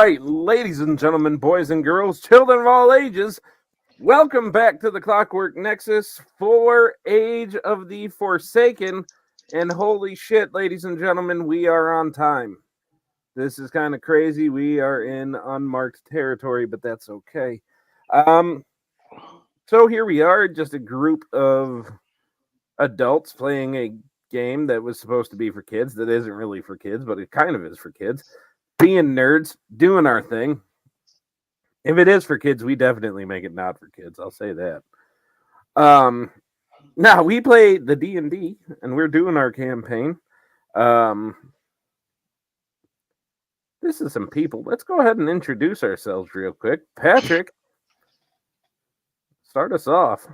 right, ladies and gentlemen, boys and girls, children of all ages, welcome back to the Clockwork Nexus for Age of the Forsaken. And holy shit, ladies and gentlemen, we are on time. This is kind of crazy. We are in unmarked territory, but that's okay. So here we are, just a group of adults playing a game that was supposed to be for kids that isn't really for kids, but it kind of is for kids. Being nerds, doing our thing. If it is for kids, we definitely make it not for kids. I'll say that. Now we play the D&D, and we're doing our campaign. This is some people. Let's go ahead and introduce ourselves real quick. Patrick, start us off.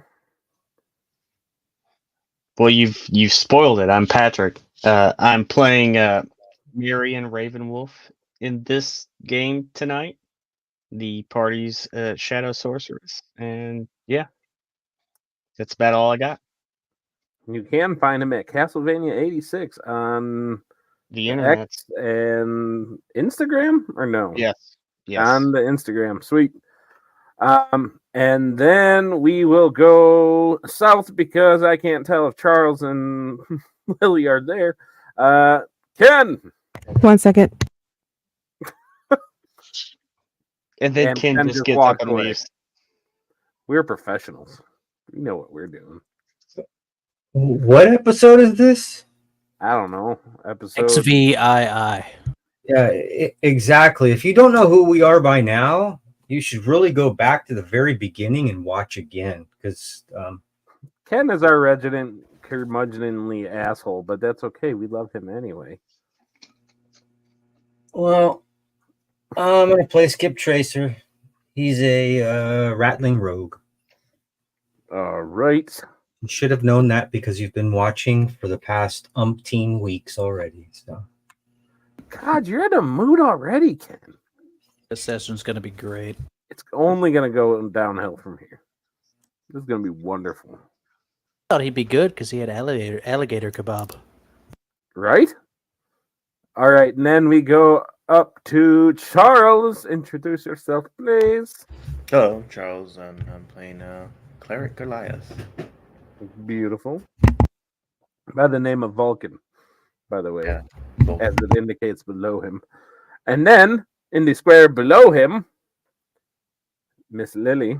Well, you've spoiled it. I'm Patrick. I'm playing Mirian Ravenwolf in this game tonight. The party's Shadow Sorceress, and yeah, that's about all I got. You can find him at Castlevania 86 on The internet X and Instagram, or no? Yes. On the Instagram. Sweet. And then we will go south because I can't tell if Charles and Lily are there. Ken. 1 second. And then Ken just gets up and leaves. We're professionals. We know what we're doing. What episode is this? I don't know. Episode XVII. Yeah, exactly. If you don't know who we are by now, you should really go back to the very beginning and watch again. Because Ken is our resident curmudgeonly asshole, but that's okay. We love him anyway. well, I'm gonna play Skip Tracer. He's a rattling rogue. All right. You should have known that because you've been watching for the past umpteen weeks already. So God, you're in a mood already, Ken. This session's going to be great. It's only going to go downhill from here. This is going to be wonderful. I thought he'd be good because he had alligator kebab. Right? All right, and then we go up to Charles. Introduce yourself, please. Hello, I'm Charles, and I'm playing Cleric Goliath. Beautiful. By the name of Vulcan, by the way, Yeah, as it indicates below him. And then, in the square below him, Miss Lily.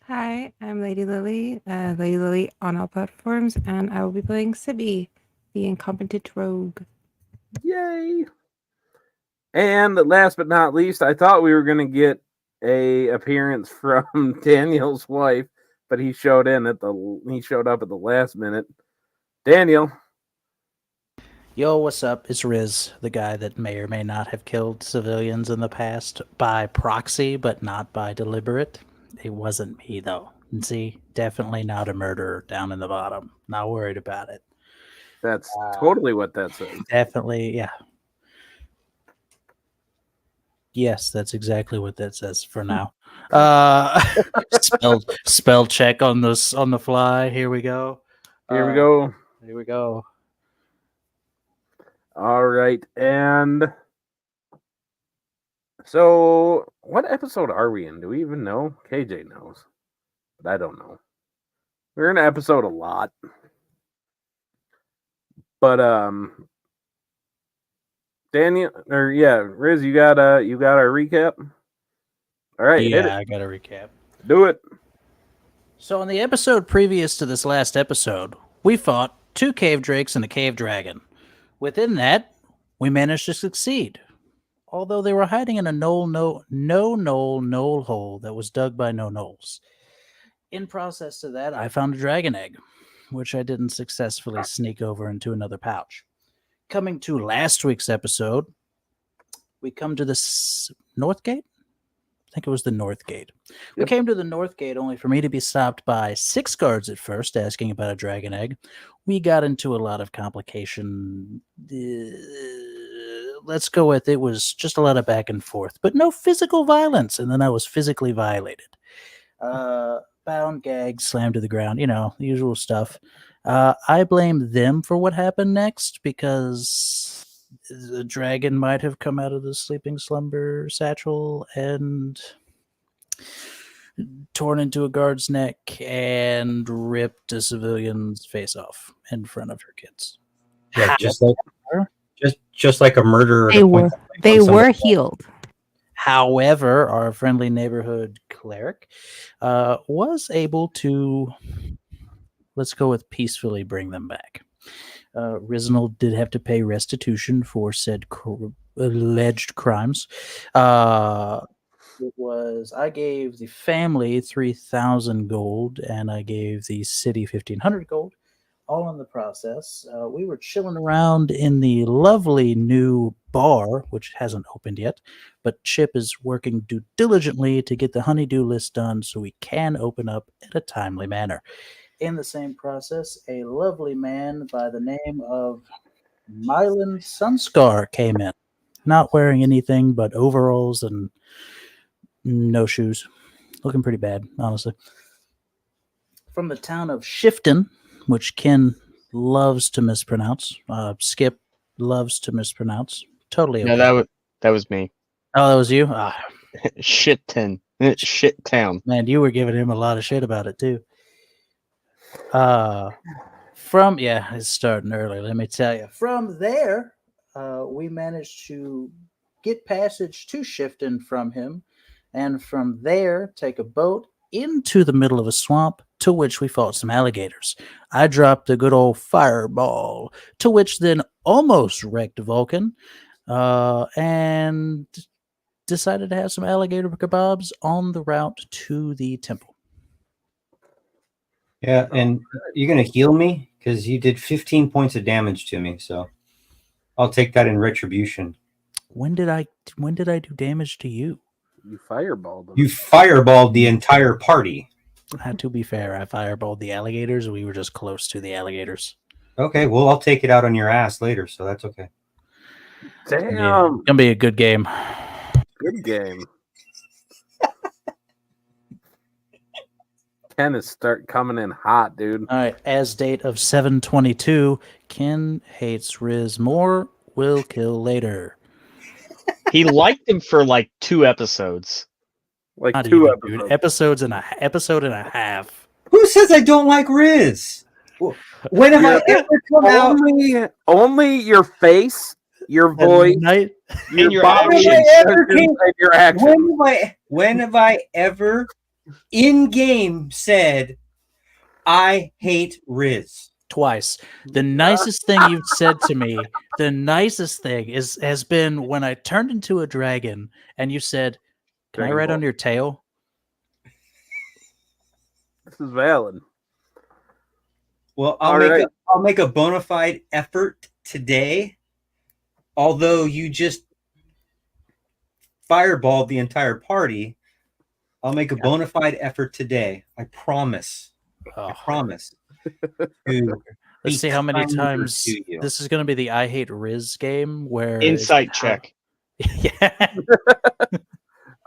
Hi, I'm Lady Lily. Lady Lily on all platforms, and I will be playing Sibby, the incompetent rogue. Yay! And last but not least, I thought we were going to get a appearance from Daniel's wife, but he showed up at the last minute. Daniel. Yo, what's up? It's Riz, the guy that may or may not have killed civilians in the past by proxy, but not by deliberate. It wasn't me, though. And see, definitely not a murderer down in the bottom. Not worried about it. That's totally what that says. Definitely, yeah. Yes, that's exactly what that says for now. Spell check on the fly. Here we go. Here we go. Here we go. All right, and so what episode are we in? Do we even know? KJ knows, but I don't know. We're in episode a lot, but Daniel, or yeah, Riz, you got our recap. All right, hit it. I got a recap. Do it. So in the episode previous to this last episode, we fought 2 cave drakes and a cave dragon. Within that, we managed to succeed. Although they were hiding in a knoll hole that was dug by no gnolls. In process to that, I found a dragon egg, which I didn't successfully sneak over into another pouch. Coming to last week's episode, we come to the North Gate? I think it was the North Gate. We came to the North Gate only for me to be stopped by 6 guards at first, asking about a dragon egg. We got into a lot of complication. Let's go with it was just a lot of back and forth, but no physical violence. And then I was physically violated. Bound, gagged, slammed to the ground, the usual stuff. I blame them for what happened next because the dragon might have come out of the sleeping slumber satchel and torn into a guard's neck and ripped a civilian's face off in front of her kids. Yeah, just like a murderer. They were healed. However, our friendly neighborhood cleric was able to, let's go with peacefully bring them back. Riznal did have to pay restitution for said alleged crimes. It was, I gave the family 3,000 gold and I gave the city 1,500 gold, all in the process. We were chilling around in the lovely new bar, which hasn't opened yet, but Chip is working diligently to get the honeydew list done so we can open up in a timely manner. In the same process, a lovely man by the name of Mylan Sunscar came in, not wearing anything but overalls and no shoes. Looking pretty bad, honestly. From the town of Shifton, which Ken loves to mispronounce. Skip loves to mispronounce. Totally okay. No, that was me. Oh, that was you? Shit town. Man, you were giving him a lot of shit about it, too. It's starting early, let me tell you. From there, we managed to get passage to Shifton from him, and from there, take a boat into the middle of a swamp, to which we fought some alligators. I dropped a good old fireball, to which then almost wrecked Vulcan, and decided to have some alligator kebabs on the route to the temple. Yeah, and you're gonna heal me because you did 15 points of damage to me, so I'll take that in retribution. When did I do damage to you? You fireballed them. You fireballed the entire party. To be fair, I fireballed the alligators. We were just close to the alligators. Okay, well, I'll take it out on your ass later, so that's okay. Damn. It's gonna be a good game. Good game. Ken is start coming in hot, dude. All right, as date of 7/22, Ken hates Riz more, will kill later. He liked him for like 2 episodes. Like Not 2 even, episodes. dude. Episode and a half. Who says I don't like Riz? When have I ever come out? Only your face, your voice, your body, actions. and your actions. When have I ever in game said I hate Riz? Twice. The nicest thing you've said to me, the nicest thing has been when I turned into a dragon and you said, "Can I ride on your tail?" This is valid. Well, I'll make a bona fide effort today. Although you just fireballed the entire party, I'll make a bona fide effort today. I promise. I promise. Let's see how many times this is going to be the I Hate Riz game where Insight check. Yeah.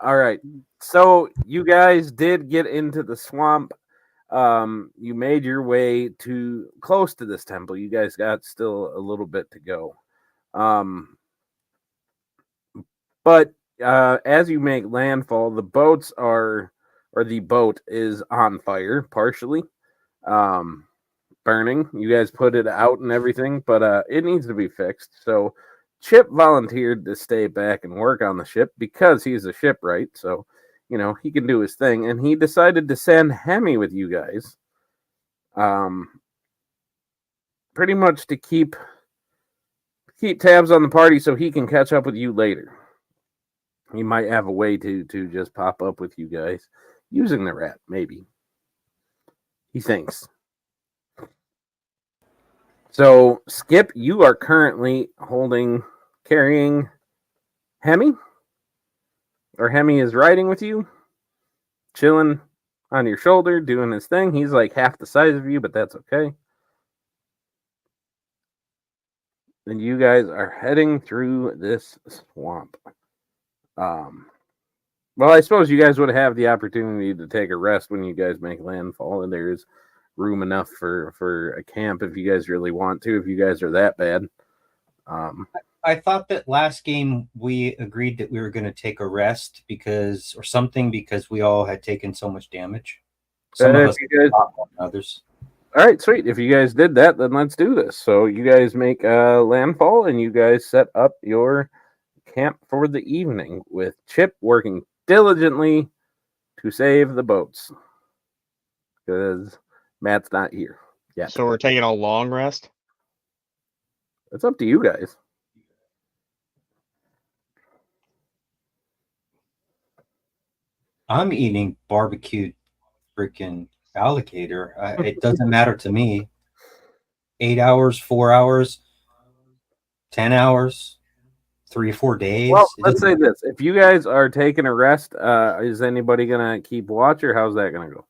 All right. So you guys did get into the swamp. You made your way to close to this temple. You guys got still a little bit to go. But as you make landfall, the boat is on fire partially. Burning. You guys put it out and everything, but it needs to be fixed. So Chip volunteered to stay back and work on the ship because he's a shipwright, so he can do his thing. And he decided to send Hemi with you guys, pretty much to keep tabs on the party so he can catch up with you later. He might have a way to just pop up with you guys using the rat, maybe. He thinks. So, Skip, you are currently carrying Hemi? Or Hemi is riding with you? Chilling on your shoulder, doing his thing. He's like half the size of you, but that's okay. And you guys are heading through this swamp. Well, I suppose you guys would have the opportunity to take a rest when you guys make landfall, and there's room enough for a camp if you guys really want to, if you guys are that bad. I thought that last game we agreed that we were going to take a rest because we all had taken so much damage. Some of If us you guys, more than others. all right, sweet. If you guys did that, then let's do this. So you guys make landfall, and you guys set up your camp for the evening with Chip working diligently to save the boats because Matt's not here yet. So we're taking a long rest. It's up to you guys. I'm eating barbecued freaking alligator. It doesn't matter to me. 8 hours, 4 hours, 10 hours, 3 or 4 days. Well, let's say this: if you guys are taking a rest, is anybody gonna keep watch, or how's that gonna go?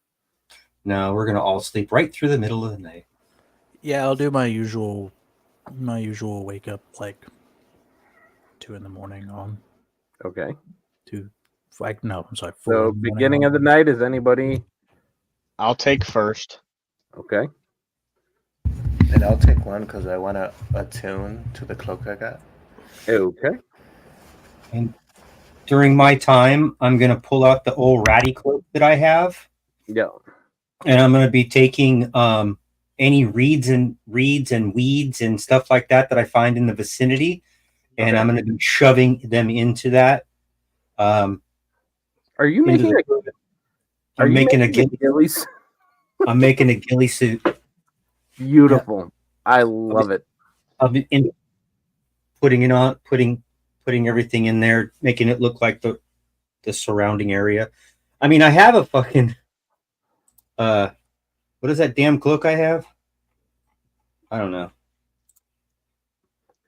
No, we're gonna all sleep right through the middle of the night. Yeah, I'll do my usual wake up like 2 in the morning on Okay. 2. Like no, I'm sorry. 4 So in the morning beginning on. of the night, is anybody I'll take first. okay? And I'll take one because I want to attune to the cloak I got. Okay. And during my time, I'm gonna pull out the old ratty cloak that I have, Yeah. and I'm gonna be taking any reeds and weeds and stuff like that I find in the vicinity, and Okay. I'm gonna be shoving them into that. Are you into making the- a? Are I'm you making a making ghillie. ghillies? I'm making a ghillie suit. Beautiful. I love it. I'll be putting it on, putting everything in there, making it look like the surrounding area. I mean, I have a fucking what is that damn cloak I have? I don't know.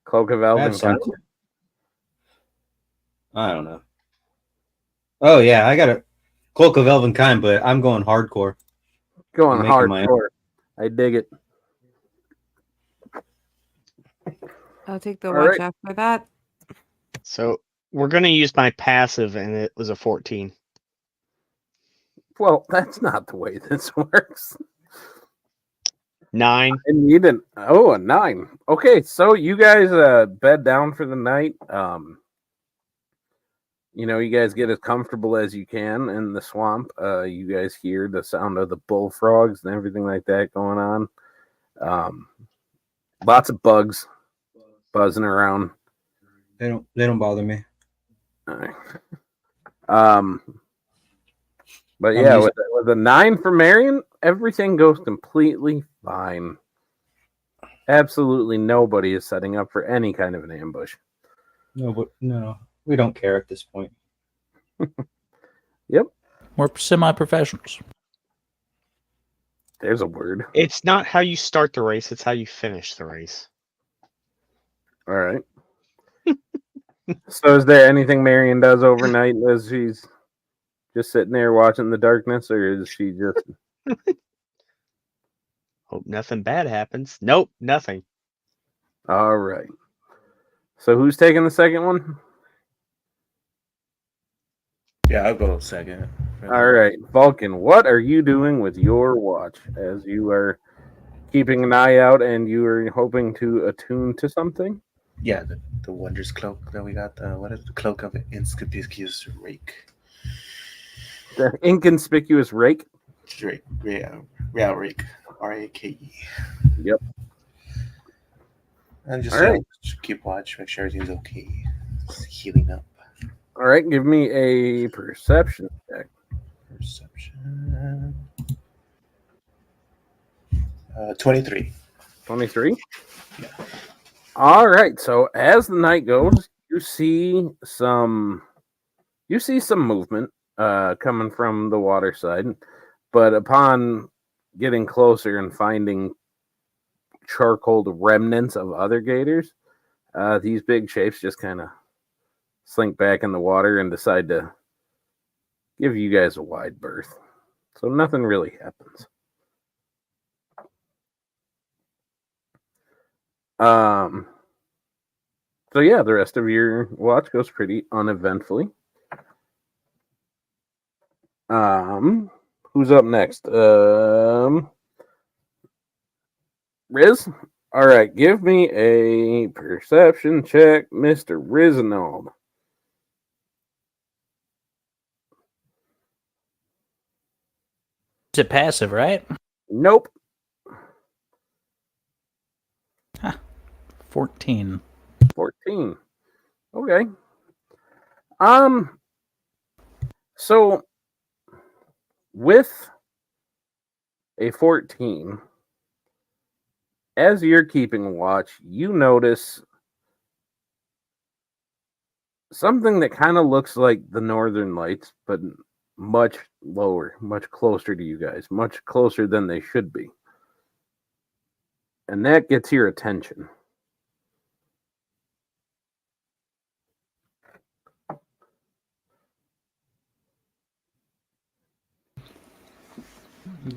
Cloak of I have Elven some. Kind. I don't know. Oh yeah, I got a cloak of elven kind, but I'm going hardcore. Going I'm making my hardcore. I dig it. I'll take the All watch right. after that. So we're gonna use my passive, and it was a 14. Well, that's not the way this works. 9. And you didn't. Oh, a 9. Okay, so you guys bed down for the night. You guys get as comfortable as you can in the swamp. You guys hear the sound of the bullfrogs and everything like that going on. Lots of bugs buzzing around. They don't bother me. But yeah, with a 9 for Marion, everything goes completely fine. Absolutely nobody is setting up for any kind of an ambush. No, we don't care at this point. Yep, We're semi-professionals. there's a word. It's not how you start the race; it's how you finish the race. All right. So, is there anything Marion does overnight as she's just sitting there watching the darkness, or is she just? Hope nothing bad happens. Nope, nothing. All right. So, who's taking the second one? Yeah, I'll go second. All right, Vulcan, what are you doing with your watch as you are keeping an eye out and you are hoping to attune to something? Yeah, the wondrous cloak that we got. What is the cloak of an inconspicuous rake? The inconspicuous rake? Rake. Yeah, rake. R-A-K-E. Yep. And just All right. keep watch, make sure everything's okay. Just healing up. All right, give me a perception check. Perception. 23. 23? Yeah. All right, so as the night goes, you see some movement coming from the water side, but upon getting closer and finding charcoal remnants of other gators, these big shapes just kind of slink back in the water and decide to give you guys a wide berth. So nothing really happens. So yeah, the rest of your watch goes pretty uneventfully. Who's up next? Riz, All right, give me a perception check, Mr. Rizinold. Is it passive, right? Nope. 14. 14. Okay. So with a 14, as you're keeping watch, you notice something that kind of looks like the Northern Lights, but much lower, much closer to you guys, much closer than they should be. And that gets your attention.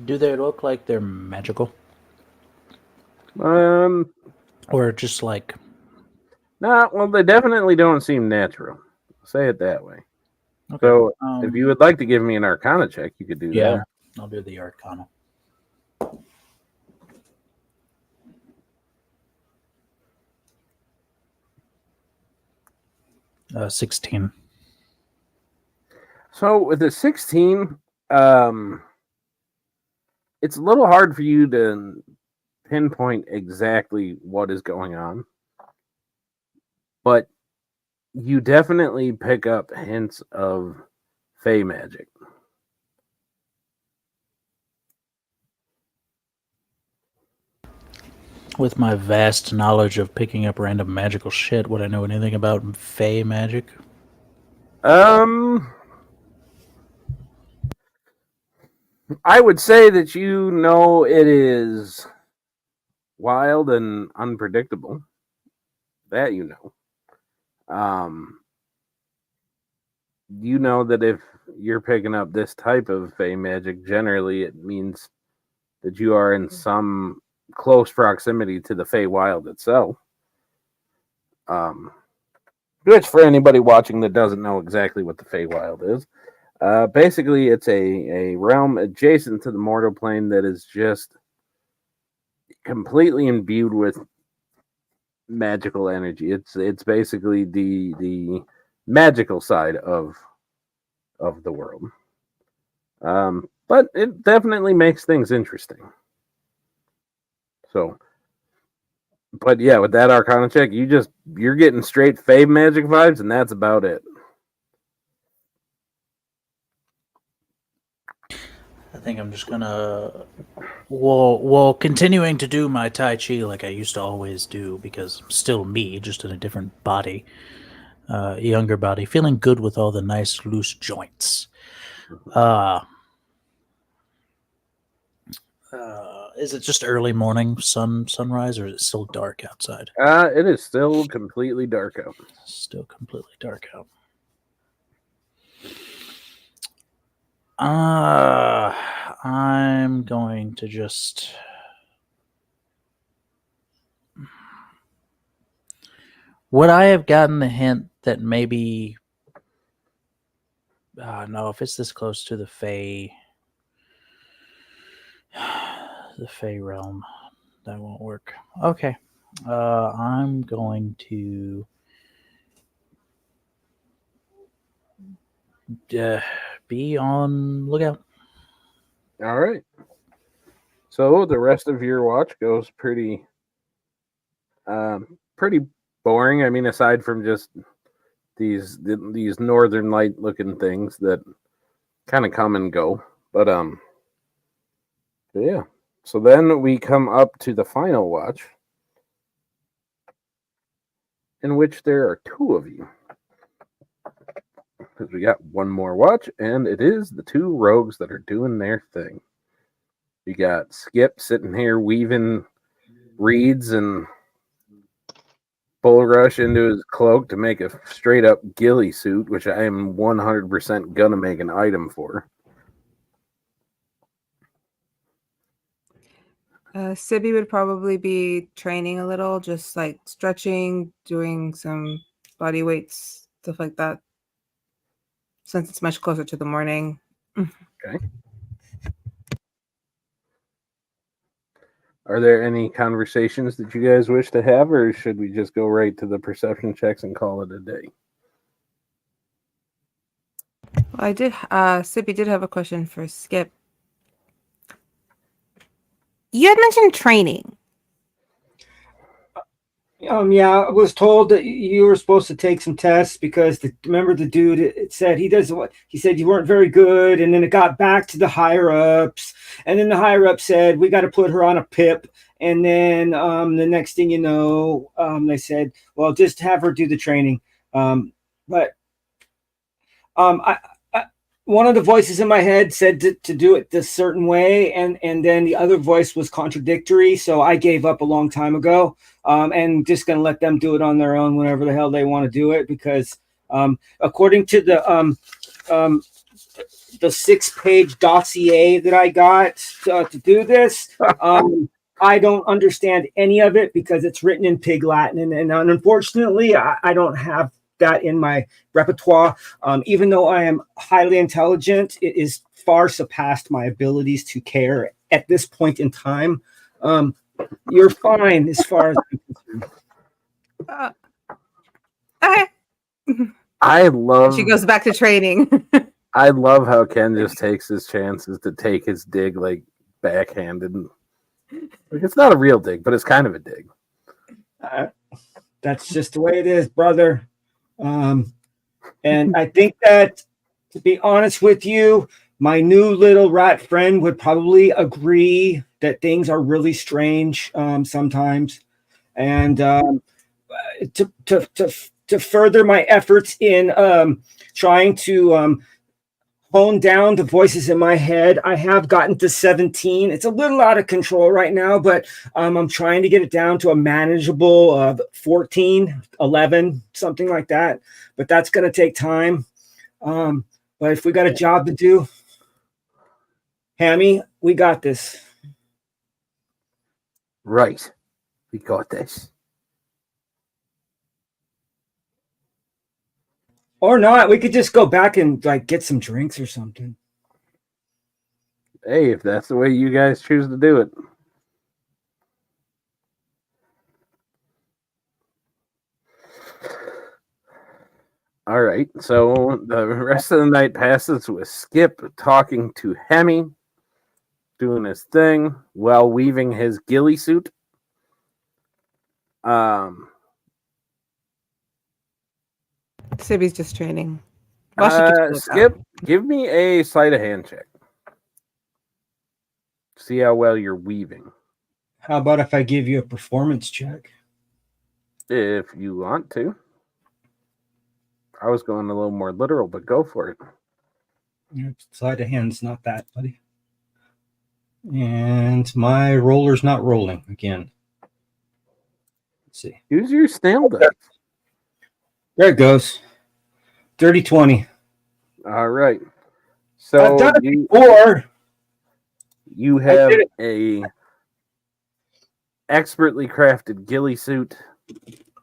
Do they look like they're magical? Or just like... Nah, well, they definitely don't seem natural. Say it that way. Okay. So, if you would like to give me an Arcana check, you could do yeah, that. I'll do the Arcana. 16. So, with a 16, it's a little hard for you to pinpoint exactly what is going on, but you definitely pick up hints of Fey magic. With my vast knowledge of picking up random magical shit, would I know anything about Fey magic? I would say that you know it is wild and unpredictable. That you know. You know that if you're picking up this type of Fey magic, generally it means that you are in some close proximity to the Fey Wild itself. Which, for anybody watching that doesn't know exactly what the Fey Wild is, basically it's a realm adjacent to the mortal plane that is just completely imbued with magical energy. It's basically the magical side of the world. But it definitely makes things interesting. So, but yeah, with that Arcana check, you're getting straight Fey magic vibes, and that's about it. I think I'm just gonna, while continuing to do my Tai Chi like I used to always do, because I'm still me, just in a different body, younger body, feeling good with all the nice loose joints. Is it just early morning sunrise, or is it still dark outside? It is still completely dark out. Still completely dark out. I'm going to just... Would I have gotten the hint that maybe... no, if it's this close to the Fey... the Fey realm, that won't work. Okay. I'm going to... be on lookout. All right. So the rest of your watch goes pretty boring. I mean, aside from just these northern light looking things that kind of come and go. But yeah. So then we come up to the final watch, in which there are two of you. Because we got one more watch, and it is the two rogues that are doing their thing. You got Skip sitting here weaving reeds and bull rush into his cloak to make a straight up ghillie suit, which I am 100% gonna make an item for. Sibby would probably be training a little, just like stretching, doing some body weights, stuff like that, since it's much closer to the morning. Okay. Are there any conversations that you guys wish to have, or should we just go right to the perception checks and call it a day? I did. Sippy did have a question for Skip. You had mentioned training. Yeah, I was told that you were supposed to take some tests because remember the dude it said he doesn't what he said you weren't very good, and then it got back to the higher ups, and then the higher up said we got to put her on a PIP, and then the next thing you know, they said, well, just have her do the training. But I one of the voices in my head said to do it this certain way, and then the other voice was contradictory, so I gave up a long time ago, and just going to let them do it on their own whenever the hell they want to do it, because according to the 6-page dossier that I got to do this, I don't understand any of it because it's written in Pig Latin, and unfortunately I don't have that in my repertoire. Even though I am highly intelligent, it is far surpassed my abilities to care at this point in time. You're fine as far as I'm concerned. Okay. I love. She goes back to training. I love how Ken just takes his chances to take his dig like backhanded. Like, it's not a real dig, but it's kind of a dig. That's just the way it is, brother. And I think that, to be honest with you, my new little rat friend would probably agree that things are really strange sometimes. And to further my efforts in trying to hone down the voices in my head, I have gotten to 17. It's a little out of control right now, but I'm trying to get it down to a manageable 14, 11, something like that. But that's going to take time. But if we got a job to do, Hammy, we got this. Right. We got this. Or not. We could just go back and like get some drinks or something. Hey, if that's the way you guys choose to do it. All right. So the rest of the night passes with Skip talking to Hemi, doing his thing while weaving his ghillie suit. Sibby's just training. Skip, give me a sleight of hand check. See how well you're weaving. How about if I give you a performance check? If you want to. I was going a little more literal, but go for it. Sleight of hand's not that, buddy. And my roller's not rolling again. Let's see. Use your snail dice. There it goes. Dirty 20. All right. So I've done it before. You have a expertly crafted ghillie suit.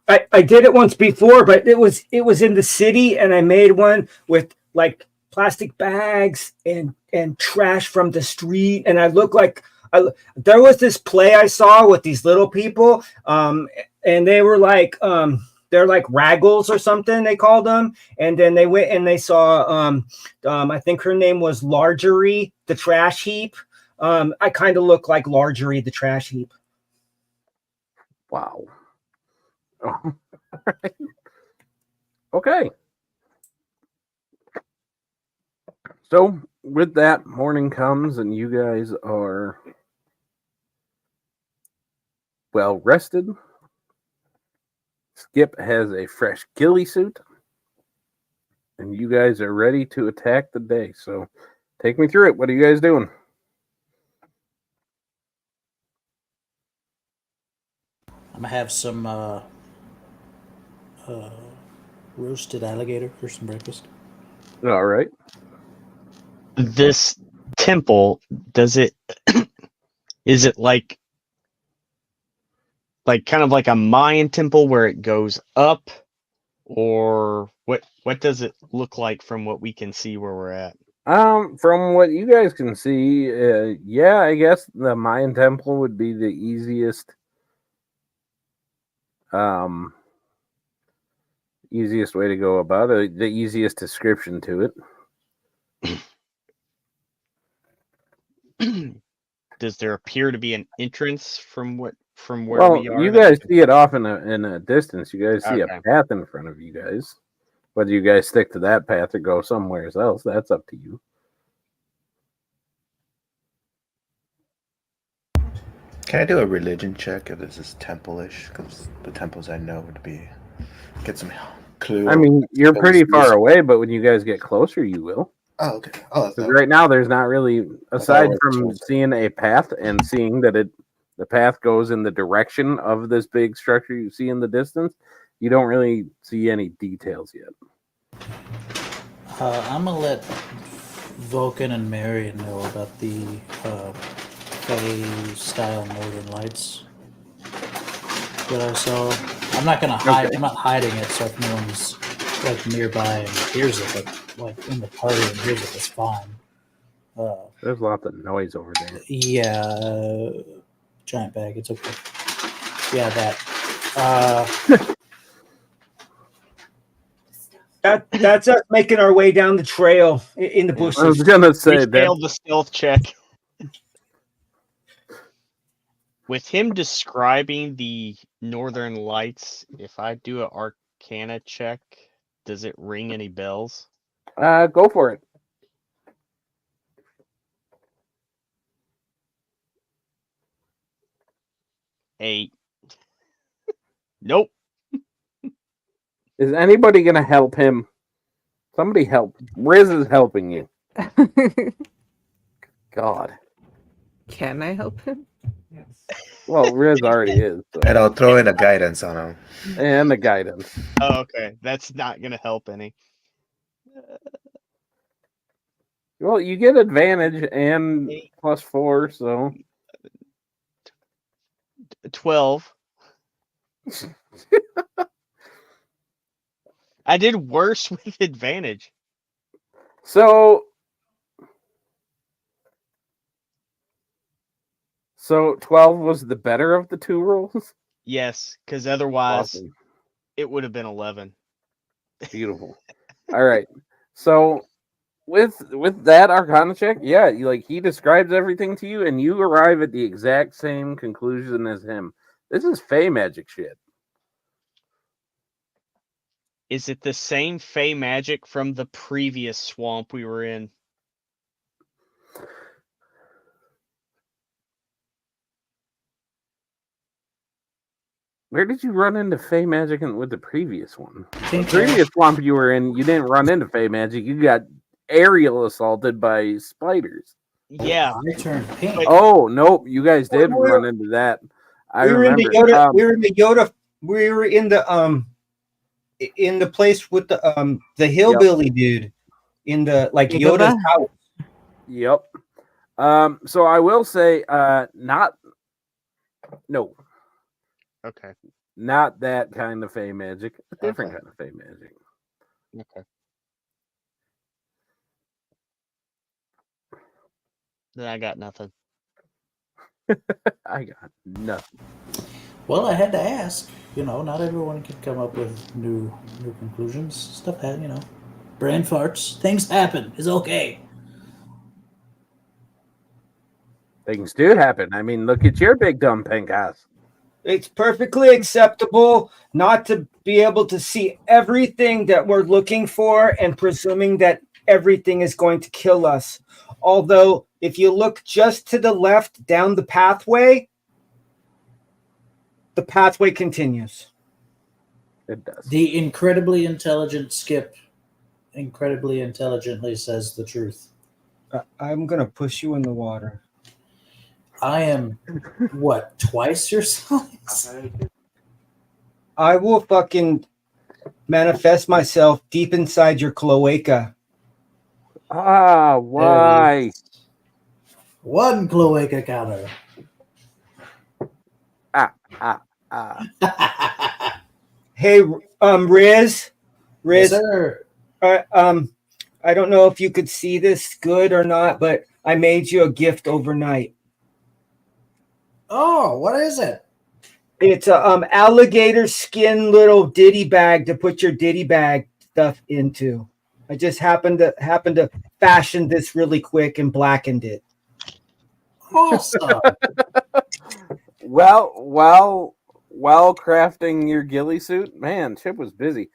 I did it once before, but it was in the city, and I made one with like plastic bags and trash from the street, and I look like there was this play I saw with these little people, and they were like they're like raggles or something they called them, and then they went and they saw I think her name was Largery the trash heap. I kind of look like Largery the trash heap. Wow. Oh, right. Okay. So with that, morning comes and you guys are well rested. Skip has a fresh ghillie suit, and you guys are ready to attack the day. So take me through it. What are you guys doing? I'm gonna have some roasted alligator for some breakfast. All right. This temple, does it is it like kind of like a Mayan temple where it goes up, or what does it look like from what we can see where we're at? From what you guys can see, yeah, I guess the Mayan temple would be the easiest, easiest way to go about it, the easiest description to it. Does there appear to be an entrance from where Well, we are? you that we guys can- see it off in a distance. You guys see Okay. a path in front of you guys. Whether you guys stick to that path or go somewhere else, that's up to you. Can I do a religion check if this is temple-ish? Because the temples I know would be get some clue. I mean, you're what pretty was far used- away, but when you guys get closer, you will. Oh, okay. Oh, Because right now, there's not really, aside from seeing a path and seeing that the path goes in the direction of this big structure you see in the distance, you don't really see any details yet. I'm gonna let Vulcan and Marion know about the Fey-style Northern Lights that I saw. I'm not gonna hide. Okay. I'm not hiding it, so if no one's like nearby and hears it, but like in the party and hears it, it's fine. There's lots of noise over there. Yeah, giant bag. It's okay. Yeah, that. That's us making our way down the trail in the I was bushes. gonna We say that. failed the stealth check. With him describing the northern lights, if I do an Arcana check, does it ring any bells? Go for it. Eight. Nope. Is anybody gonna help him? Somebody help. Riz is helping you. God. Can I help him? Well, Riz already is. So. And I'll throw in a guidance on him. And the guidance. Oh, okay. That's not gonna help any. Well, you get advantage and +4, so 12. I did worse with advantage. So 12 was the better of the two rolls? Yes, because otherwise Awesome. it would have been 11. Beautiful. All right. So with that Arcana check, yeah, he describes everything to you and you arrive at the exact same conclusion as him. This is Fey magic shit. Is it the same Fey magic from the previous swamp we were in? Where did you run into Fey magic with the previous one? The Pink previous swamp you were in, you didn't run into Fey magic. You got aerial assaulted by spiders. Yeah. I turned pink. But- Oh, nope. You guys did run into that. I We were remember. in the Yoda. We were in the Yoda. We were in the place with the hillbilly dude in the Yoda's house. Yep. So I will say, Okay. not that kind of Fey magic. A different Okay. kind of Fey magic. Okay. Then I got nothing. I got nothing. Well, I had to ask. Not everyone can come up with new conclusions. Stuff happens. Brain farts. Things happen. It's okay. Things do happen. I mean, look at your big dumb pink ass. It's perfectly acceptable not to be able to see everything that we're looking for and presuming that everything is going to kill us. Although, if you look just to the left down the pathway continues. It does. The incredibly intelligent Skip incredibly intelligently says the truth. I'm going to push you in the water. I am, twice your size? I will fucking manifest myself deep inside your cloaca. Ah, why? One cloaca counter. Hey, Riz, Yes, sir. I don't know if you could see this good or not, but I made you a gift overnight. Oh, what is it? It's a alligator skin little ditty bag to put your ditty bag stuff into. I just happened to fashion this really quick and blackened it. Awesome. While crafting your ghillie suit, man, Chip was busy.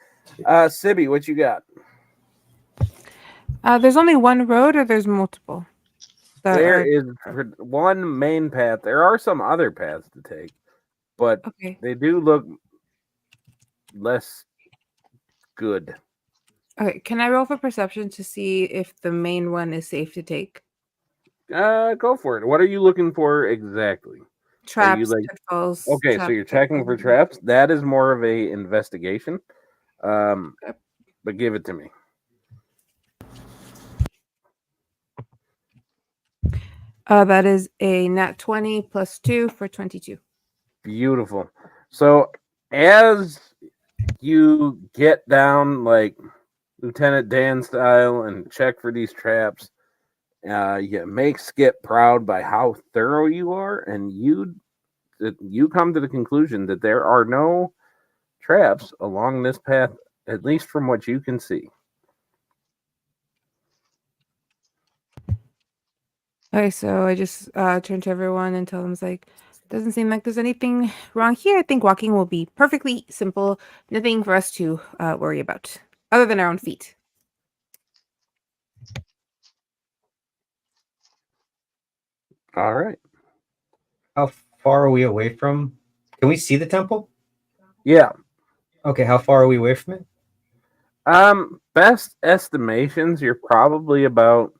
Sibby, what you got? There's only one road, or there's multiple. There is one main path. There are some other paths to take, but Okay. they do look less good. Okay. Can I roll for perception to see if the main one is safe to take? Go for it. What are you looking for exactly? Traps, like- pitfalls. Okay, so traps, you're checking for pitfalls. traps. That is more of a investigation. Okay. But give it to me. That is a nat 20 plus 2 for 22. Beautiful. So as you get down like Lieutenant Dan style and check for these traps, you make Skip proud by how thorough you are, and you come to the conclusion that there are no traps along this path, at least from what you can see. Okay, so I just turn to everyone and tell them, it's like, doesn't seem like there's anything wrong here. I think walking will be perfectly simple. Nothing for us to worry about, other than our own feet. All right. How far are we away from? Can we see the temple? Yeah. Okay, how far are we away from it? Best estimations, you're probably about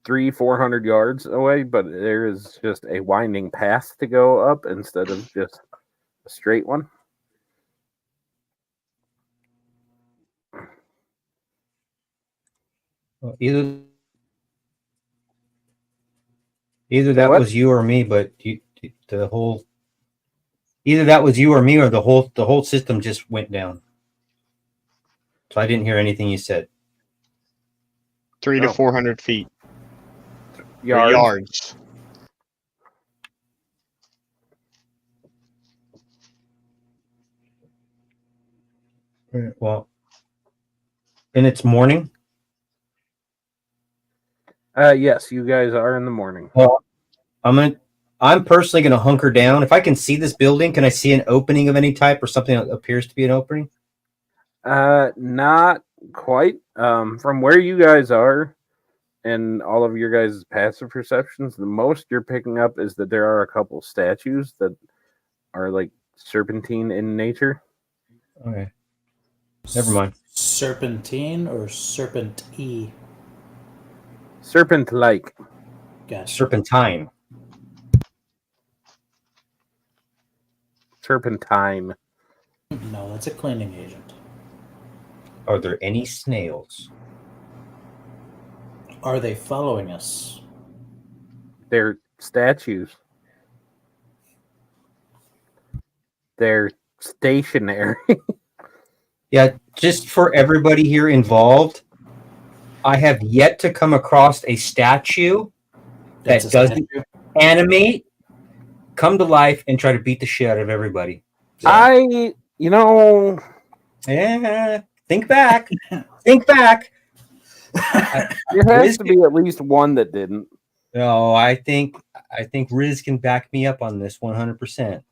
300-400 yards away, but there is just a winding path to go up instead of just a straight one. Well, either that What? was you or me, but the whole either that was you or me, or the whole system just went down. So I didn't hear anything you said. 300 to Oh. 400 feet. Or Yards. yards. Well, and it's morning. Yes, you guys are in the morning. Well, I'm personally gonna hunker down. If I can see this building, can I see an opening of any type or something that appears to be an opening? Not quite. From where you guys are and all of your guys' passive perceptions, the most you're picking up is that there are a couple statues that are like serpentine in nature. Okay. Never mind. Serpentine or serpent-y? Serpent-like. Gotcha. Serpentine. Serpentine. No, that's a cleaning agent. Are there any snails? Are they following us? They're statues. They're stationary. Yeah, just for everybody here involved, I have yet to come across a statue That's that a doesn't statue? animate, come to life, and try to beat the shit out of everybody. Yeah. Yeah, think back. Think back. There has to be at least one that didn't. No, I think Riz can back me up on this 100%.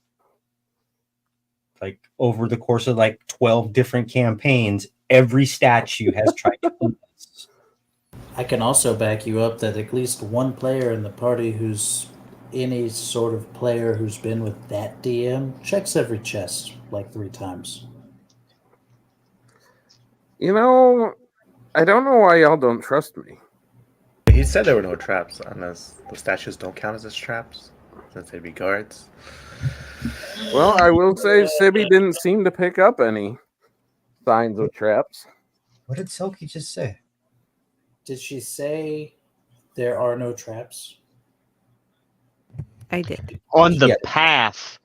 Like over the course of like 12 different campaigns, every statue has tried to do this. I can also back you up that at least one player in the party who's any sort of player who's been with that DM checks every chest like 3 times. I don't know why y'all don't trust me. He said there were no traps, unless the statues don't count as traps, since they'd be guards. Well, I will say Sibby didn't seem to pick up any signs of traps. What did Selkie just say? Did she say there are no traps? I did. On the Yeah. path.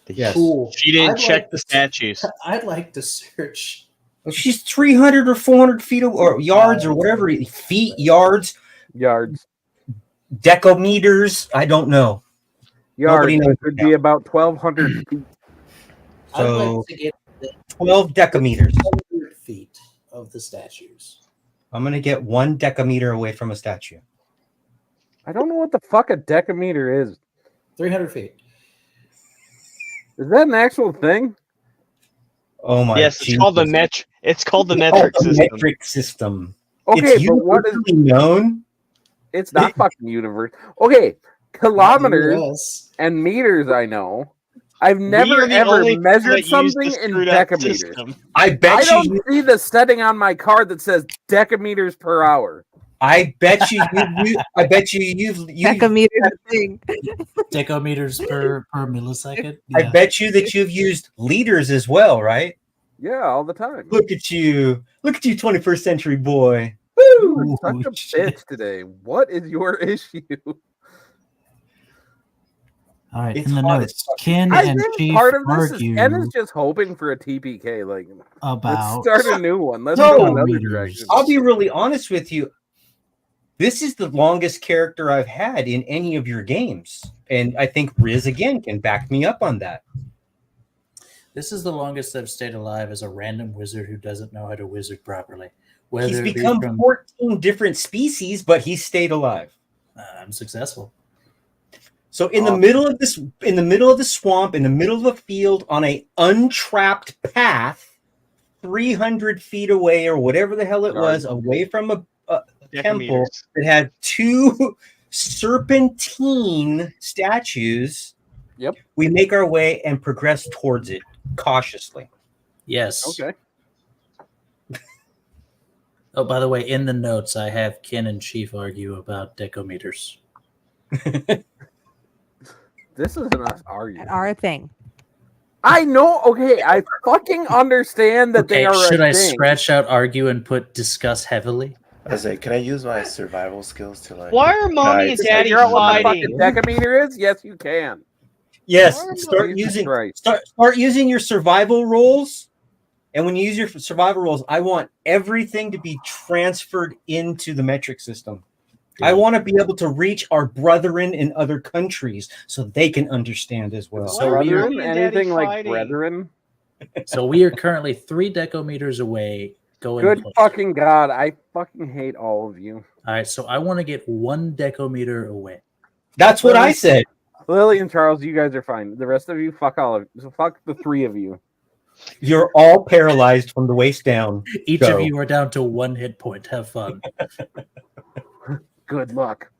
Yes. Cool. She didn't I'd check like the to- statues. I'd like to search She's 300 or 400 feet or yards or whatever. Feet, yards, decameters. I don't know. Yards. Nobody knows It would now. be about 1,200 feet. I'd So like to get 12 decameters. 100 feet of the statues. I'm going to get 1 decameter away from a statue. I don't know what the fuck a decameter is. 300 feet. Is that an actual thing? Oh my Yes, it's called the Jesus. It's called the Oh, metric the system. metric system. Okay, It's but what is? universally known. It's not fucking universe. Okay, kilometers Yes. and meters. I know. I've We never are the ever only people measured that use something this in screwed up decameters. system. I bet I don't you. see the setting on my card that says decameters per hour. I bet you. I bet you've. Decameter thing. Decameters per millisecond. I Yeah. bet you that you've used liters as well, right? Yeah, all the time. Look at you, 21st century boy. You're such Ooh, a shit. bitch today. What is your issue? All right, It's in the hot as notes, fuck. Ken I and think Chief part of this is argue Ken is just hoping for a TPK. Like, let's about start a new one. Let's No. go another Meters. direction. I'll be really honest with you. This is the longest character I've had in any of your games, and I think Riz again can back me up on that. This is the longest I've stayed alive as a random wizard who doesn't know how to wizard properly. Whether He's it be become from, 14 different species, but he's stayed alive. I'm successful. So in the middle of this, in the middle of the swamp, in the middle of a field, on a untrapped path, 300 feet away or whatever the hell it was, away from a temple Decameters. that had 2 serpentine statues. Yep. We make our way and progress towards it cautiously. Yes. Okay. Oh, by the way, in the notes, I have Ken and Chief argue about decameters. This isn't us arguing. Our thing. I know. Okay, I fucking understand that they Okay, are. should a I thing. scratch out argue and put discuss heavily? I was like, can I use my survival skills to like? Why are mommy guide and daddy Figure out what the fighting? fucking decameter is? Yes, you can. Yes, Jesus start using Christ. start using your survival rolls. And when you use your survival rolls, I want everything to be transferred into the metric system. I want to be able to reach our brethren in other countries so they can understand as well. Why are Brethren, mommy and daddy anything like fighting? brethren? So we are currently 3 decameters away. Going Good closer. fucking god! I fucking hate all of you. All right, so I want to get 1 decameter away. That's what I said. Lily and Charles, you guys are fine. The rest of you, fuck all of you. So fuck the 3 of you. You're all paralyzed from the waist down. Each Go. of you are down to 1 hit point. Have fun. Good luck.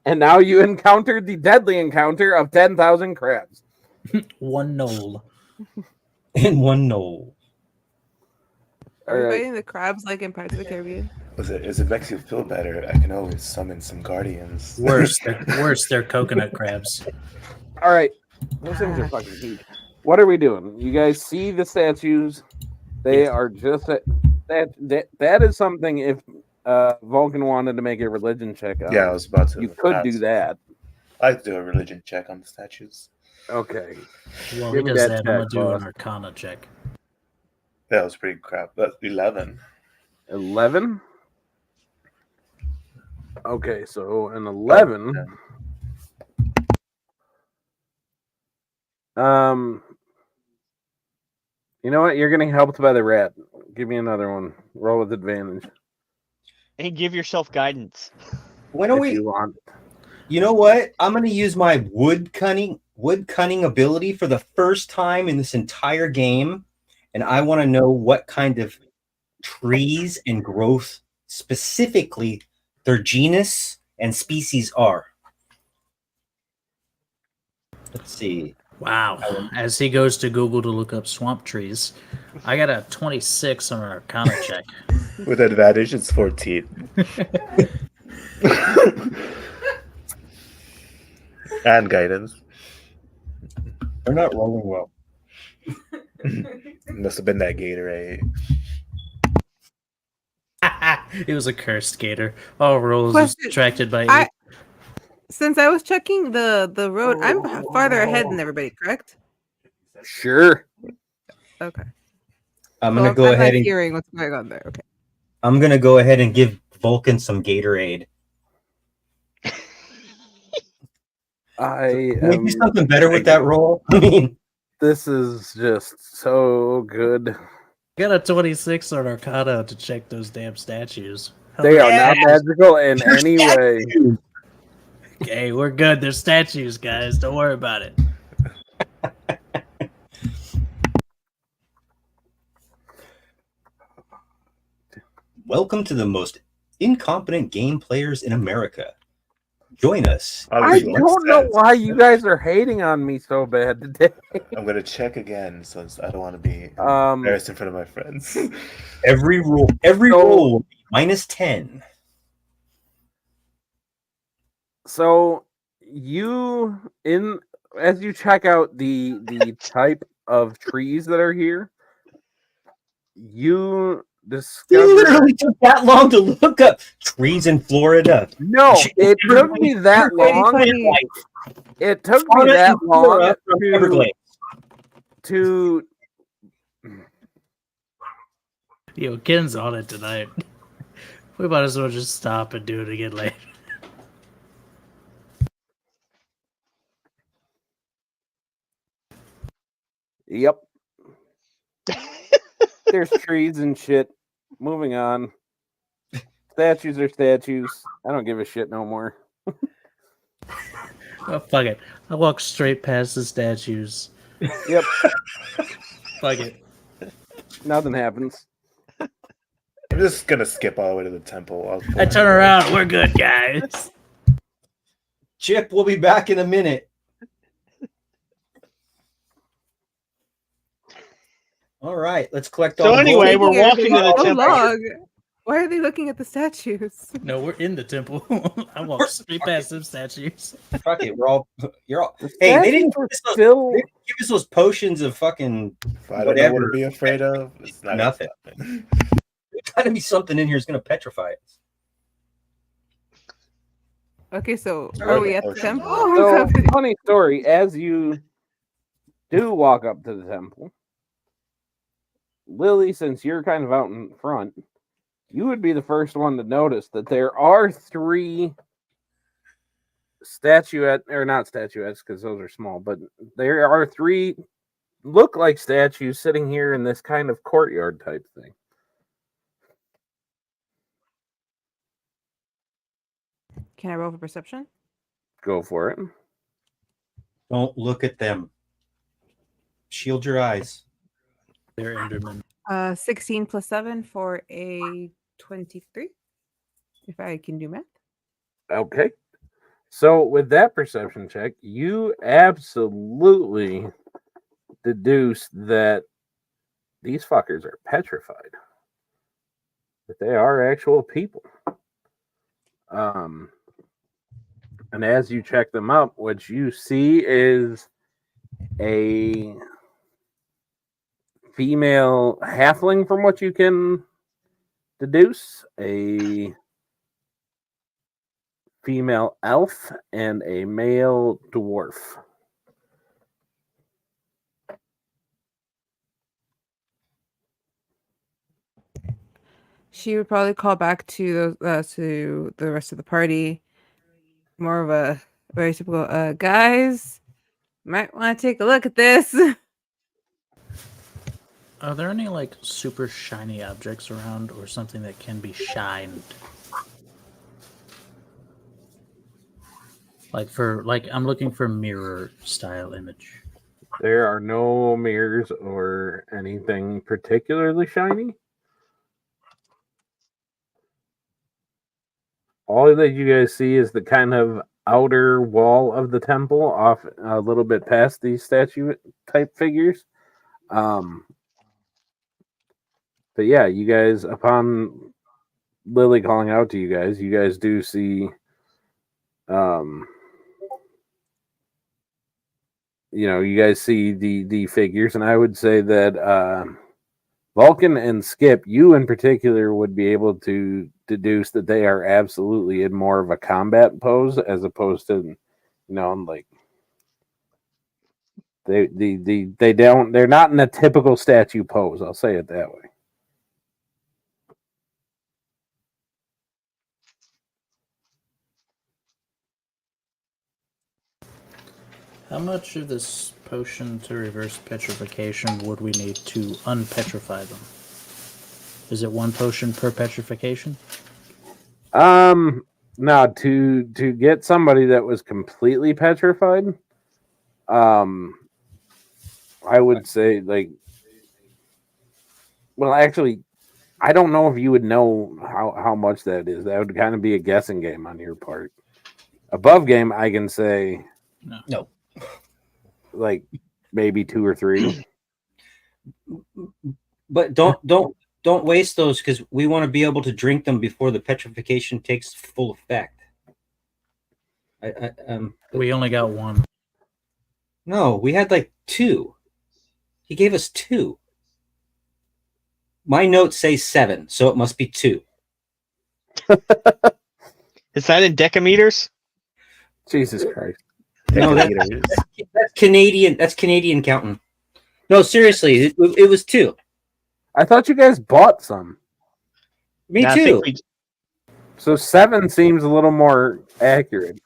And now you encountered the deadly encounter of 10,000 crabs. 1 knoll. In one knoll. Are we Alright. fighting the crabs like in Pirates of the Caribbean? As it makes you feel better, I can always summon some guardians. Worse, they're coconut crabs. All right, those things are fucking huge. What are we doing? You guys see the statues? They are just that is something. If Vulcan wanted to make a religion check on, Yeah, I was about to. you could ask. do that. I'd do a religion check on the statues. Okay. Well, Give he me does that that. I'm gonna check, do an boss. Arcana check. That was pretty crap. That's 11. 11. Okay, so an 11. You know what? You're getting helped by the rat. Give me another one. Roll with advantage And give yourself guidance. When are if we? you want. You know what? I'm going to use my wood cunning ability for the first time in this entire game, and I want to know what kind of trees and growth specifically their genus and species are. Let's see. Wow. As he goes to Google to look up swamp trees, I got a 26 on an Arcana check. With advantage, it's 14. And guidance. They're not rolling well. Must have been that Gatorade. It was a cursed gator. All rolls Question. subtracted by 8. Since I was checking the road, I'm farther ahead than everybody, correct? Sure. Okay. I'm So gonna go I'm ahead not and hearing what's going on there. Okay. I'm gonna go ahead and give Vulcan some Gatorade. I Can we do am. something better with that roll? I mean, This is just so good. Got a 26 on Arcana to check those damn statues. They are not Yes. magical in any way. Okay, we're good. They're statues, guys. Don't worry about it. Welcome to the most incompetent game players in America. Join us. I Obviously, it makes don't know sense. why you guys are hating on me so bad today. I'm gonna check again, so I don't want to be Um, embarrassed in front of my friends. Every roll will be -10. So as you check out the type of trees that are here, you It discover literally took that long to look up trees in Florida. no, it took me that long. It took me Fauna that and flora from Everglades. to Yo, Ken's on it tonight. We might as well just stop and do it again later. Yep. There's trees and shit. Moving on. Statues are statues. I don't give a shit no more. Oh, fuck it. I walk straight past the statues. Yep. Fuck it. Nothing happens. I'm just gonna skip all the way to the temple. I turn around. We're good, guys. Chip, we'll be back in a minute. All right, let's collect all So the anyway, gold. we're walking to the so temple. long. Why are they looking at the statues? No, we're in the temple. I walk straight past them statues. Fuck it, you're all. The Hey, they didn't statues are give us those- still. they didn't give us those potions of fucking If I don't know what whatever. to be afraid of, it's not Nothing. Nothing. There's gotta be something in here that's gonna petrify us. Okay, so Sorry, are we the at the ocean. temple? So, funny story. As you do walk up to the temple, Lily, since you're kind of out in front, you would be the first one to notice that there are 3 not statuettes, because those are small, but there are 3 look like statues sitting here in this kind of courtyard type thing. Can I roll for perception? Go for it. Don't look at them. Shield your eyes. They're Endermen. 16 plus 7 for a 23. If I can do math. Okay. So with that perception check, you absolutely deduce that these fuckers are petrified. That they are actual people. And as you check them up, what you see is a female halfling, from what you can deduce, a female elf, and a male dwarf. She would probably call back to the rest of the party. More of a very typical guys, might want to take a look at this. Are there any like super shiny objects around or something that can be shined? Like I'm looking for mirror style image. There are no mirrors or anything particularly shiny. All that you guys see is the kind of outer wall of the temple, off a little bit past these statue type figures. But yeah, you guys, upon Lily calling out to you guys do see, you guys see the figures, and I would say that Vulcan and Skip, you in particular, would be able to deduce that they are absolutely in more of a combat pose as opposed to, like They're not in a typical statue pose. I'll say it that way. How much of this potion to reverse petrification would we need to unpetrify them? Is it 1 potion per petrification? Now to get somebody that was completely petrified, I would say well, actually, I don't know if you would know how much that is. That would kind of be a guessing game on your part. Above game, I can say No. Like maybe 2 or 3. But don't waste those because we want to be able to drink them before the petrification takes full effect. We only got 1. No, we had like 2. He gave us 2. My notes say 7, so it must be 2. Is that in decameters? Jesus Christ! No, that's Canadian. That's Canadian counting. No, seriously, it was 2. I thought you guys bought some. Me Yeah, I too. think So 7 seems a little more accurate.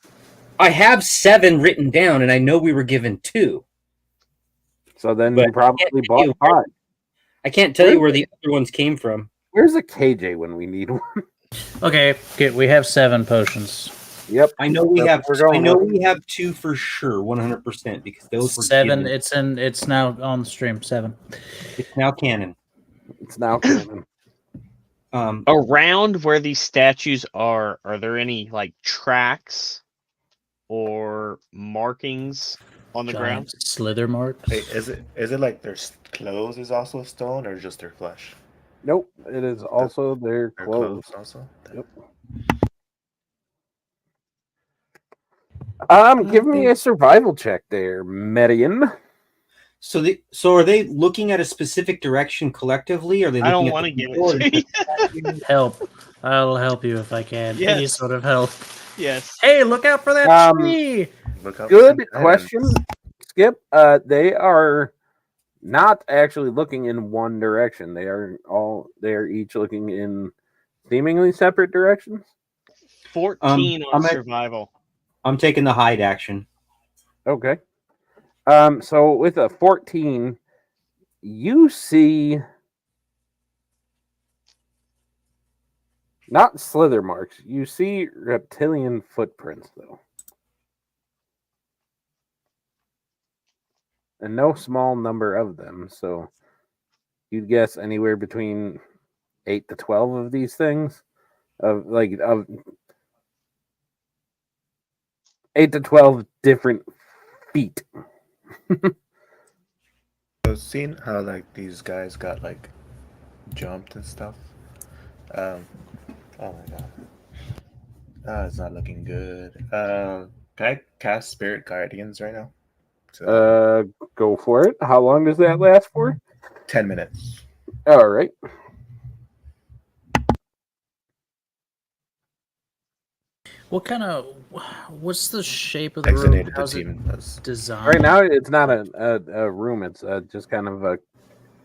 I have 7 written down, and I know we were given 2. So then But you probably I bought can't 5. I can't tell you where the other ones came from. Where's a KJ when we need one? Okay, we have 7 potions. Yep. I know we That's have. what we're going I know with. we have 2 for sure, 100%, because those were 7. given. It's now on the stream. 7. It's now canon. It's now canon. around where these statues are there any like tracks or markings on the ground? Giant slither marks. Wait, is it like their clothes is also stone or just their flesh? Nope. It is also their Their clothes. also. Yep. Give me a survival check there, Median. So are they looking at a specific direction collectively? Or are they? I don't looking want at to give people, or- it to you. Help. I'll help you if I can. Any Yes. sort of help. Yes. Hey, look out for that tree! Look up Good some question, items. Skip. They are not actually looking in one direction. They are each looking in seemingly separate directions. 14 on I'm at- survival. I'm taking the hide action. Okay. So with a 14, you see not slither marks. You see reptilian footprints, though. And no small number of them. So you'd guess anywhere between 8 to 12 of these things. Of 8 to 12 different feet. So seeing how like these guys got like jumped and stuff. Oh my god. It's not looking good. Can I cast Spirit Guardians right now? So Go for it. How long does that last for? 10 minutes. All right. What's the shape of the room? Exited the How's it team. Was designed? Right now, it's not a room. It's just kind of a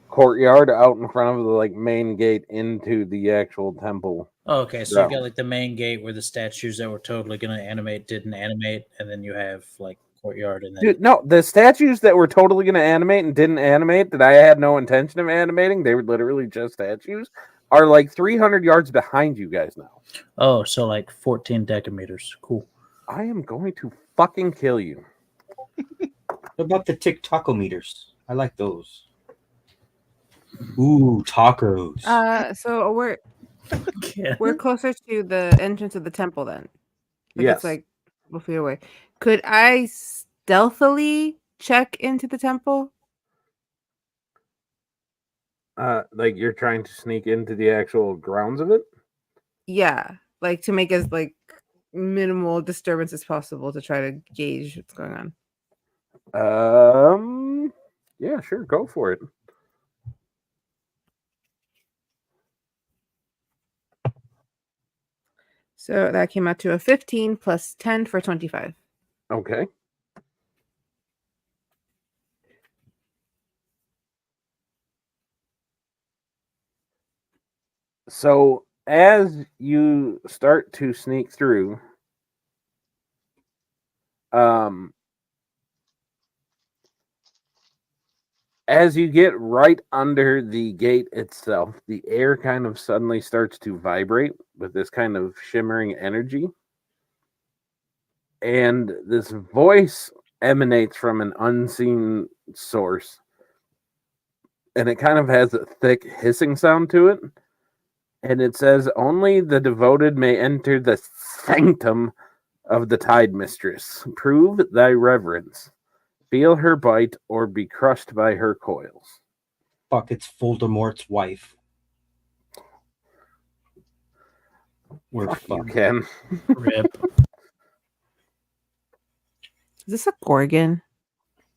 courtyard out in front of the main gate into the actual temple. Oh, okay, so you've Yeah. got like the main gate where the statues that were totally going to animate didn't animate, and then you have like courtyard, and then Dude, no, the statues that were totally going to animate and didn't animate, that I had no intention of animating, they were literally just statues, are like 300 yards behind you guys now. oh, so like 14 decameters. Cool. I am going to fucking kill you. What about the TikTokometers? I like those. Ooh, tacos. So we're closer to the entrance of the temple then. Yes. It's like a feet away. Could I stealthily check into the temple? Like you're trying to sneak into the actual grounds of it? Yeah, like to make as minimal disturbance as possible to try to gauge what's going on. Yeah, sure, go for it. So that came out to a 15 plus 10 for 25. Okay. So as you start to sneak through, as you get right under the gate itself, the air kind of suddenly starts to vibrate with this kind of shimmering energy. And this voice emanates from an unseen source. And it kind of has a thick hissing sound to it. And it says, "Only the devoted may enter the sanctum of the Tide Mistress. Prove thy reverence. Feel her bite or be crushed by her coils." Fuck, it's Voldemort's wife. We're Fuck you, fucked. Ken. Rip. Is this a Gorgon?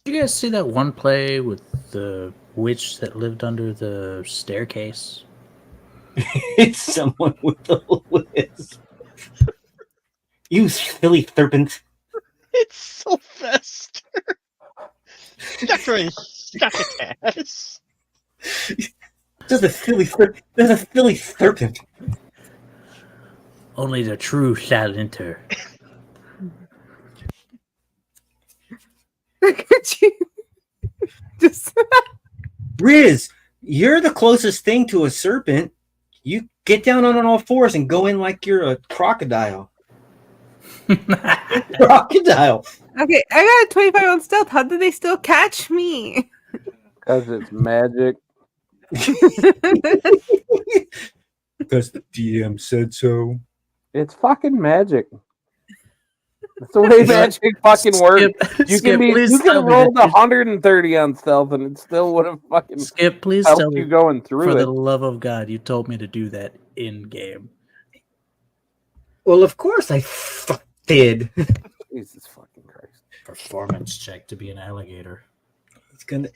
Did you guys see that one play with the witch that lived under the staircase? It's someone with a lisp. You silly serpent. It's Sylvester. Dr. Succotash. There's a silly serpent. Only the true shall enter. Look at you. Just Riz, you're the closest thing to a serpent. You get down on all fours and go in like you're a crocodile. Crocodile. okay. I got a 25 on stealth. How did they still catch me? Because it's magic. Because the DM said so. It's fucking magic. That's the way magic fucking works. You can roll the 130 on stealth and it still would have fucking Skip, please helped tell you me, going for through the it. love of God, you told me to do that in game. Well, of course I did. Jesus fucking Christ. Performance check to be an alligator. It's gonna.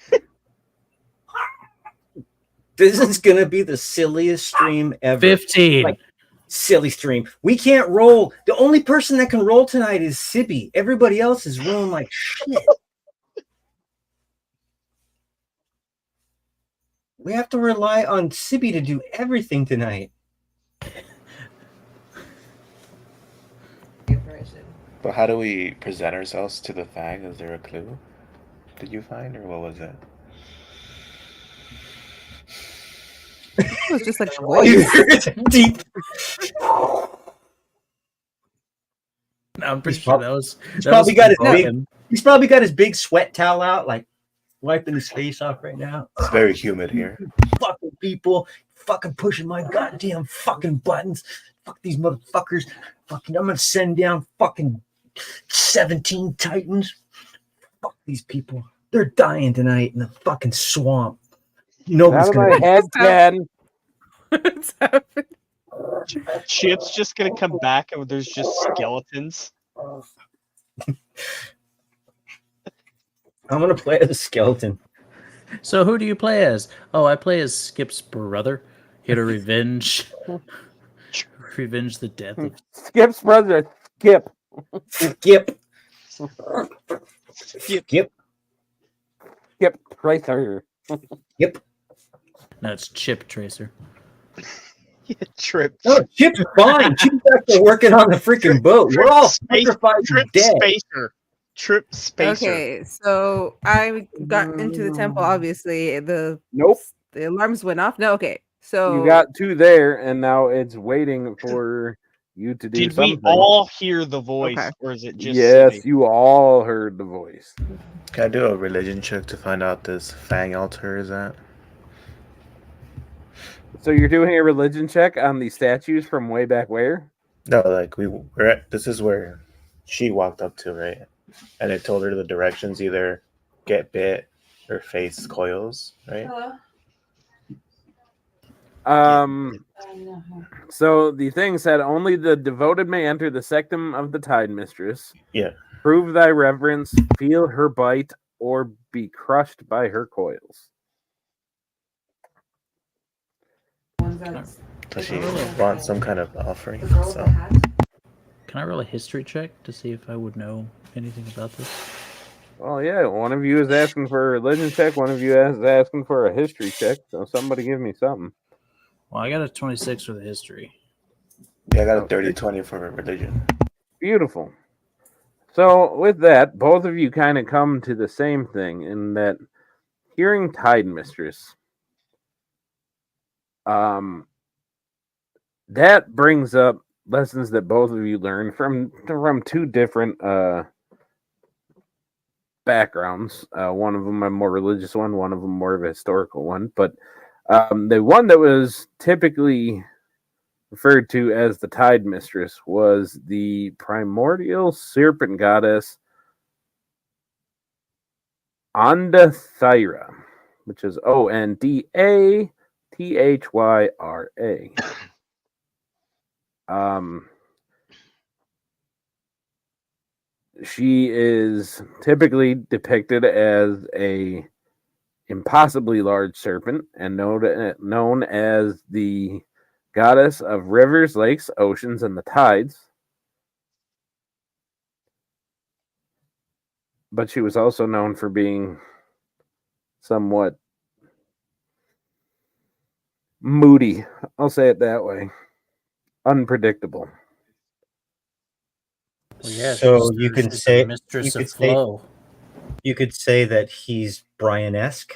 This is gonna be the silliest stream ever. 15. Like, silly stream. We can't roll. The only person that can roll tonight is Sibby. Everybody else is rolling like shit. We have to rely on Sibby to do everything tonight. But how do we present ourselves to the fang? Is there a clue? Did you find, or what was it? It was just like a voice. Deep. No, I'm pretty He's sure prob- that was. He's that probably was got his broken. He's probably got his big sweat towel out, like wiping his face off right now. It's very humid here. Fucking people, fucking pushing my goddamn fucking buttons. Fuck these motherfuckers. Fucking, I'm gonna send down fucking 17 Titans. Fuck these people. They're dying tonight in the fucking swamp. Nobody's Out of my gonna. head, Ken. What's happening? Chip's just gonna come back and there's just skeletons. I'm gonna play as a skeleton. So who do you play as? Oh, I play as Skip's brother. Here to revenge the death of Skip's brother. Skip. Skip. Skip. Skip Tracer. Yep. No, it's Chip Tracer. Yeah, Trip. No, Chip's fine. Chip's actually working on the freaking boat. We're all sacrificed Trip dead. Spacer. Trip Spacer. Okay, so I got into the temple. Obviously, the Nope. alarms went off. No, okay. So You got two there, and now it's waiting for you to do Did something. we all hear the voice, Okay. or is it just Yes, Sydney? you all heard the voice. Can I do a religion check to find out this fang altar is at? So you're doing a religion check on the statues from way back where? No, like we're at. This is where she walked up to, right? And it told her the directions: either get bit or face coils, right? So the thing said, "Only the devoted may enter the sanctum of the Tide Mistress. Yeah. Prove thy reverence, feel her bite, or be crushed by her coils." So she wants some kind of offering. So Can I roll a history check to see if I would know anything about this? Well, yeah, one of you is asking for a religion check, one of you is asking for a history check. So somebody give me something. Well, I got a 26 for the history. Yeah, I got a 30-20 for religion. Beautiful. So with that, both of you kind of come to the same thing in that hearing Tide Mistress. That brings up lessons that both of you learned from two different backgrounds. One of them a more religious one of them more of a historical one. But the one that was typically referred to as the Tide Mistress was the primordial serpent goddess Ondathyra, which is Ondathyra. She is typically depicted as a impossibly large serpent and known as the goddess of rivers, lakes, oceans, and the tides. But she was also known for being somewhat moody. I'll say it that way. Unpredictable. Well, yeah, So she's you the- can she's the say mistress you of could say flow. you could say that he's Brian-esque.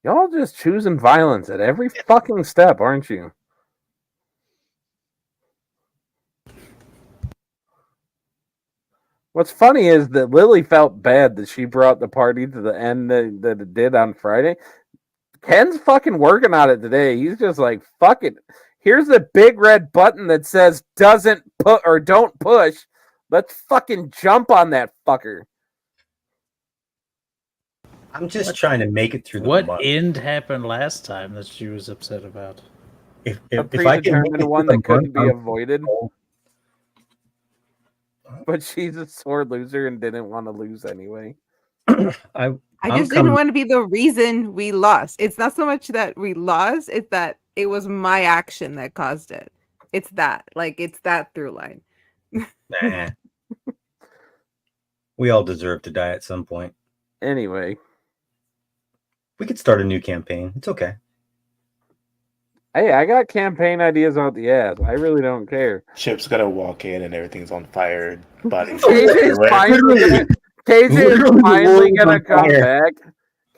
Y'all just choosing violence at every fucking step, aren't you? What's funny is that Lily felt bad that she brought the party to the end that it did on Friday. Ken's fucking working on it today. He's just like, fuck it. Here's the big red button that says doesn't put or don't push. Let's fucking jump on that fucker. I'm just trying to make it through the What month. end happened last time that she was upset about? If A I can make it predetermined through one the that couldn't month, be I'm- avoided. But she's a sore loser and didn't want to lose anyway. I I'm just coming- didn't want to be the reason we lost. It's not so much that we lost, it's that it was my action that caused it. It's that. Like, it's that through line. Nah. We all deserve to die at some point. Anyway, We could start a new campaign. It's okay. hey, I got campaign ideas out the ass. I really don't care. Chip's gonna walk in and everything's on fire. Bodies KJ is everywhere. finally gonna, KJ is Literally the finally world's gonna on come fire. back.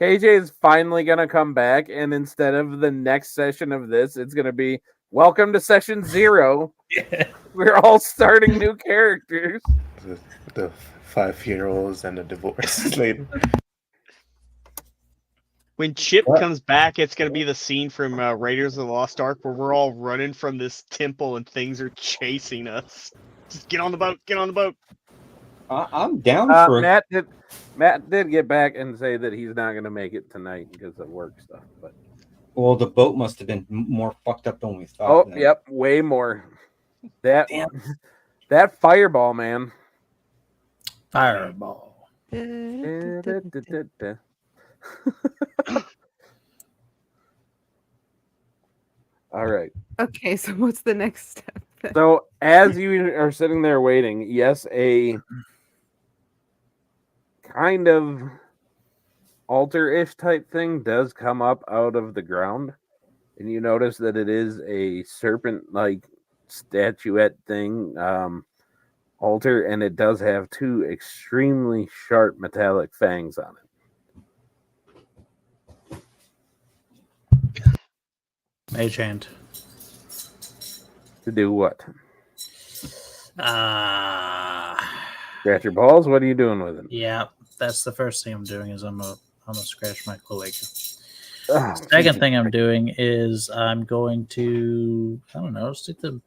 KJ is finally gonna come back, and instead of the next session of this, it's gonna be welcome to session 0. Yeah. We're all starting new characters. The 5 funerals and the divorce later. When Chip What? comes back, it's gonna be the scene from Raiders of the Lost Ark where we're all running from this temple and things are chasing us. Just get on the boat. Get on the boat. I'm down for Matt did get back and say that he's not gonna make it tonight because of work stuff. But Well, the boat must have been more fucked up than we thought. then. yep, way more. That Damn. that fireball, man. Fireball. All right. Okay, so what's the next step? So as you are sitting there waiting, yes, a kind of altar-ish type thing does come up out of the ground, and you notice that it is a serpent-like statuette thing, altar, and it does have 2 extremely sharp metallic fangs on it. Mage hand. To do what? Ah. Scratch your balls? What are you doing with it? Yeah, that's the first thing I'm doing is I'm gonna scratch my cloaca. Oh, Second thing I'm doing is I'm going to, I don't know, stick the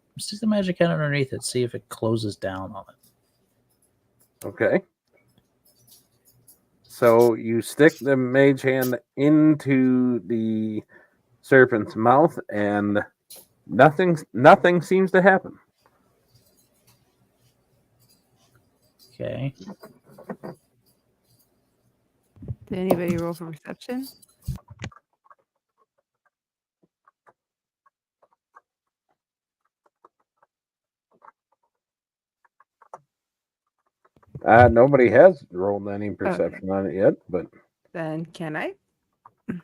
magic hand underneath it, see if it closes down on it. Okay. So you stick the mage hand into the serpent's mouth, and nothing seems to happen. Okay. Did anybody roll for perception? Nobody has rolled any perception on it yet, but Then can I?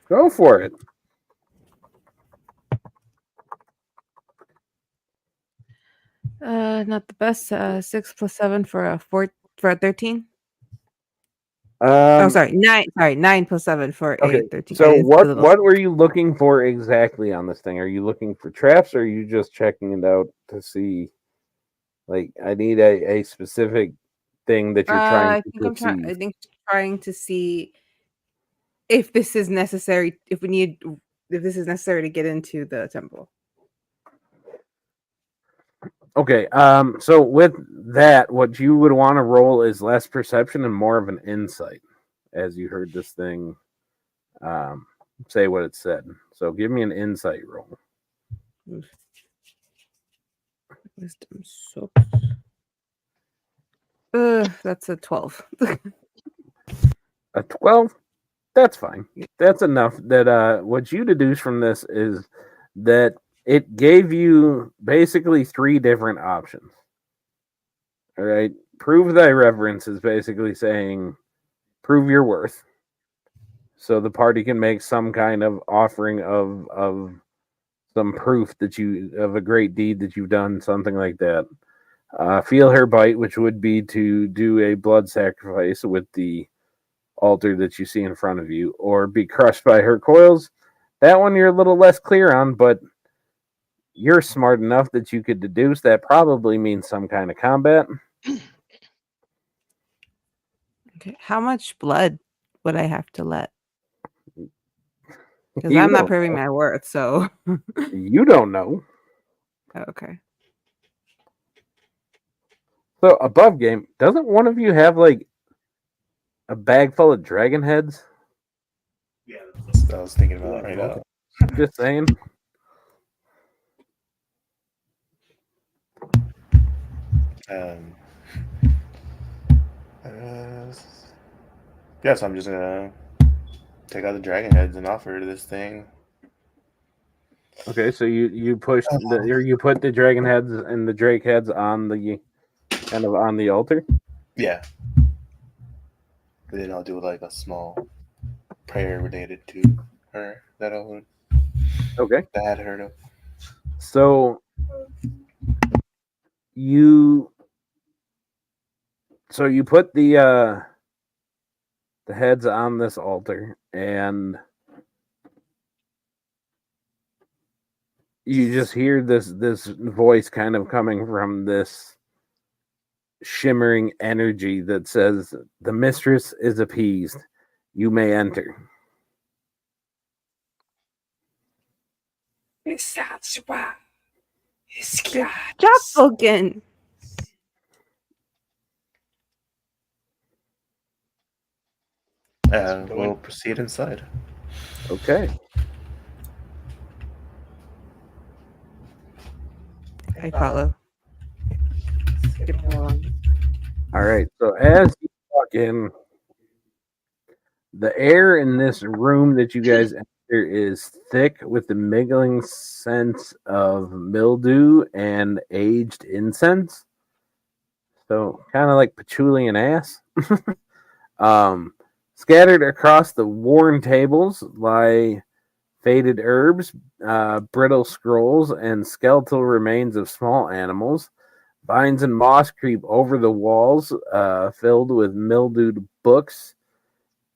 go for it. Not the best. 6 plus 7 for a 13. Um, Sorry, 9. Sorry, 9 plus 7 for okay. a 13. So I didn't what do those. what were you looking for exactly on this thing? Are you looking for traps, or are you just checking it out to see? Like, I need a specific thing that you're trying I to think perceive. I think trying to see if this is necessary. If this is necessary to get into the temple. Okay. So with that, what you would want to roll is less perception and more of an insight, as you heard this thing say what it said. So give me an insight roll. Wisdom source. That's a 12. A 12? That's fine. That's enough. That what you deduce from this is that it gave you basically 3 different options. All right. Prove thy reverence is basically saying prove your worth. So the party can make some kind of offering of some proof that you of a great deed that you've done, something like that. Feel her bite, which would be to do a blood sacrifice with the altar that you see in front of you, or be crushed by her coils. That one you're a little less clear on, but you're smart enough that you could deduce that probably means some kind of combat. Okay. How much blood would I have to let? Because You I'm not don't proving know. my worth. So You don't know. okay. So above game, doesn't one of you have like a bag full of dragon heads? Yeah, that's what I was thinking about right now. Just saying. Um, yeah, so I'm just gonna take out the dragon heads and offer to this thing. Okay, so you push or you put the dragon heads and the drake heads on the kind of on the altar. Yeah. But then I'll do like a small prayer related to her that Okay, I had heard of. so you put the heads on this altar, and you just hear this voice kind of coming from this shimmering energy that says, "The mistress is appeased. You may enter." Job spoken. We'll proceed inside. Okay. I follow. Skipping along. All right. So as you walk in, the air in this room that you guys enter is thick with the mingling sense of mildew and aged incense. So kind of like patchouli and ass. Scattered across the worn tables lie faded herbs, brittle scrolls, and skeletal remains of small animals. Vines and moss creep over the walls, filled with mildewed books,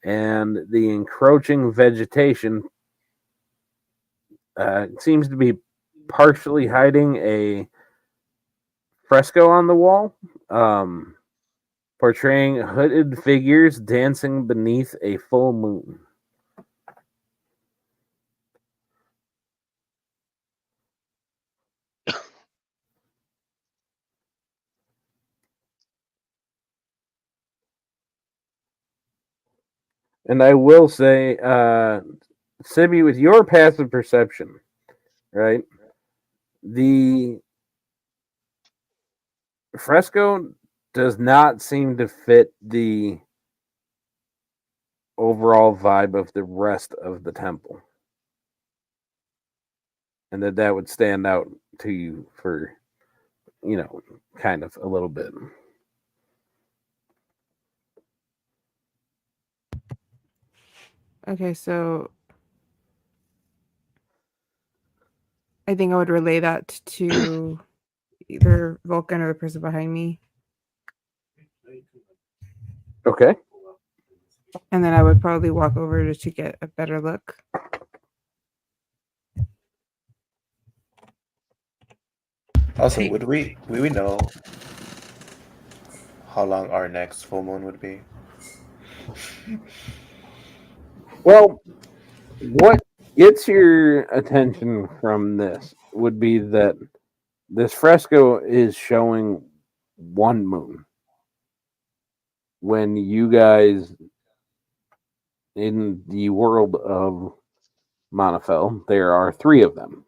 and the encroaching vegetation seems to be partially hiding a fresco on the wall, portraying hooded figures dancing beneath a full moon. And I will say, Sibby, with your passive perception, right? The fresco does not seem to fit the overall vibe of the rest of the temple. And that would stand out to you for, kind of a little bit. Okay, so I think I would relay that to either Vulcan or the person behind me, Okay. and then I would probably walk over to get a better look. Also, Hey. would we know how long our next full moon would be? Well, what gets your attention from this would be that this fresco is showing one moon. When you guys in the world of Monofel, there are 3 of them.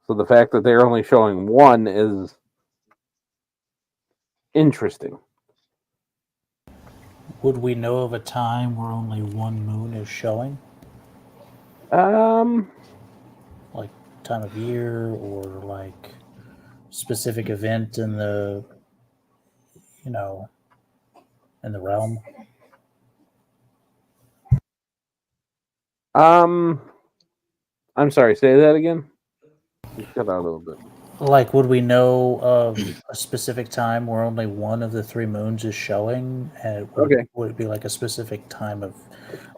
So the fact that they're only showing one is interesting. Would we know of a time where only one moon is showing? Like time of year or like specific event in the, you know, in the realm? I'm sorry, say that again. You cut out a little bit. Like, would we know of a specific time where only one of the 3 moons is showing? And Okay. would it be like a specific time of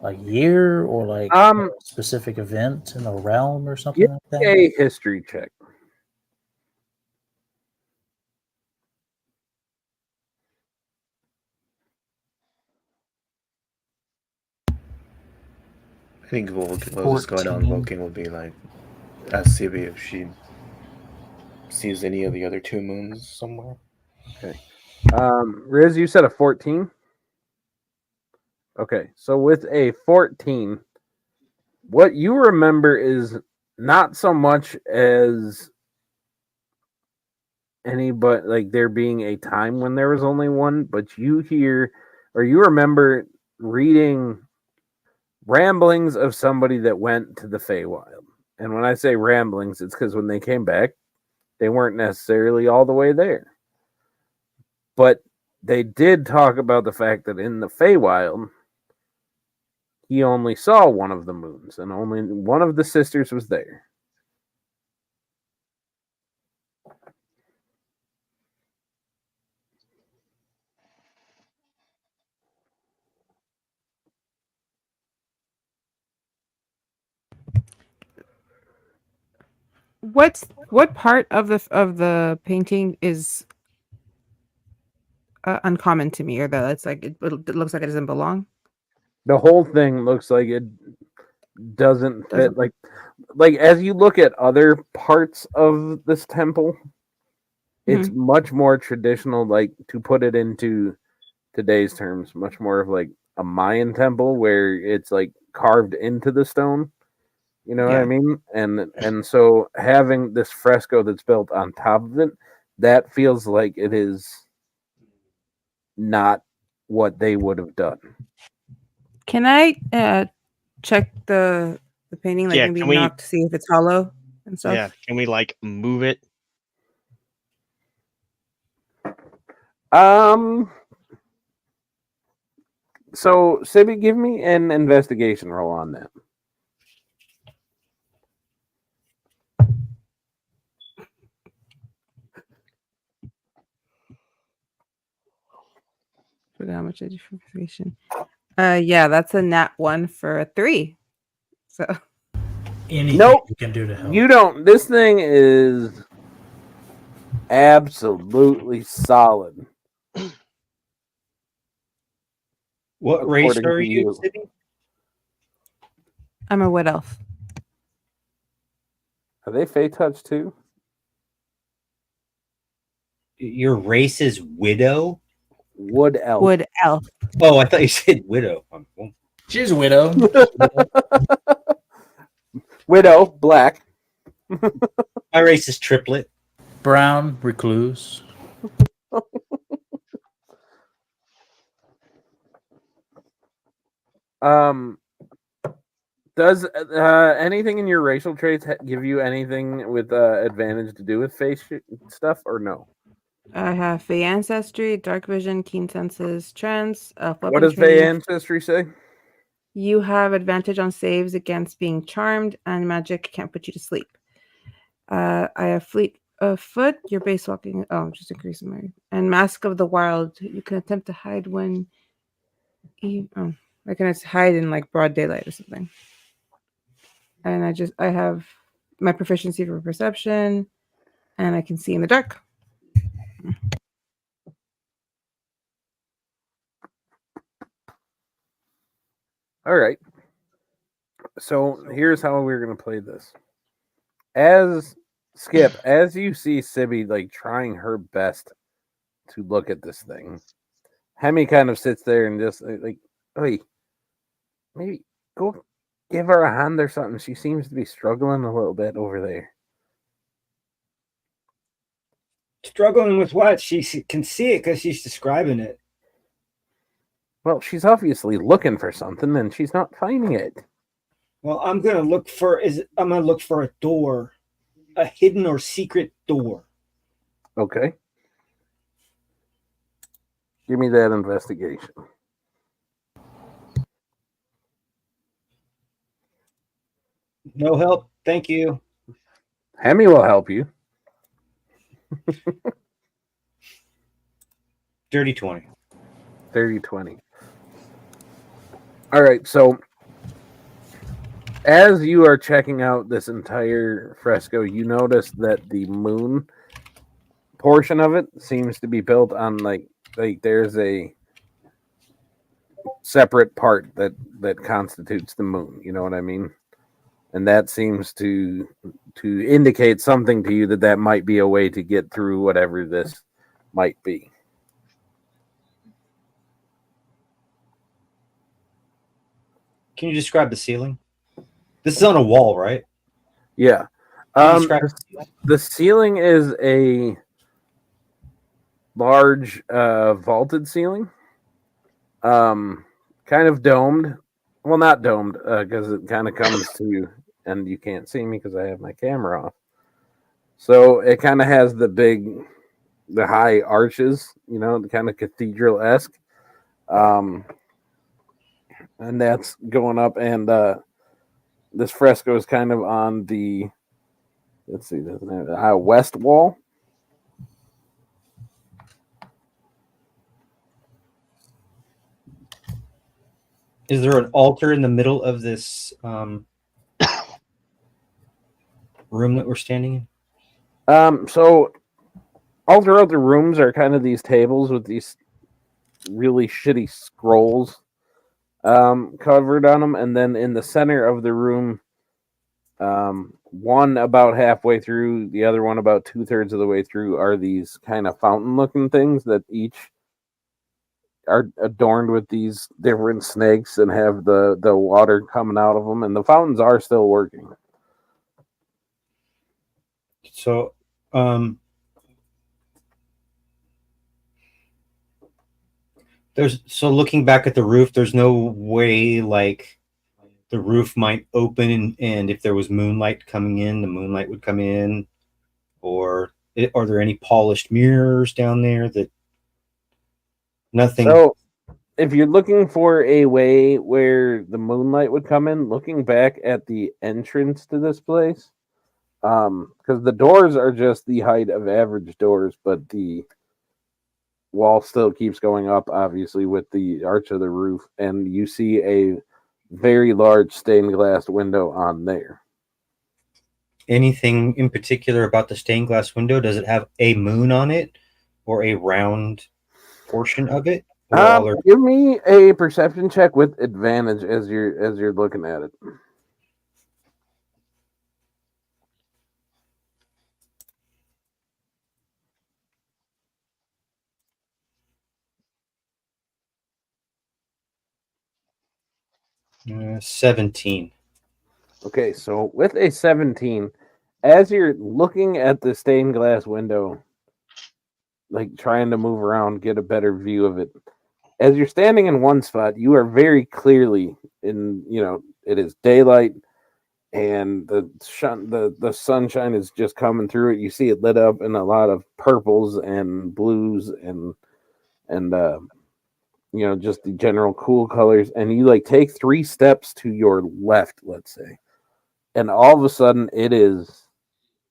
like year or like a specific event in the realm or something like that? A history check. I think what was going on 14. Vulcan would be like, ask Sibby if she sees any of the other 2 moons somewhere. Okay. Riz, you said a 14? Okay, so with a 14, what you remember is not so much as but like there being a time when there was only one, but you hear or you remember reading ramblings of somebody that went to the Feywild. And when I say ramblings, it's because when they came back, they weren't necessarily all the way there. But they did talk about the fact that in the Feywild, he only saw one of the moons, and only one of the sisters was there. What part of the painting is uncommon to me, or that it's like it looks like it doesn't belong? The whole thing looks like it doesn't fit. Like as you look at other parts of this temple, it's much more traditional. Like to put it into today's terms, much more of like a Mayan temple where it's like carved into the stone. You know what I mean? And so having this fresco that's built on top of it, that feels like it is not what they would have done. Can I check the painting, like maybe knock to see if it's hollow and stuff? Yeah, can we like move it? So Sibby, give me an investigation roll on that. Forgot how much I did for investigation. Yeah, that's a nat 1 for a 3. So Anything you can do to help. You don't. This thing is absolutely solid. What race are you, Sibby? I'm a wood elf. Are they Fey Touch too? Your race is widow? Wood elf. Wood elf. Oh, I thought you said widow. She's a widow. Widow, black. My race is triplet. Brown, recluse. Does anything in your racial traits give you anything with advantage to do with face stuff, or no? I have Fey ancestry, dark vision, keen senses, trance. What does Fey ancestry say? You have advantage on saves against being charmed, and magic can't put you to sleep. I have fleet a foot, your base walking. Oh, just increasing my. And Mask of the Wild. You can attempt to hide when. I can hide in like broad daylight or something. And I have my proficiency for perception, and I can see in the dark. All right. So here's how we're gonna play this. As Skip, as you see Sibby like trying her best to look at this thing, Hemi kind of sits there and just like, hey, maybe go give her a hand or something. She seems to be struggling a little bit over there. Struggling with what? She can see it because she's describing it. Well, she's obviously looking for something and she's not finding it. Well, I'm gonna look for a door, a hidden or secret door. Okay. Give me that investigation. No help, thank you. Hemi will help you. Dirty 20. 30-20. All right, so as you are checking out this entire fresco, you notice that the moon portion of it seems to be built on like there's a separate part that constitutes the moon. You know what I mean? And that seems to indicate something to you that might be a way to get through whatever this might be. Can you describe the ceiling? This is on a wall, right? Yeah. Can you describe The ceiling is a large vaulted ceiling. Kind of domed. Well, not domed, because it kind of comes to you, and you can't see me because I have my camera off. So it kind of has the high arches, you know, the kind of cathedral-esque. And that's going up, and this fresco is kind of on the, let's see, the west wall. Is there an altar in the middle of this room that we're standing in? So all throughout the rooms are kind of these tables with these really shitty scrolls covered on them, and then in the center of the room, one about halfway through, the other one about 2/3 of the way through, are these kind of fountain-looking things that each are adorned with these different snakes and have the water coming out of them, and the fountains are still working. So, looking back at the roof, there's no way like the roof might open, and if there was moonlight coming in, the moonlight would come in, or are there any polished mirrors down there that nothing? So if you're looking for a way where the moonlight would come in, looking back at the entrance to this place, because the doors are just the height of average doors, but the wall still keeps going up, obviously, with the arch of the roof, and you see a very large stained glass window on there. Anything in particular about the stained glass window? Does it have a moon on it, or a round portion of it? Give me a perception check with advantage as you're looking at it. Uh, 17. Okay, so with a 17, as you're looking at the stained glass window, like trying to move around, get a better view of it, as you're standing in one spot, you are very clearly in, it is daylight, and the sunshine is just coming through it. You see it lit up in a lot of purples and blues and just the general cool colors. And you like take 3 steps to your left, let's say, and all of a sudden it is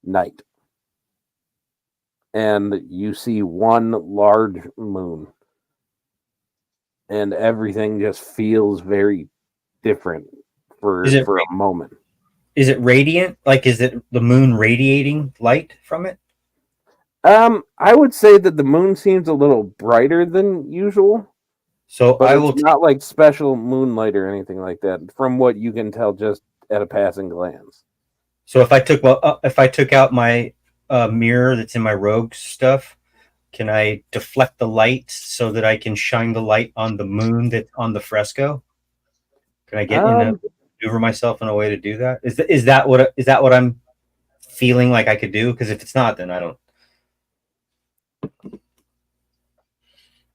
night. and you see one large moon, and everything just feels very different for Is it a moment. is it radiant? Like, is it the moon radiating light from it? I would say that the moon seems a little brighter than usual, So but I it's will. not like special moonlight or anything like that, from what you can tell just at a passing glance. So if I took out my mirror that's in my rogue stuff, can I deflect the light so that I can shine the light on the moon that's on the fresco? Can I get in a maneuver myself in a way to do that? Is that what I'm feeling like I could do? Because if it's not, then I don't.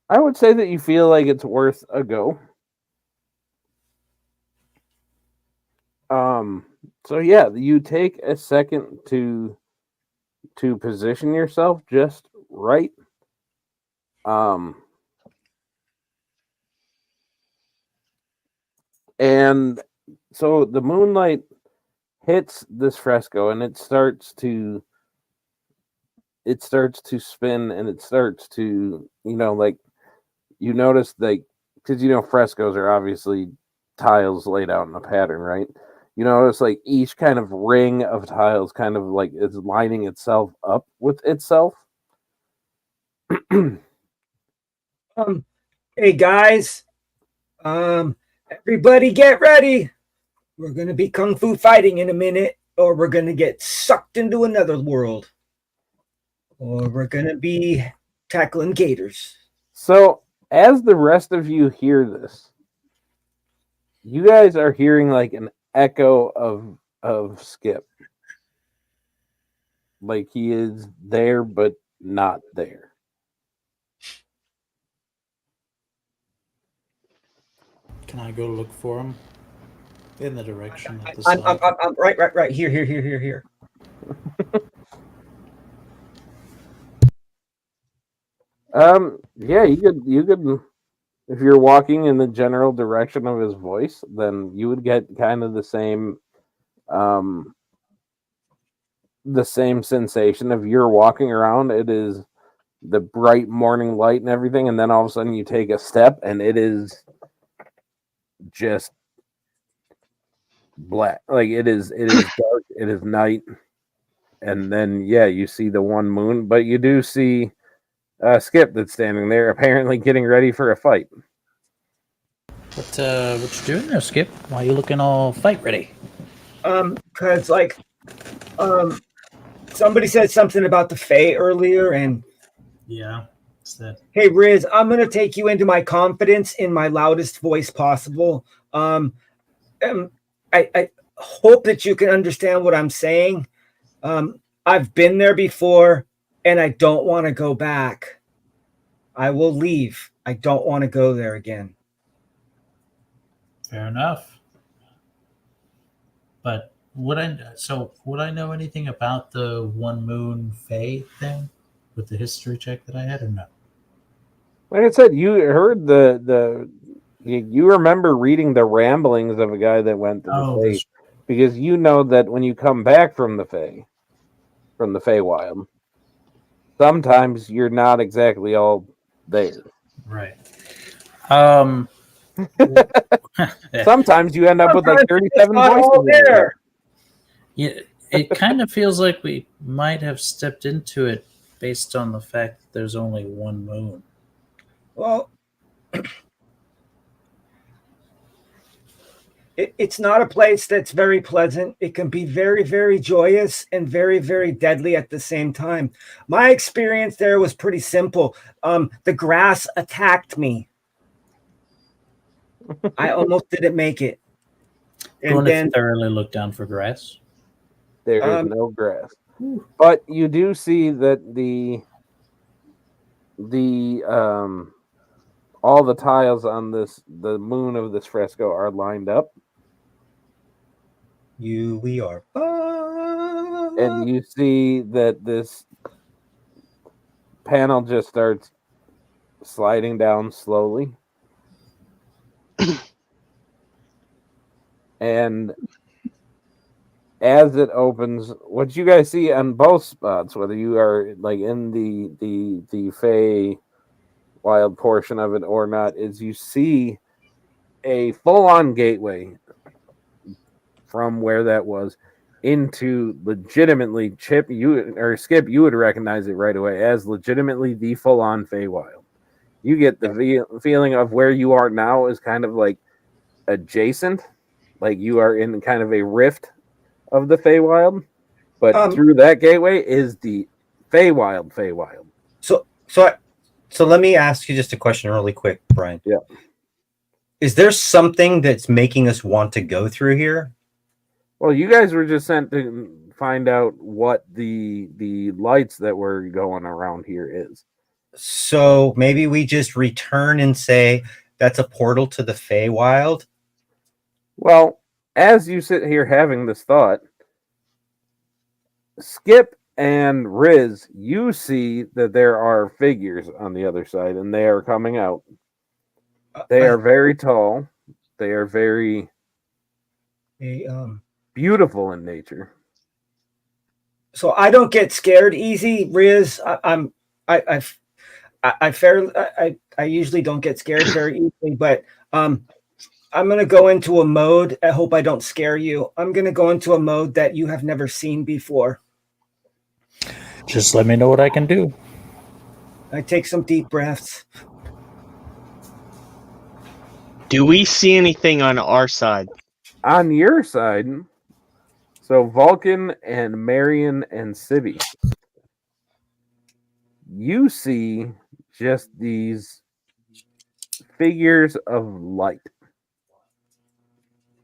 I would say that you feel like it's worth a go. So yeah, you take a second to position yourself just right. And so the moonlight hits this fresco, and it starts to spin, and it starts to, like, you notice, like, because frescoes are obviously tiles laid out in a pattern, right? You notice, like, each kind of ring of tiles kind of like is lining itself up with itself. Hey guys, everybody get ready. We're gonna be kung fu fighting in a minute, or we're gonna get sucked into another world, or we're gonna be tackling gators. So as the rest of you hear this, you guys are hearing like an echo of Skip. Like he is there but not there. Can I go look for him in the direction that the I'm right here. Yeah, you could if you're walking in the general direction of his voice, then you would get kind of the same sensation of you're walking around. It is the bright morning light and everything, and then all of a sudden you take a step and it is just black. Like it is dark, it is night, and then yeah, you see the one moon, but you do see Skip that's standing there, apparently getting ready for a fight. What you doing there, Skip? Why are you looking all fight ready? Cause like, somebody said something about the Fae earlier, and Yeah, it's that. hey Riz, I'm gonna take you into my confidence in my loudest voice possible. I hope that you can understand what I'm saying. I've been there before, and I don't want to go back. I will leave. I don't want to go there again. Fair enough. But would I know anything about the one moon Fae thing with the history check that I had, or no? Like I said, you heard you remember reading the ramblings of a guy that went to the Fae, because you know that when you come back from the Feywild, sometimes you're not exactly all there. Right. Sometimes you end up with like 37 voices in your head. Yeah, it kind of feels like we might have stepped into it based on the fact that there's only one moon. Well, it's not a place that's very pleasant. It can be very, very joyous and very, very deadly at the same time. My experience there was pretty simple. The grass attacked me. I almost didn't make it. And then thoroughly look down for grass. There is no grass, but you do see that the all the tiles on the moon of this fresco are lined up. We are. And you see that this panel just starts sliding down slowly. And as it opens, what you guys see on both spots, whether you are like in the Fey wild portion of it or not, is you see a full-on gateway from where that was into legitimately Skip, you would recognize it right away as legitimately the full-on Feywild. You get the feeling of where you are now is kind of like adjacent, like you are in kind of a rift of the Feywild, but through that gateway is the Feywild. So let me ask you just a question really quick, Brian. Yeah. Is there something that's making us want to go through here? Well, you guys were just sent to find out what the lights that were going around here is. So maybe we just return and say that's a portal to the Feywild. Well, as you sit here having this thought, Skip and Riz, you see that there are figures on the other side, and they are coming out. They are very tall. They are very beautiful in nature. So I don't get scared easy, Riz. I usually don't get scared very easily, but I'm gonna go into a mode. I hope I don't scare you. I'm gonna go into a mode that you have never seen before. Just let me know what I can do. I take some deep breaths. Do we see anything on our side? On your side, so Vulcan and Marion and Sibby, you see just these figures of light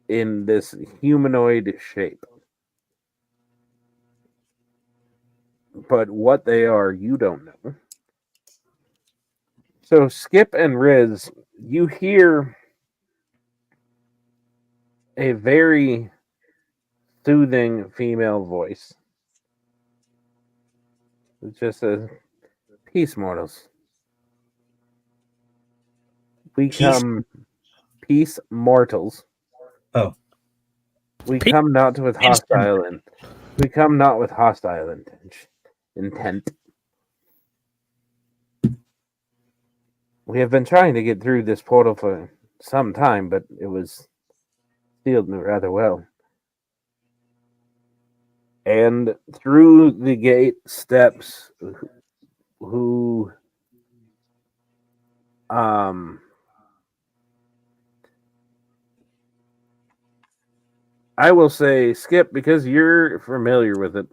in this humanoid shape. But what they are, you don't know. So Skip and Riz, you hear a very soothing female voice. It just says, "Peace, mortals. We come, peace, mortals. Oh, we come not with hostile intent. We have been trying to get through this portal for some time, but it was sealed rather well. And through the gate steps who I will say, Skip, because you're familiar with it,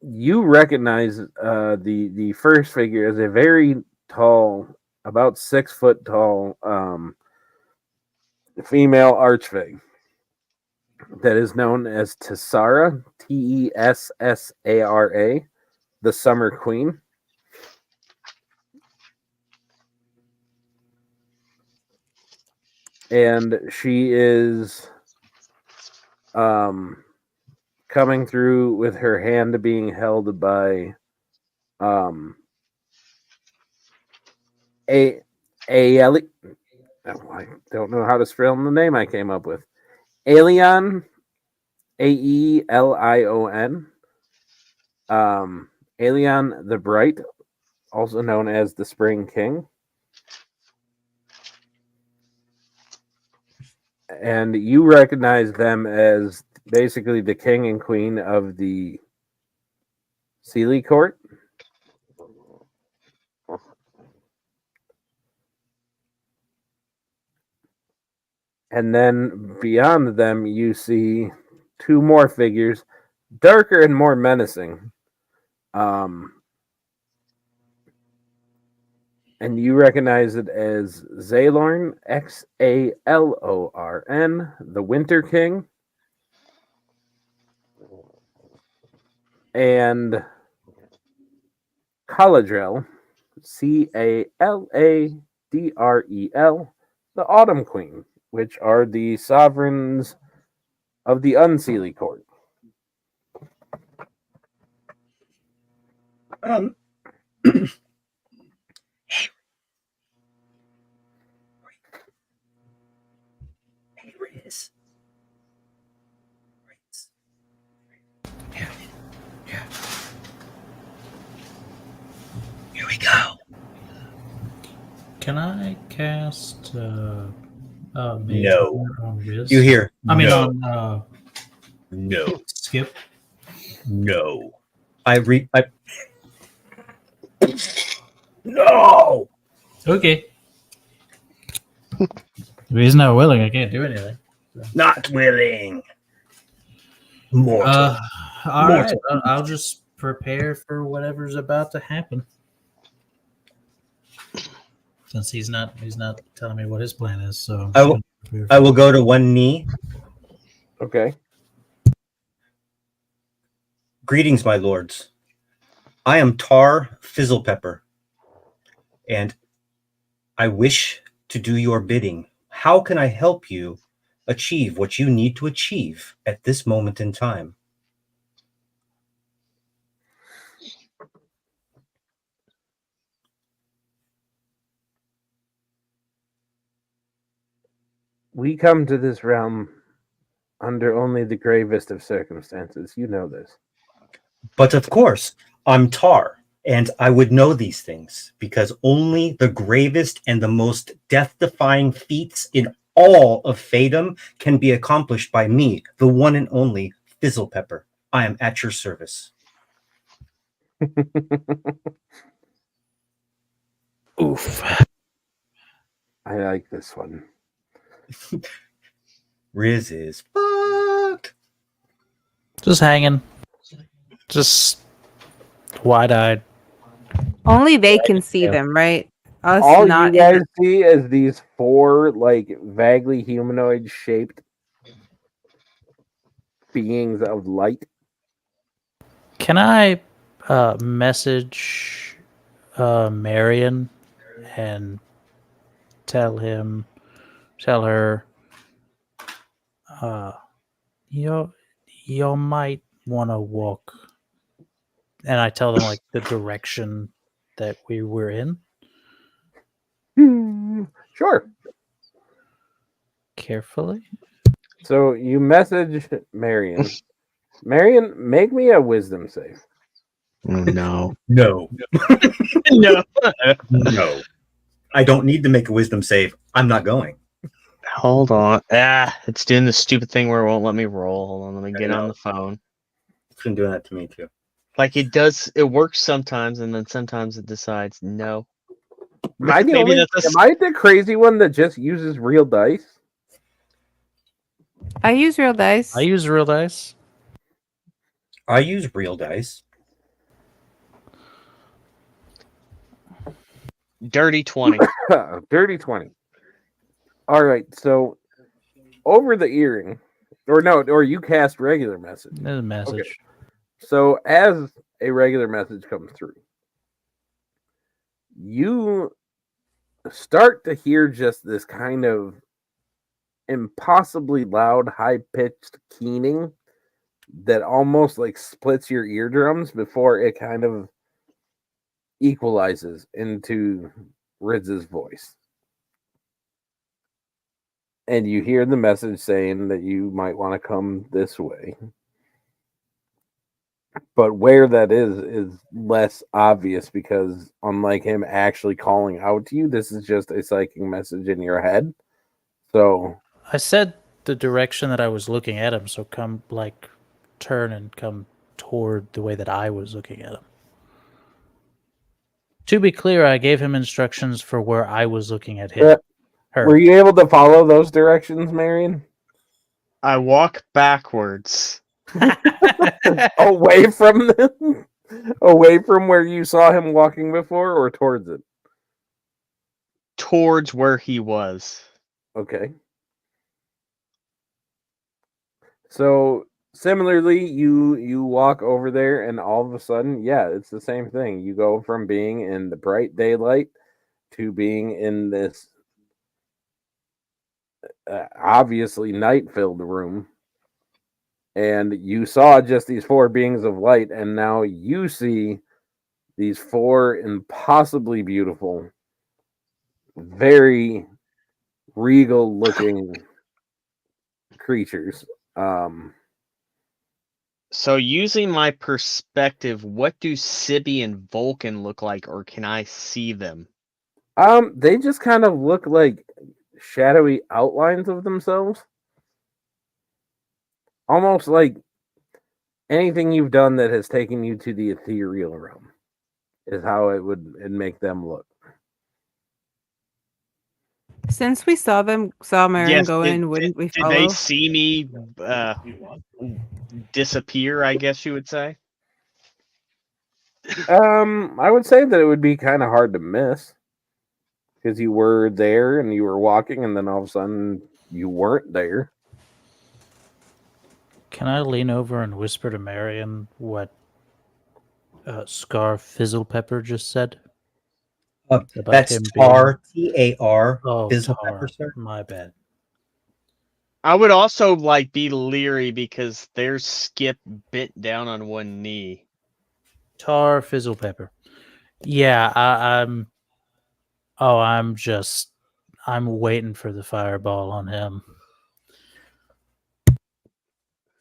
you recognize the first figure as a very tall, about 6 foot tall, female archfey that is known as Tessara, Tessara, the Summer Queen. And she is coming through with her hand being held by I don't know how to spell the name I came up with. Aelion, Aelion. Aelion the Bright, also known as the Spring King. And you recognize them as basically the king and queen of the Sealy Court. And then beyond them, you see 2 more figures, darker and more menacing. And you recognize it as Xalorn, Xalorn, the Winter King, and Caladrel, Caladrel, the Autumn Queen, which are the sovereigns of the Unseelie Court. Hey, Riz. Can I cast Mage No. Armor on Riz? You hear? I mean, no, on no, Skip. no. I. No. Okay. If he's not willing, I can't do anything. Not willing. Mortal. All More right. I'll just prepare for whatever's about to happen. Since he's not telling me what his plan is, so I will- I will go to one knee. Okay. Greetings, my lords. I am Tar Fizzlepepper, and I wish to do your bidding. How can I help you achieve what you need to achieve at this moment in time? We come to this realm under only the gravest of circumstances. You know this. But of course, I'm Tar, and I would know these things because only the gravest and the most death-defying feats in all of Fatum can be accomplished by me, the one and only Fizzlepepper. I am at your service. Oof. I like this one. Riz is fucked. Just hanging. Just wide-eyed. Only they can see them, right? Us All not you in guys see is these four, like, vaguely humanoid shaped beings of light. Can I message Marion and tell her, you might want to walk, and I tell them like the direction that we were in. Sure. Carefully. So you message Marion. Marion, make me a wisdom save. No. No, No. no. I don't need to make a wisdom save. I'm not going. Hold on. It's doing the stupid thing where it won't let me roll. Hold on, let me get on know. the phone. It's been doing that to me too. Like it does, it works sometimes, and then sometimes it decides no. Am I the Maybe only? that's a Am I the crazy one that just uses real dice? I use real dice. I use real dice. I use real dice. dirty 20. Dirty 20. All right, so over the earring, or you cast regular message. There's a message. Okay. So as a regular message comes through, you start to hear just this kind of impossibly loud, high-pitched keening that almost like splits your eardrums before it kind of equalizes into Riz's voice. And you hear the message saying that you might want to come this way. But where that is less obvious because unlike him actually calling out to you, this is just a psychic message in your head. So I said the direction that I was looking at him, so come like turn and come toward the way that I was looking at him. To be clear, I gave him instructions for where I was looking at him. Her. were you able to follow those directions, Marion? I walk backwards. Away from them? Away from where you saw him walking before or towards it? Towards where he was. Okay. So similarly, you walk over there and all of a sudden, yeah, it's the same thing. You go from being in the bright daylight to being in this obviously night-filled room. And you saw just these four beings of light, and now you see these four impossibly beautiful, very regal-looking creatures. So using my perspective, what do Sibby and Vulcan look like, or can I see them? They just kind of look like shadowy outlines of themselves. Almost like anything you've done that has taken you to the ethereal realm is how it'd make them look. Since we saw Marion Yes, go in, wouldn't we did they follow? see me disappear, I guess you would say? I would say that it would be kind of hard to miss because you were there and you were walking, and then all of a sudden you weren't there. Can I lean over and whisper to Marion what Scar Fizzlepepper just said? About That's him Tar, T-A-R, Oh, Fizzle Tar. Pepper, sir. My bad. I would also be leery because there's Skip bent down on one knee. Tar Fizzlepepper. Yeah, I'm. Oh, I'm waiting for the fireball on him.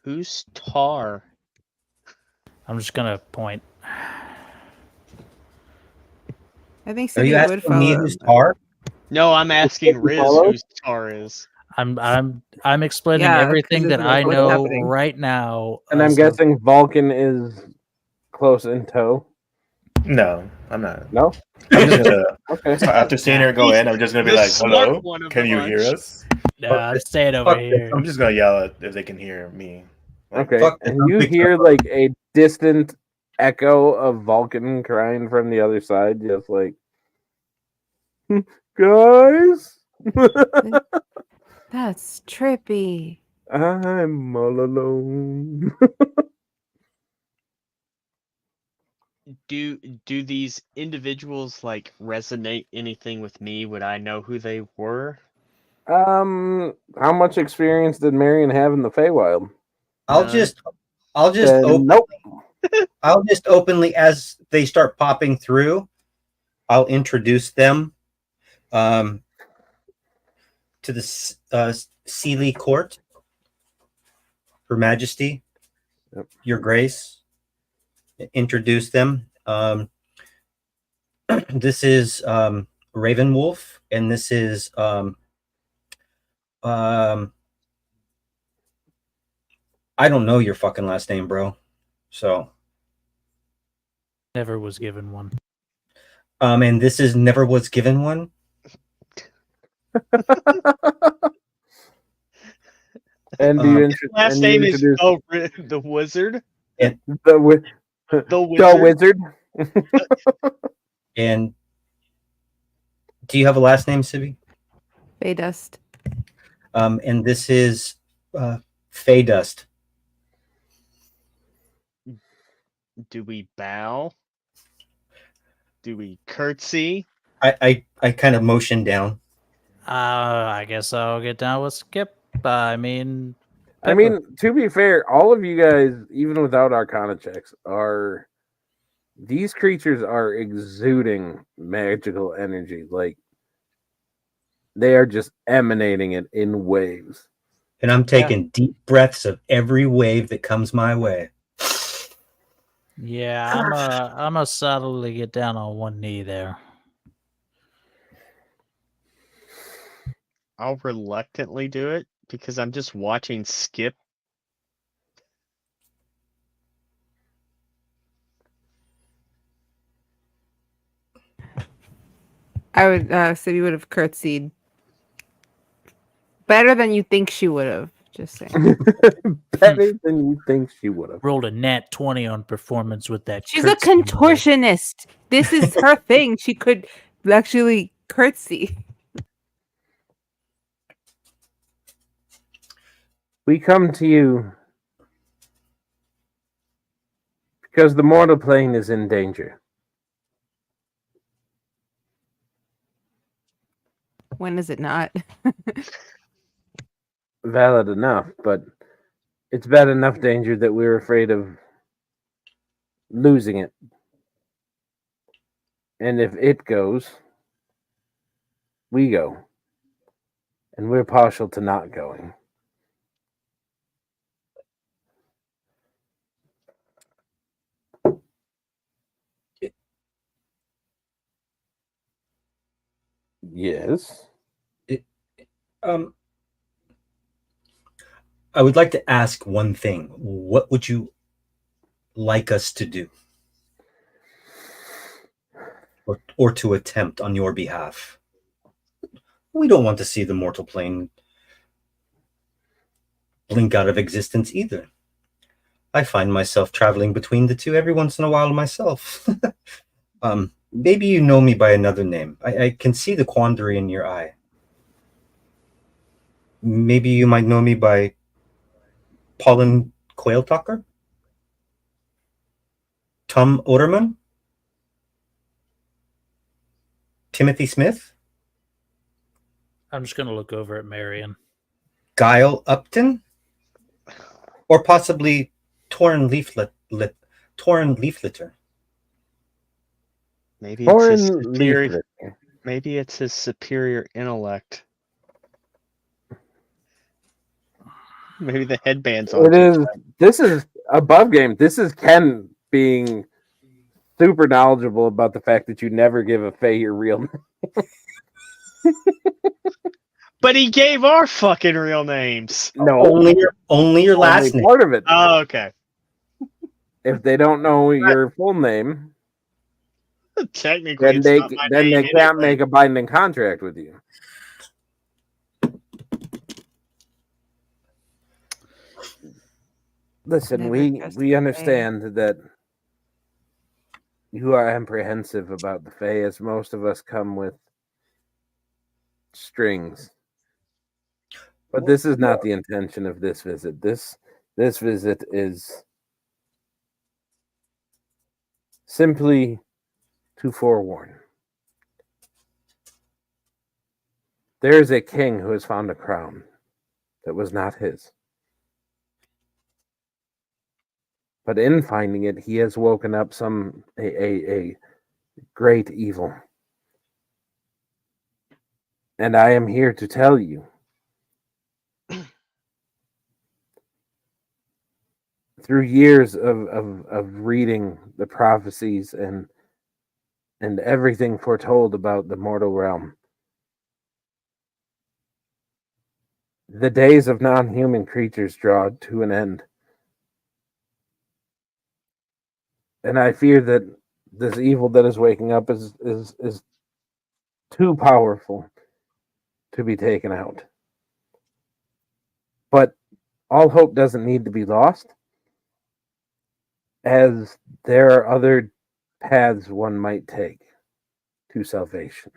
Who's Tar? I'm just gonna point. I think Are you Sibby would asking me follow. who's Tar? No, I'm asking Riz follow? who Tar is. I'm explaining Yeah, 'cause everything this that is I what's know happening. right now. And I'm as of- guessing Vulcan is close in tow. No, I'm not. No? I'm just gonna. Okay. So after seeing her go in, I'm just gonna be The like, smart "Hello, one of can the you bunch. hear us?" Nah, I'm staying over Fuck this. here. I'm just gonna yell at if they can hear me. Like, Okay. Fuck this, And I'm you big hear trouble. like a distant echo of Vulcan crying from the other side, just like, guys, That's trippy. I'm all alone. Do these individuals resonate anything with me? Would I know who they were? How much experience did Marion have in the Feywild? I'll None. just open. Nope. I'll just openly, as they start popping through, I'll introduce them to the Sealy Court. Her Majesty, Yep. Your Grace. Introduce them. This is Ravenwolf, and this is I don't know your fucking last name, bro. So Never was given one. and this is Never Was Given One. And do you Last name is the Wizard. the The wizard? And do you have a last name, Sibby? Fey Dust. And this is Fey Dust. Do we bow? Do we curtsy? I kind of motion down. I guess I'll get down with Skip. I mean, I mean, to be fair, all of you guys, even without Arcana checks, these creatures are exuding magical energy. Like they are just emanating it in waves. And I'm taking deep breaths of every wave that comes my way. yeah, I'm a solidly get down on one knee there. I'll reluctantly do it because I'm just watching Skip. I would. Sibby would have curtsied better than you think she would have. Just saying. Better than you think she would have. Rolled a nat 20 on performance with that. She's a curtsy move. contortionist. This is her thing. She could actually curtsy. We come to you because the mortal plane is in danger. When is it not? Valid enough, but it's bad enough danger that we're afraid of losing it. And if it goes, we go. And we're partial to not going. Yes. I would like to ask one thing. What would you like us to do? Or to attempt on your behalf? We don't want to see the mortal plane blink out of existence either. I find myself traveling between the two every once in a while myself. Maybe you know me by another name. I can see the quandary in your eye. Maybe you might know me by Pollen Quail Talker? Tom Oderman? Timothy Smith? I'm just going to look over at Marion. Guile Upton? Or possibly Torn Leafleter? Maybe it's his Foreign superior. leaflet. Maybe it's his superior intellect. Maybe the headband's on. It is. This is above game. This is Ken being super knowledgeable about the fact that you never give a Fae your real name. But he gave our fucking real names. No, only your last only name. part of it. Oh, okay. If they don't know your full name, Technically, then it's they not my then name they can't anyway. make a binding contract with you. Listen, Never trust we the understand that you are apprehensive about the Fae, as most of us come with strings. But this is not the intention of this visit. This visit is simply to forewarn. There is a king who has found a crown that was not his. But in finding it, he has woken up a great evil. And I am here to tell you, through years of reading the prophecies and everything foretold about the mortal realm, the days of non-human creatures draw to an end. And I fear that this evil that is waking up is too powerful to be taken out. But all hope doesn't need to be lost, as there are other paths one might take to salvation.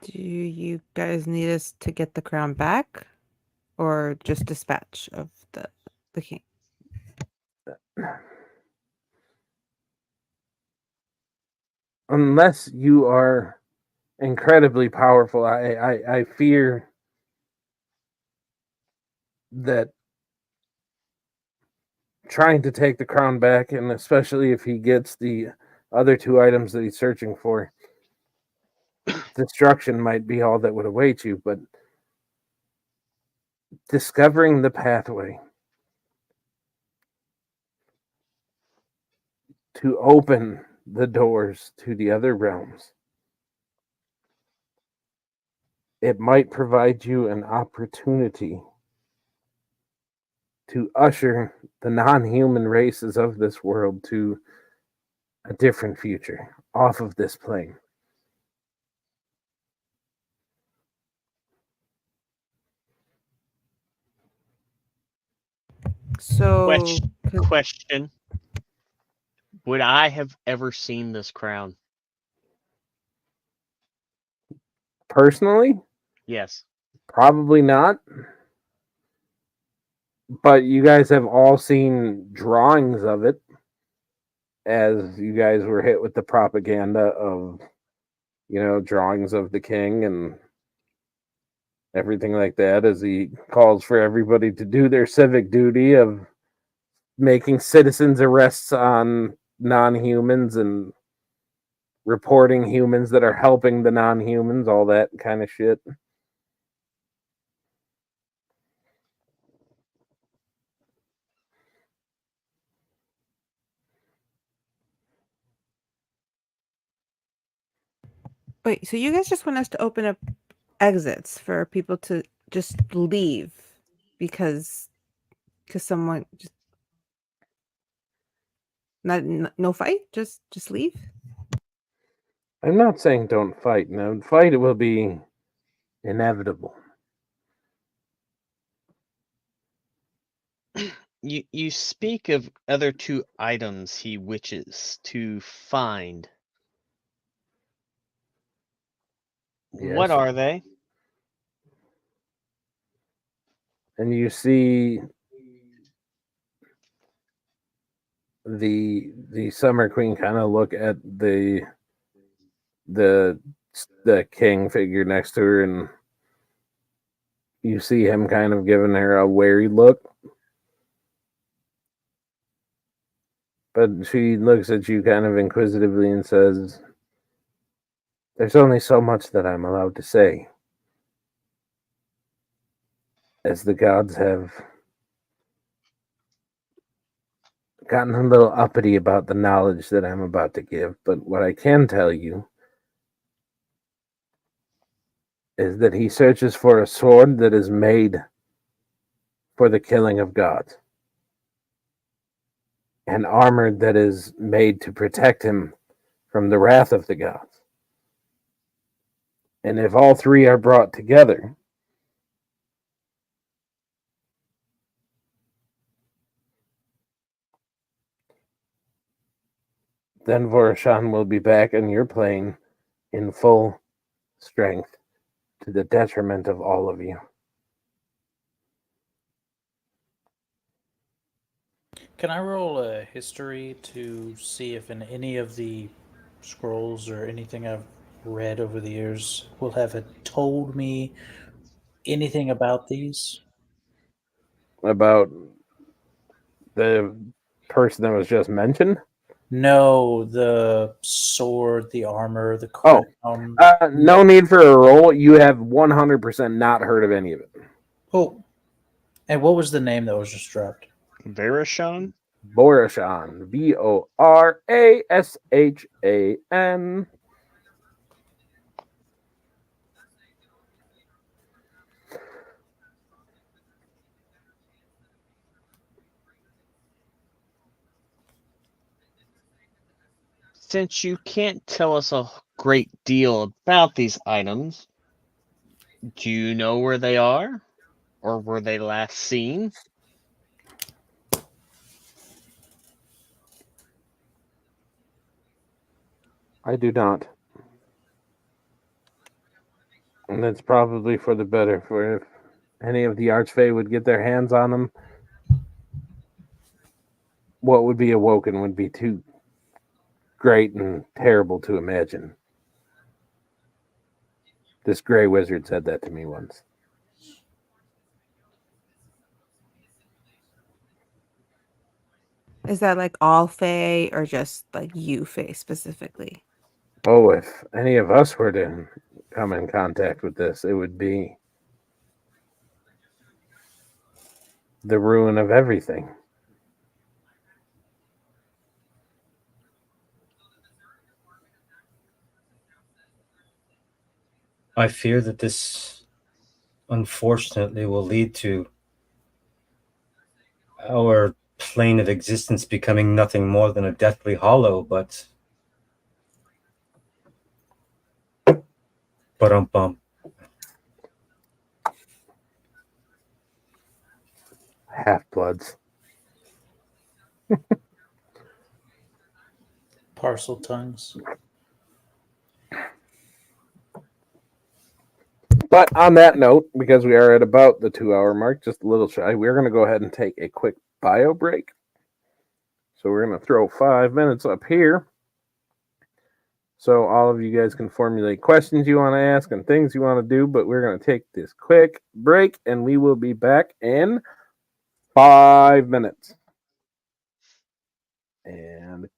Do you guys need us to get the crown back, or just dispatch of the king? Unless you are incredibly powerful, I fear that trying to take the crown back, and especially if he gets the other two items that he's searching for, destruction might be all that would await you. But discovering the pathway to open the doors to the other realms, it might provide you an opportunity to usher the non-human races of this world to a different future off of this plane. So, Question. Would I have ever seen this crown? Personally, Yes. probably not. But you guys have all seen drawings of it, as you guys were hit with the propaganda of, drawings of the king and everything like that, as he calls for everybody to do their civic duty of making citizens arrests on non-humans and reporting humans that are helping the non-humans, all that kind of shit. Wait, so you guys just want us to open up exits for people to just leave because someone just no fight, just leave? I'm not saying don't fight. No, fight will be inevitable. You speak of other two items he wishes to find. What Yes. are they? And you see the Summer Queen kind of look at the king figure next to her, and you see him kind of giving her a wary look. But she looks at you kind of inquisitively and says, "There's only so much that I'm allowed to say, as the gods have gotten a little uppity about the knowledge that I'm about to give. But what I can tell you is that he searches for a sword that is made for the killing of gods, and armor that is made to protect him from the wrath of the gods. And if all three are brought together, then Voroshan will be back on your plane in full strength to the detriment of all of you." Can I roll a history to see if in any of the scrolls or anything I've read over the years will have it told me anything about these? About the person that was just mentioned? No, the sword, the armor, the Oh, crown. no need for a roll. You have 100% not heard of any of it. Oh, and what was the name that was just dropped? Verishon? Voroshan. Vorashan. Since you can't tell us a great deal about these items, do you know where they are? Or were they last seen? I do not. And that's probably for the better, for if any of the Archfey would get their hands on them, what would be awoken would be too great and terrible to imagine. This gray wizard said that to me once. Is that like all Fae or just like you Fae specifically? Oh, if any of us were to come in contact with this, it would be the ruin of everything. I fear that this, unfortunately, will lead to our plane of existence becoming nothing more than a deathly hollow, but bum. Half-bloods. Parcel tongues. But on that note, because we are at about the 2-hour mark, just a little shy, we're going to go ahead and take a quick bio break. So we're going to throw 5 minutes up here. So all of you guys can formulate questions you want to ask and things you want to do, but we're going to take this quick break and we will be back in 5 minutes. And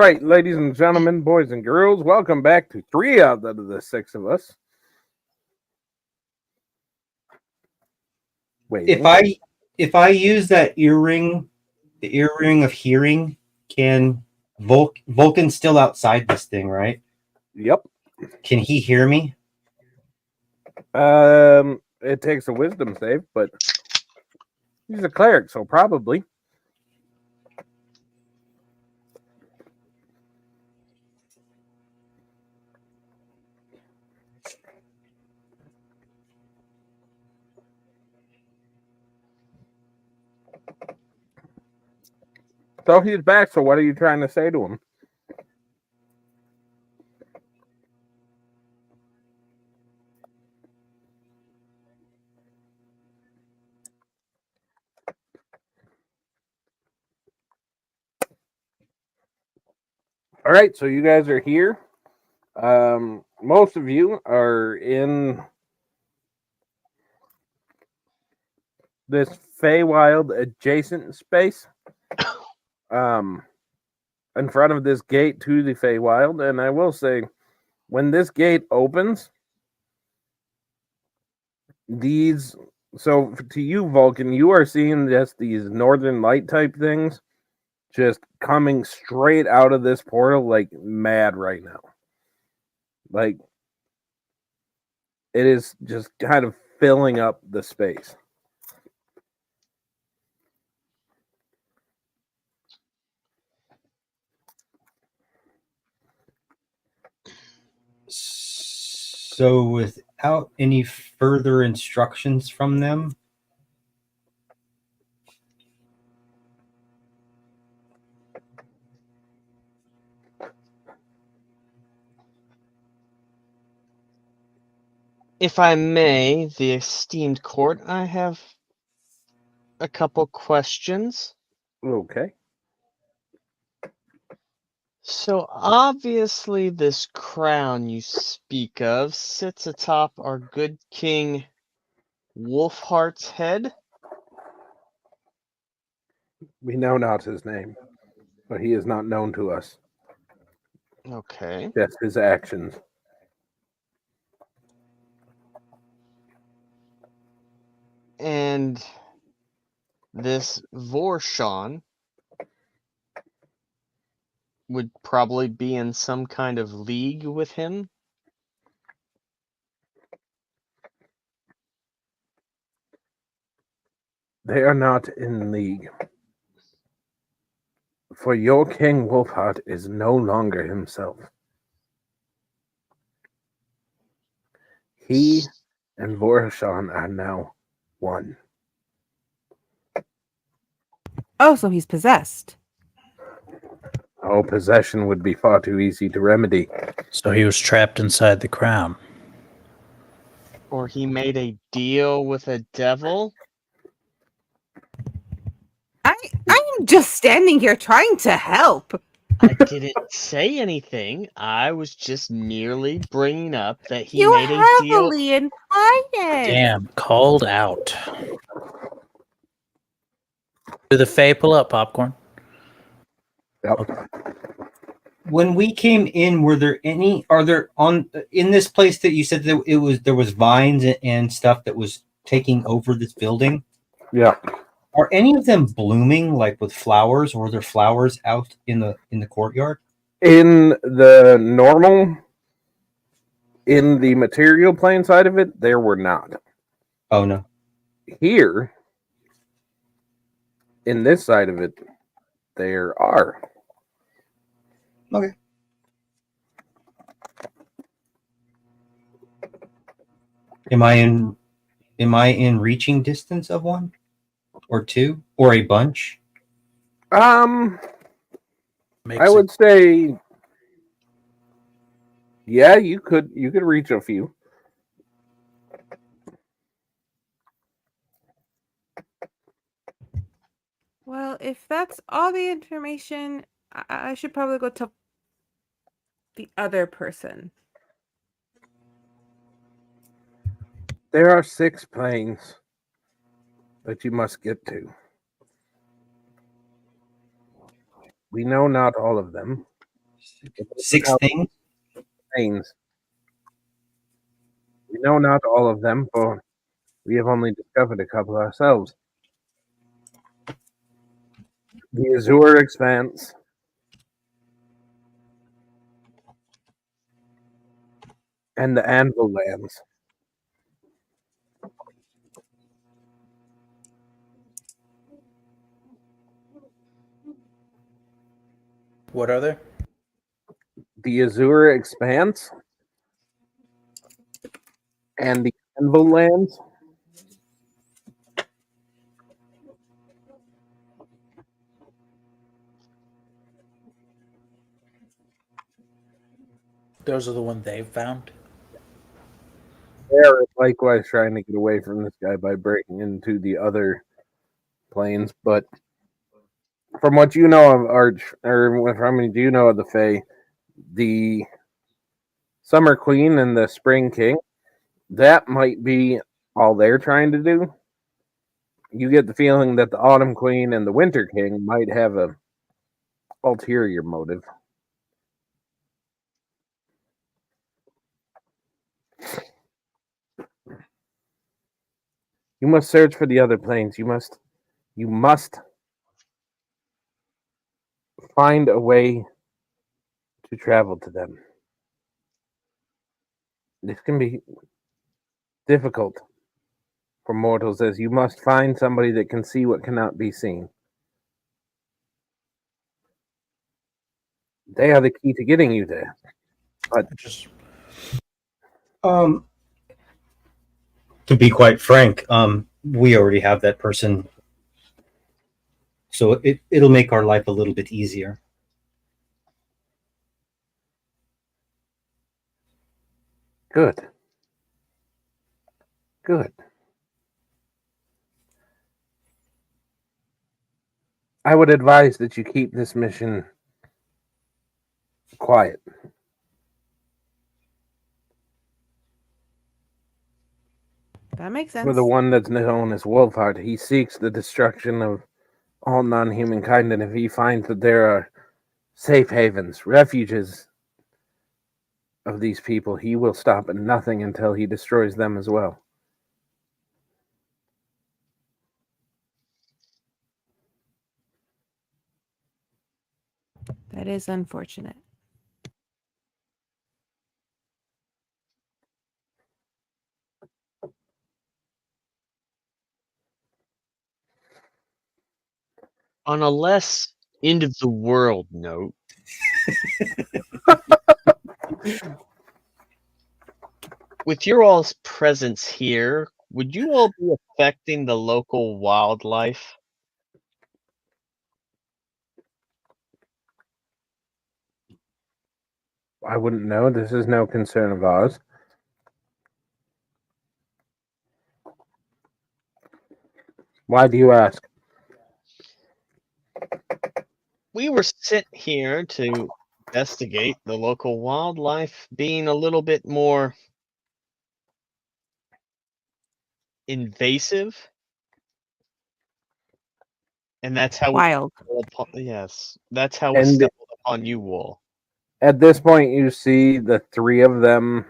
right, ladies and gentlemen, boys and girls, welcome back to 3 out of the 6 of us. Wait, If I use that earring, the earring of hearing, can Vulcan's still outside this thing, right? yep. Can he hear me? It takes a wisdom save, but he's a cleric, so probably. So he's back, so what are you trying to say to him? All right, so you guys are here. Most of you are in this Feywild adjacent space. In front of this gate to the Feywild, and I will say, when this gate opens, so to you, Vulcan, you are seeing just these northern light type things just coming straight out of this portal like mad right now. Like, it is just kind of filling up the space. So without any further instructions from them, If I may, the esteemed court, I have a couple questions. Okay. So obviously this crown you speak of sits atop our good King Wolfheart's head. We know not his name, but he is not known to us. Okay. Just his actions. And this Vorshan would probably be in some kind of league with him. They are not in league. For your King Wolfheart is no longer himself. He and Vorashan are now one. Oh, so he's possessed. Oh, possession would be far too easy to remedy. So he was trapped inside the crown. Or he made a deal with a devil. I'm just standing here trying to help. I didn't say anything. I was just merely bringing up that he You made a deal. heavily implied it. Damn, called out. Do the Fae pull up popcorn? Yep. when we came in, are there in this place that you said that there was vines and stuff that was taking over this building? Yeah. Are any of them blooming like with flowers, or are there flowers out in the courtyard? In the normal, in the material plane side of it, there were not. Oh no. Here, in this side of it, there are. Okay. Am I in reaching distance of one or two or a bunch? I would say, yeah, you could reach a few. Well, if that's all the information, I should probably go tell the other person. There are 6 planes that you must get to. We know not all of them, 6 things? Things. We know not all of them, for we have only discovered a couple ourselves. The Azure Expanse, and the Anvil Lands. What are they? The Azure Expanse and the Anvil Lands. Those are the one they've found. They're likewise trying to get away from this guy by breaking into the other planes, but from what you know of Arch, or from what you know of the Fae, the Summer Queen and the Spring King, that might be all they're trying to do. You get the feeling that the Autumn Queen and the Winter King might have a ulterior motive. You must search for the other planes. You must find a way to travel to them. This can be difficult for mortals, as you must find somebody that can see what cannot be seen. They are the key to getting you there. But Just To be quite frank, we already have that person, so it'll make our life a little bit easier. good. Good. I would advise that you keep this mission quiet. That makes sense. For the one that's known as Wolfheart, he seeks the destruction of all non-human kind, and if he finds that there are safe havens, refuges of these people, he will stop at nothing until he destroys them as well. That is unfortunate. On a less end of the world note, with your all's presence here, would you all be affecting the local wildlife? I wouldn't know. This is no concern of ours. Why do you ask? We were sent here to investigate the local wildlife being a little bit more invasive, and that's how Wild. that's how we And- stumbled upon you all. At this point, you see the three of them,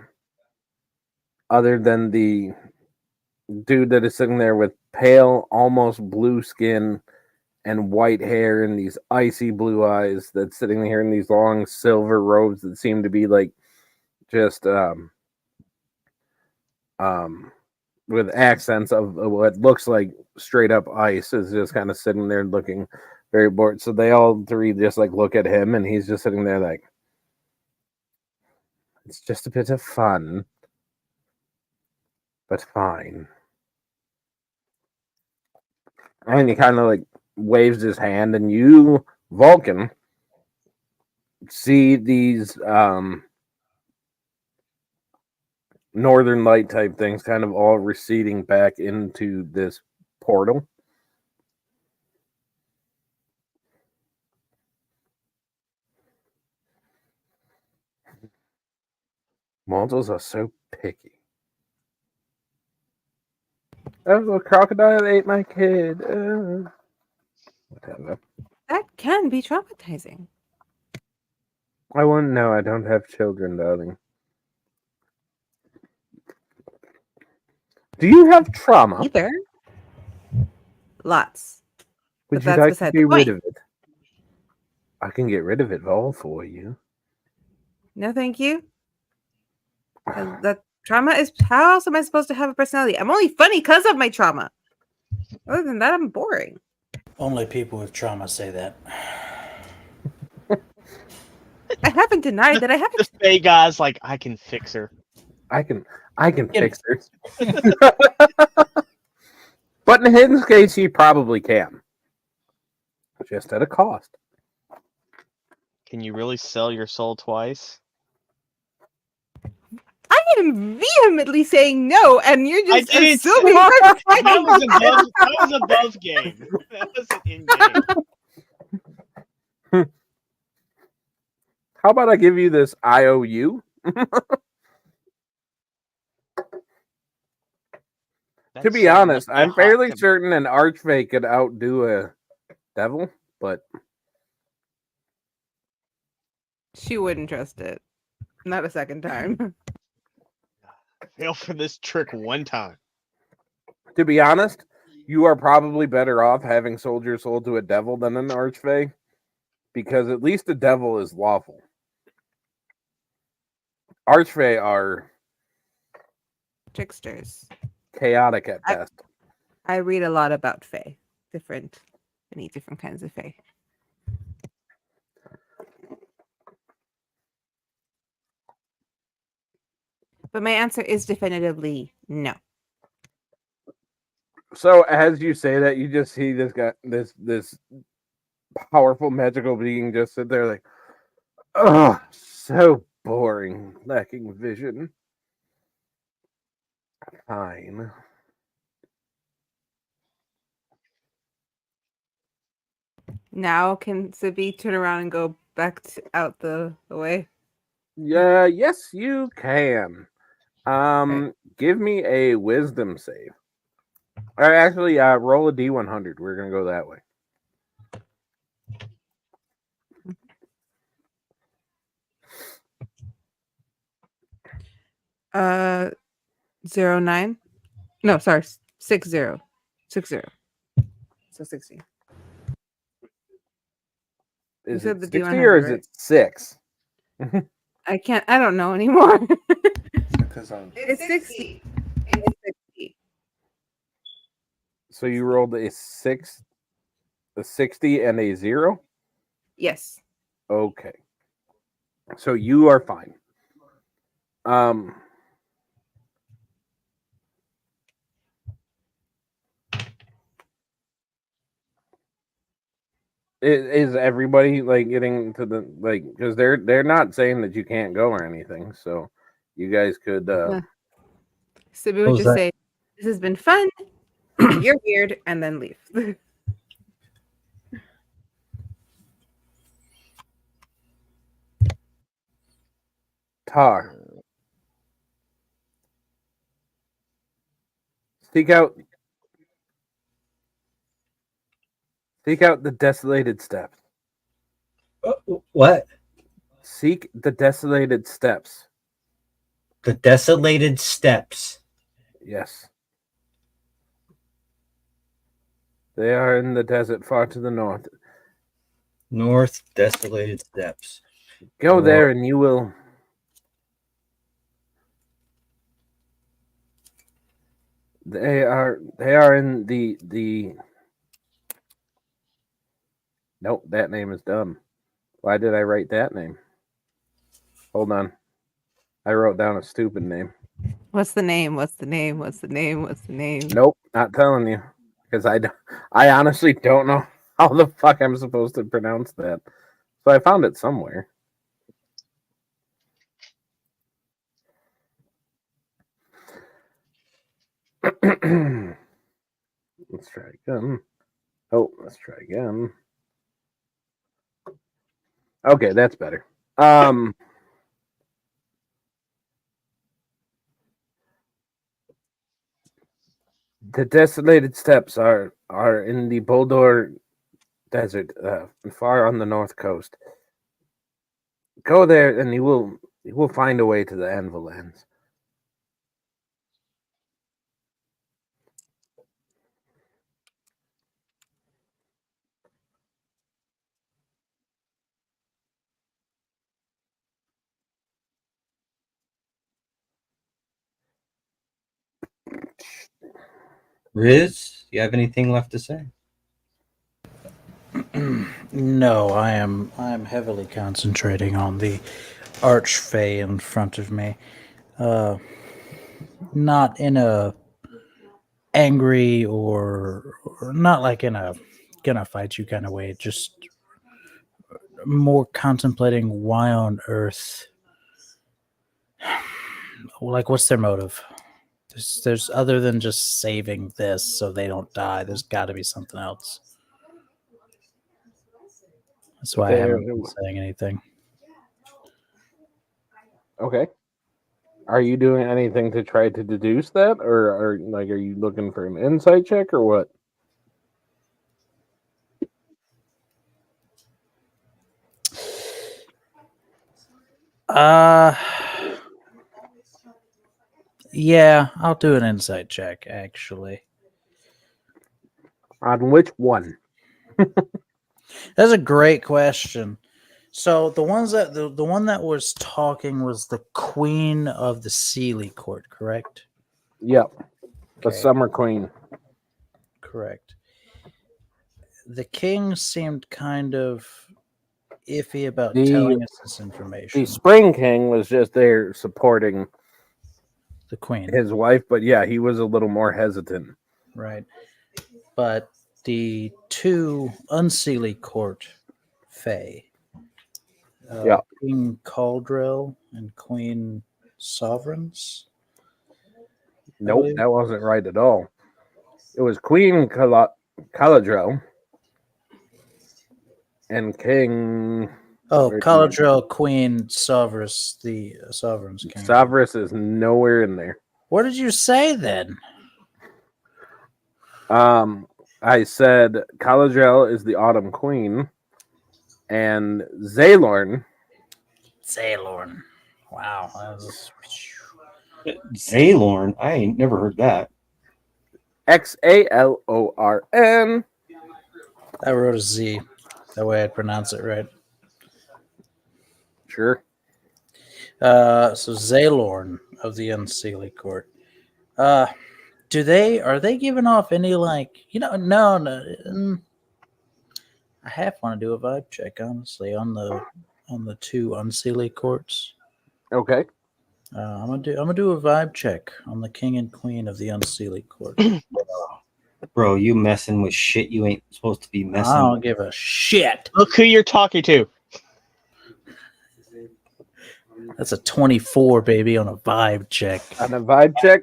other than the dude that is sitting there with pale, almost blue skin and white hair and these icy blue eyes, that's sitting here in these long silver robes that seem to be like just with accents of what looks like straight up ice, is just kind of sitting there looking very bored. So they all three just like look at him, and he's just sitting there like, it's just a bit of fun, but fine. And he kind of like waves his hand, and you, Vulcan, see these northern light type things kind of all receding back into this portal. Mortals are so picky. Oh, a crocodile ate my kid. Whatever. That can be traumatizing. I wouldn't know. I don't have children, darling. Do you have trauma? Either. Lots. Would But you that's like to beside be the rid point. of it? I can get rid of it all for you. No, thank you. That trauma is. How else am I supposed to have a personality? I'm only funny because of my trauma. Other than that, I'm boring. Only people with trauma say that. I haven't denied that I The haven't. Faye guy's like, I can fix her. I can Get fix her. But in his case, he probably can. Just at a cost. Can you really sell your soul twice? I am vehemently saying no, and you're I just didn't say assuming that. I'm That was above. That was above game. That wasn't in game. How about I give you this IOU? To be honest, I'm fairly certain an archfey could outdo a devil, but She wouldn't trust it. Not a second time. Fail for this trick one time. to be honest, you are probably better off having sold your soul to a devil than an archfey, because at least a devil is lawful. Archfey are Tricksters. chaotic at best. I read a lot about fae. Many different kinds of fae. But my answer is definitively no. So as you say that, you just see this guy, this powerful magical being just sit there like, oh, so boring, lacking vision. Fine. Now can Sibi turn around and go back out the way? Yeah, yes, you can. Give me a wisdom save. Or actually, roll a D100. We're gonna go that way. 09. No, sorry, 60. 60. So 60. Is said it the 60 D100, or is right? it 6? I don't know anymore. Because It's 60. It's 60. So you rolled a 60 and a 0? Yes. Okay. So you are fine. Is everybody like getting to the like, because they're not saying that you can't go or anything, so you guys could Sibi What would was just that? say, "This has been fun. You're weird," and then leave. Tar. Seek out the desolated steps. What? Seek the desolated steps. The desolated steps. Yes. They are in the desert far to the north. North desolated steps. Go Well- there and you will. They are in the. Nope, that name is dumb. Why did I write that name? Hold on. I wrote down a stupid name. What's the name? What's the name? What's the name? What's the name? Nope, not telling you. Because I honestly don't know how the fuck I'm supposed to pronounce that. So I found it somewhere. Let's try again. Oh, let's try again. Okay, that's better. The desolated steppes are in the Boldor Desert, far on the north coast. Go there, and you will find a way to the Anvil Lands. Riz, you have anything left to say? No, I am heavily concentrating on the archfey in front of me. Not in a angry or not like in a gonna fight you kind of way, just more contemplating why on earth, like what's their motive. There's other than just saving this so they don't die. There's got to be something else. That's why I haven't been saying anything. Okay. Are you doing anything to try to deduce that, or are you looking for an insight check, or what? Yeah, I'll do an insight check actually. On which one? That's a great question. So the ones that the one that was talking was the Queen of the Sealy Court, correct? Yep. The Okay. Summer Queen. Correct. The king seemed kind of iffy about telling us this information. The Spring King was just there supporting The queen. his wife, but yeah, he was a little more hesitant. Right. But the two Unseelie Court Fae, Yeah. King Caldrell and Queen Sovereigns. Nope, believe. that wasn't right at all. It was Queen Caladrel and King Oh, Where's Caladrell, Queen Sovereigns, the Sovereigns King. Savras is nowhere in there. What did you say then? I said Caladrel is the Autumn Queen, and Zaylorn. Zaylorn. Wow. That was... Zaylorn? I ain't never heard that. Xalorn. I wrote a Z. That way I'd pronounce it right. Sure. So Zaylorn of the Unseelie Court. Are they giving off any no. I half want to do a vibe check, honestly, on the two Unseelie Courts. Okay. I'm gonna do a vibe check on the King and Queen of the Unseelie Court. Bro, you messing with shit you ain't supposed to be messing I don't with. give a shit. Look who you're talking to. That's a 24, baby, on a vibe check. On a vibe check.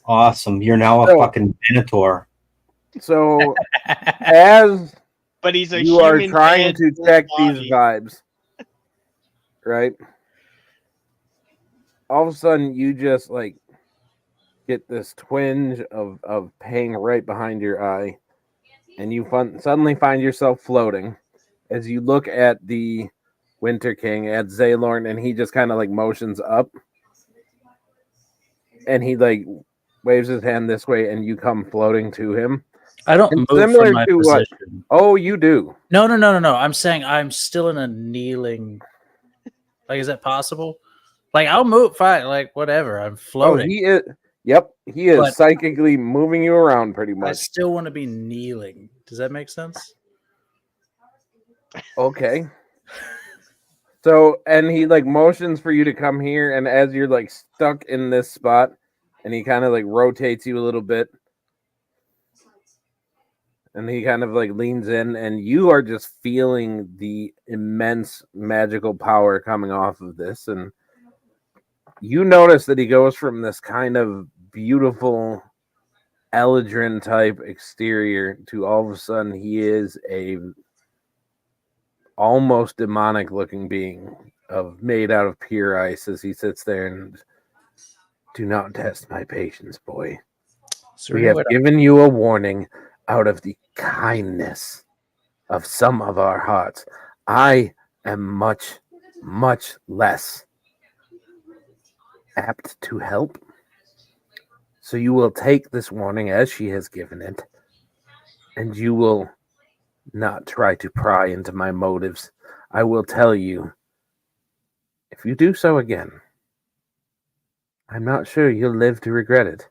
Awesome. You're now a fucking Venator. So as But he's a you are human trying man to with check body. these vibes, right? All of a sudden, you just like get this twinge of pain right behind your eye, and you suddenly find yourself floating as you look at the Winter King, at Zaylorn, and he just kind of like motions up, and he like waves his hand this way, and you come floating to him. I don't It's move similar from my to what? position. Oh, you do. No. I'm saying I'm still in a kneeling. Like, is that possible? Like, I'll move fine. Like, whatever. I'm floating. Oh, he is. Yep, he is But- psychically moving you around pretty I much. still want to be kneeling. Does that make sense? Okay. So, and he like motions for you to come here, and as you're like stuck in this spot, and he kind of like rotates you a little bit, and he kind of like leans in, and you are just feeling the immense magical power coming off of this, and you notice that he goes from this kind of beautiful Eladrin type exterior to all of a sudden he is a almost demonic looking being made out of pure ice as he sits there and do not test my patience, boy. So We have given you a warning out of the kindness of some of our hearts. I am much much less apt to help. So you will take this warning as she has given it, and you will not try to pry into my motives. I will tell you, if you do so again, I'm not sure you'll live to regret it.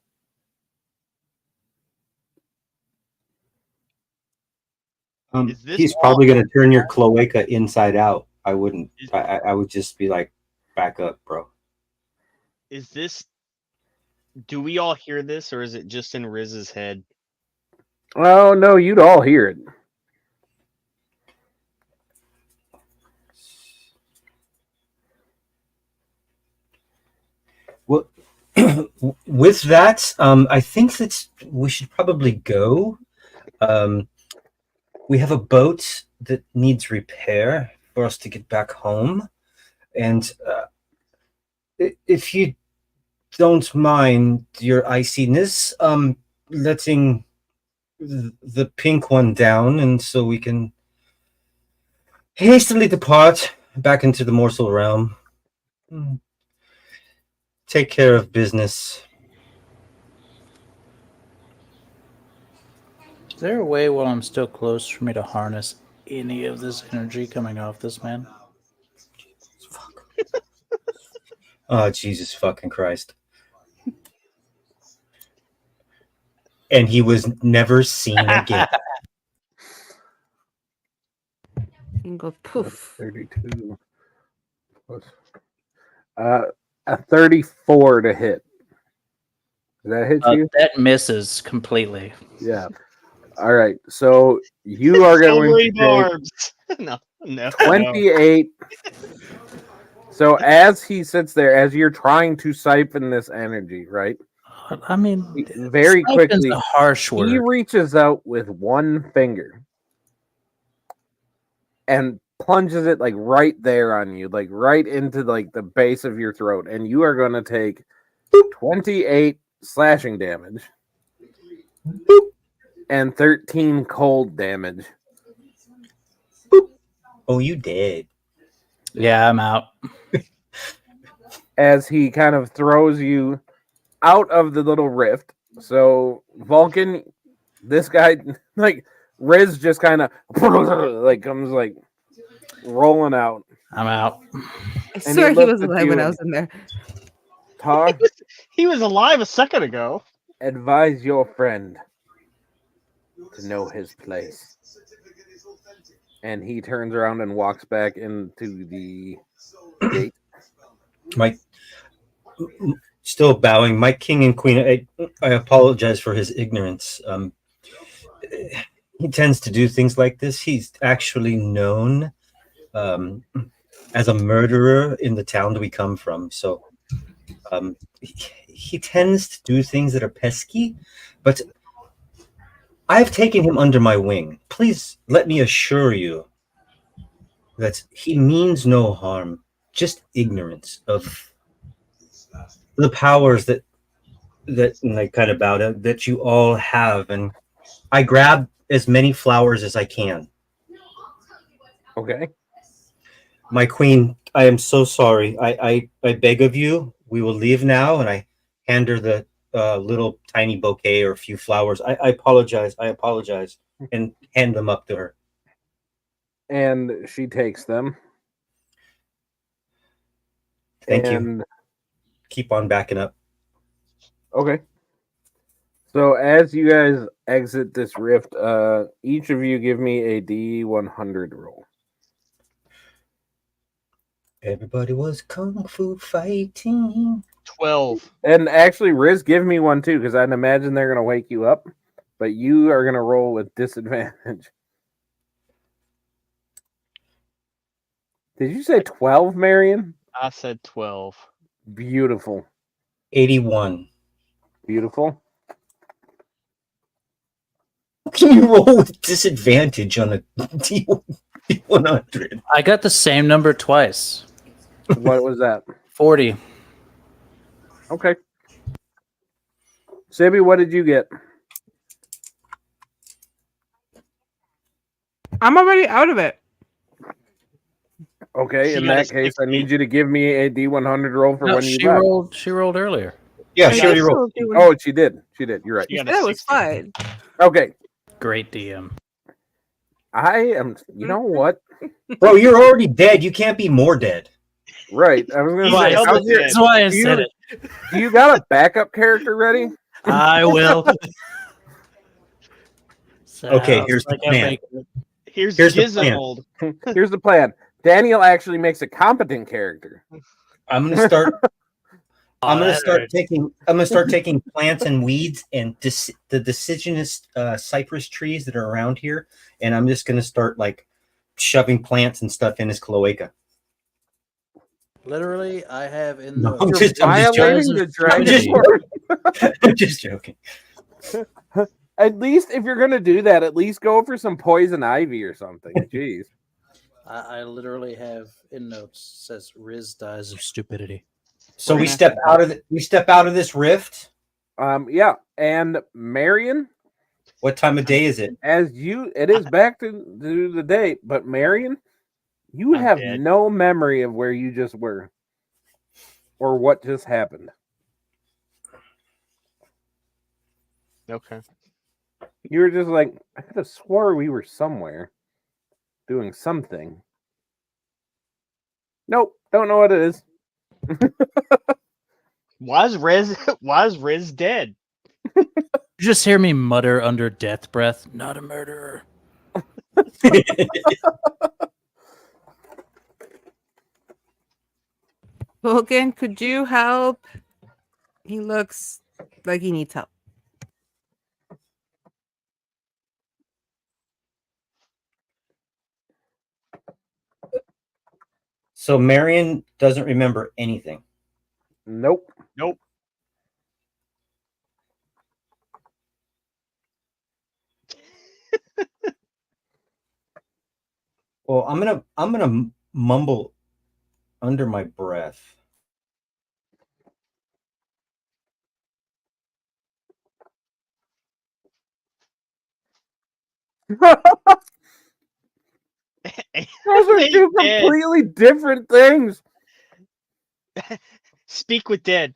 Is this He's all- probably going to turn your cloaca inside out. I wouldn't. Is- I would just be like, back up, bro. Is this? Do we all hear this, or is it just in Riz's head? Oh, no, you'd all hear it. Well, with that, I think that we should probably go. We have a boat that needs repair for us to get back home, and if you don't mind your iciness, letting the pink one down, and so we can hastily depart back into the morsel realm. Take care of business. Is there a way while I'm still close for me to harness any of this energy coming off this man? Oh, Jesus fucking Christ. And he was never seen again. And go poof. 32 plus a 34 to hit. Does that hit you? That misses completely. Yeah. All right. So you are going Silvery to take barbs. no. 28. So as he sits there, as you're trying to siphon this energy, right? I mean, Very siphon's quickly, a harsh word. he reaches out with one finger and plunges it like right there on you, like right into like the base of your throat, and you are going to take 28 slashing damage and 13 cold damage. Oh, you did. Yeah, I'm out. As he kind of throws you out of the little rift. So Vulcan, this guy, like Riz, just kind of like comes like rolling out. I'm out. I And swear he he looks was at alive you when I and- was in there. Tar, He was alive a second ago. advise your friend to know his place. And he turns around and walks back into the gate. Mike, still bowing. My king and queen, I apologize for his ignorance. He tends to do things like this. He's actually known as a murderer in the town that we come from. So he tends to do things that are pesky, but I've taken him under my wing. Please let me assure you that he means no harm, just ignorance of the powers that and I kind of bow down, that you all have, and I grab as many flowers as I can. Okay. My queen, I am so sorry. I beg of you, we will leave now, and I hand her the little tiny bouquet or a few flowers. I apologize. I apologize, and hand them up to her. And she takes them. Thank you. And Keep on backing up. okay. So as you guys exit this rift, each of you give me a D100 roll. Everybody was kung fu fighting. 12. And actually, Riz, give me one too, because I'd imagine they're gonna wake you up, but you are gonna roll with disadvantage. Did you say 12, Marion? I said 12. Beautiful. 81. Beautiful. Can you roll with disadvantage on a D100? I got the same number twice. What was that? 40. Okay. Sibby, what did you get? I'm already out of it. Okay, She in got a that case, I 16. need you to give me a D100 roll for No, when you she left. rolled. She rolled earlier. Yeah, I she did already rolled. roll a D100. Oh, she did. She did. You're right. She got a That was 16. fun. Okay, Great DM. I am. You know what? Bro, you're already dead. You can't be more dead. Right. I was gonna He's say. double how's your- dead. That's why I do said you- it. Do you got a backup character ready? I will. Okay, Sounds here's the like I'm plan. making it. Here's Here's the plan. Gizold. Here's the plan. Daniel actually makes a competent character. I'm gonna start. I'm gonna that start hurts. taking. I'm gonna start taking plants and weeds and the deciduous cypress trees that are around here, and I'm just gonna start like shoving plants and stuff in his cloaca. Literally, I have in No, the I'm just Violating the dragon just- lord. I'm just joking. At least if you're gonna do that, at least go for some poison ivy or something. Jeez. I literally have in notes says Riz dies of stupidity. So We're we gonna step out of we step out of this rift. Yeah. And Marion, What time of day is it? it is back to the date, but Marion, you I'm have dead. no memory of where you just were or what just happened. Okay. You were just like, I could have swore we were somewhere doing something. Nope, don't know what it is. Why is Riz dead? You just hear me mutter under death breath, not a murderer. Vulcan, could you help? He looks like he needs help. So Marion doesn't remember anything. Nope. Nope. Well, I'm gonna mumble under my breath. Those are They two dead. completely different things. Speak with dead.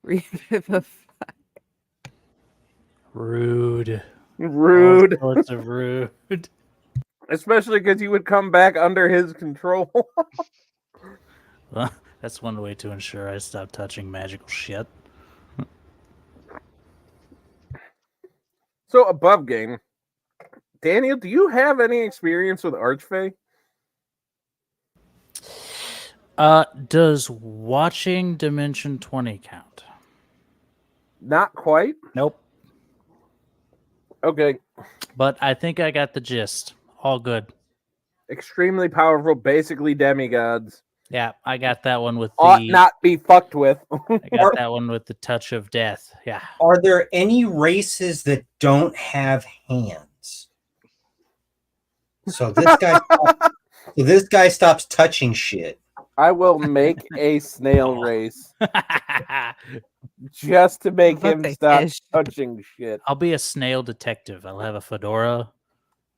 Revivify. Rude. Rude. All sorts of rude. Especially because you would come back under his control. Well, that's one way to ensure I stop touching magical shit. So above game, Daniel, do you have any experience with Archfey? Does watching Dimension 20 count? Not quite. Nope. Okay. But I think I got the gist. All good. Extremely powerful, basically demigods. Yeah, I got that one with Ought the not be fucked with. I got that one with the touch of death. Yeah. Are there any races that don't have hands? So this guy stops touching shit. I will make a snail race just to make What him the stop fish? touching shit. I'll be a snail detective. I'll have a fedora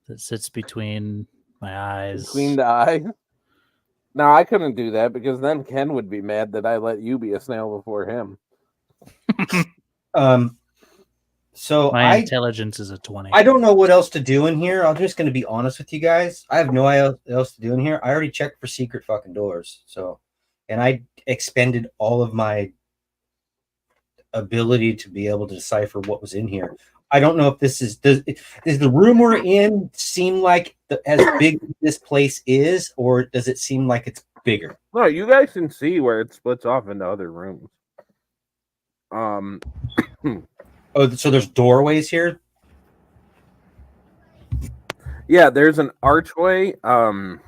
that sits between my eyes. Between the eye. No, I couldn't do that because then Ken would be mad that I let you be a snail before him. So My intelligence is a 20. I don't know what else to do in here. I'm just going to be honest with you guys. I have no idea what else to do in here. I already checked for secret fucking doors. So, and I expended all of my ability to be able to decipher what was in here. I don't know if does the room we're in seem like as big as this place is, or does it seem like it's bigger? No, you guys can see where it splits off into other rooms. Oh, so there's doorways here. Yeah, there's an archway. Am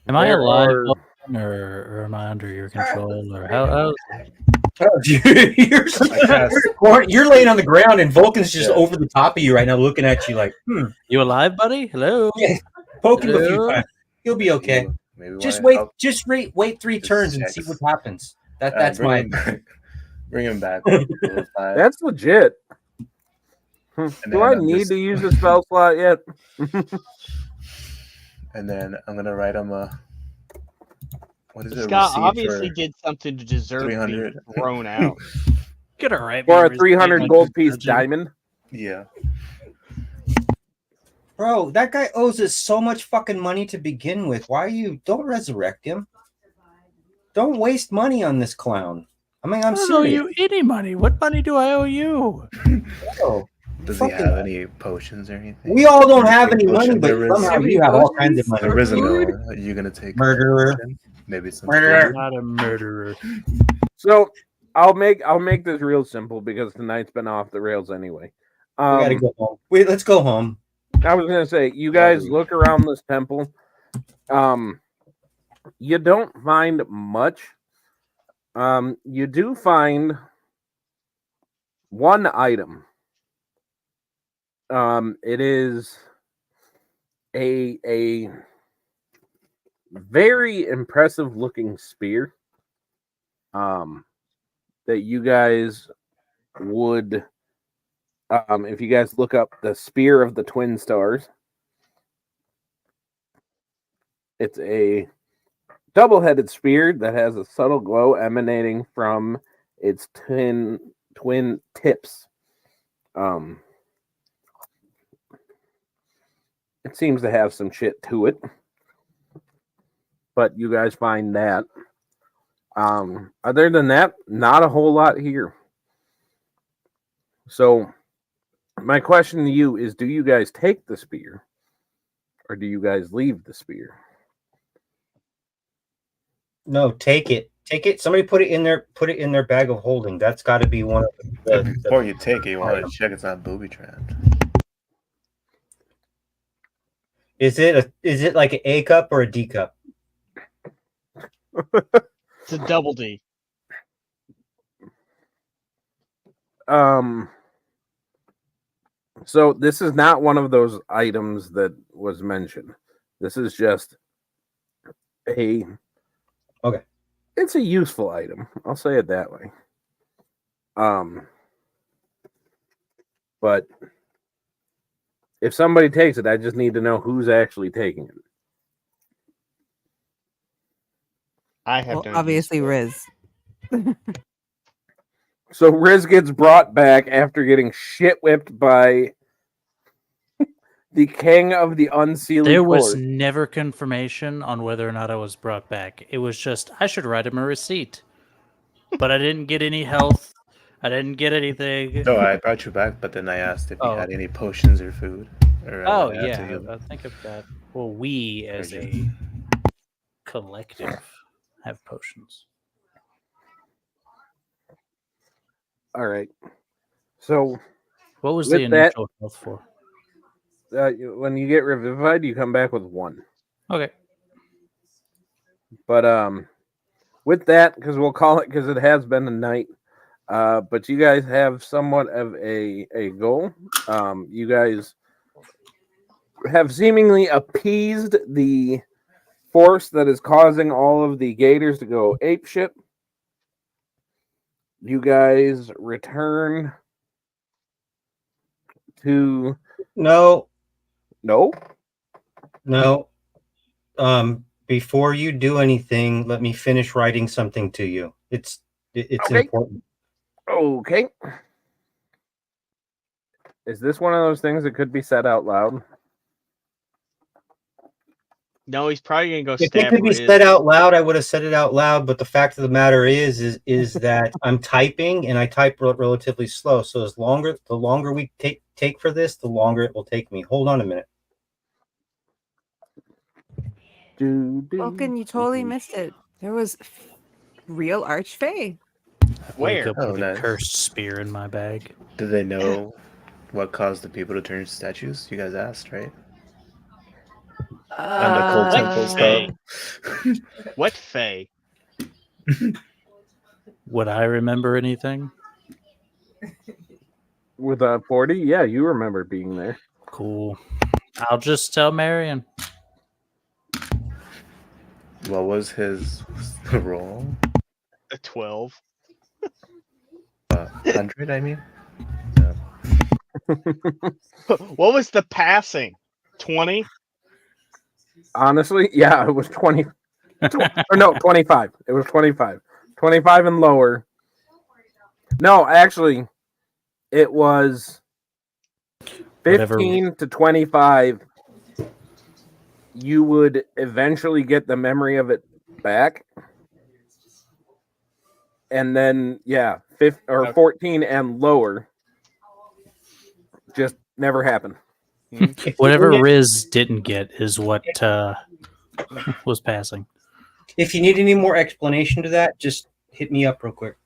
I there alive are- or am I under your control? Or how You're laying on the ground, and Vulcan's just over the top of you right now, looking at you like, you alive, buddy? Hello. Yeah, poke him a few Hello? times. He'll be okay. Maybe Just wanna wait. help Wait 3 Just turns and checks. see what happens. That's bring my. him back. Bring him back. Little side. That's legit. Do I need to use a spell slot yet? And then I'm gonna write him a. What is it? Scott Receipt obviously for did something to deserve being 300. thrown out. Get it right. For me a 300 like gold you're piece judging. diamond? Yeah. Bro, that guy owes us so much fucking money to begin with. Why don't resurrect him? Don't waste money on this clown. I mean, I'm I don't owe serious. you any money. What money do I owe you? Bro, Does he fucking- have any potions or anything? we all don't have Anything any money, potion but there is? somehow Every you have all potion? kinds of money. There isn't Dude. no. Are you gonna take a Murderer. potion? Maybe some. Murderer. food? Not a murderer. So I'll make this real simple because tonight's been off the rails anyway. We gotta go home. Wait, let's go home. I was gonna say, you guys look around this temple. You don't find much. You do find one item. It is a very impressive looking spear. That you guys would, if you guys look up the Spear of the Twin Stars, it's a double-headed spear that has a subtle glow emanating from its twin tips. It seems to have some shit to it, but you guys find that. Other than that, not a whole lot here. So my question to you is, do you guys take the spear or do you guys leave the spear? No, take it. Take it. Somebody put it in their bag of holding. That's got to be one of the Before you take it, you want to check it's not booby trapped. Is it like an A cup or a D cup? It's a double D. So this is not one of those items that was mentioned. This is just Okay. It's a useful item. I'll say it that way. But if somebody takes it, I just need to know who's actually taking it. I have Well, no obviously, use for it. Riz. So Riz gets brought back after getting shit whipped by the king of the unsealed There was court. never confirmation on whether or not I was brought back. It was just, I should write him a receipt. But I didn't get any health. I didn't get anything. No, I brought you back, but then I asked if you Oh. had any potions or food. Or Oh, I had to yeah. heal. I think of that. Well, we as a collective have potions. All right. So What was With the that- initial health for? when you get revivified, you come back with 1. Okay. But with that, because we'll call it, because it has been a night. But you guys have somewhat of a goal. You guys have seemingly appeased the force that is causing all of the gators to go apeshit. You guys return to No. no. Before you do anything, let me finish writing something to you. It's Okay. important. Okay. Is this one of those things that could be said out loud? No, he's probably gonna go If it stab could be Riz. said out loud, I would have said it out loud. But the fact of the matter is that I'm typing and I type relatively slow. So the longer we take for this, the longer it will take me. Hold on a minute. Vulcan, you totally missed it. There was real Archfey. Where? Wake up Oh, with nice. a cursed spear in my bag. Did they know what caused the people to turn into statues? You guys asked, right? And the cold temple stuff. What Fae? Would I remember anything? With 40? Yeah, you remember being there. Cool. I'll just tell Marion. What was his role? A 12. 100, I mean. What was the passing? 20? Honestly, yeah, it was 20. Or no, 25. It was 25. 25 and lower. No, actually, it was 15 to 25. You would eventually get the memory of it back. And then, 14 and lower just never happened. Whatever Riz didn't get is what was passing. If you need any more explanation to that, just hit me up real quick.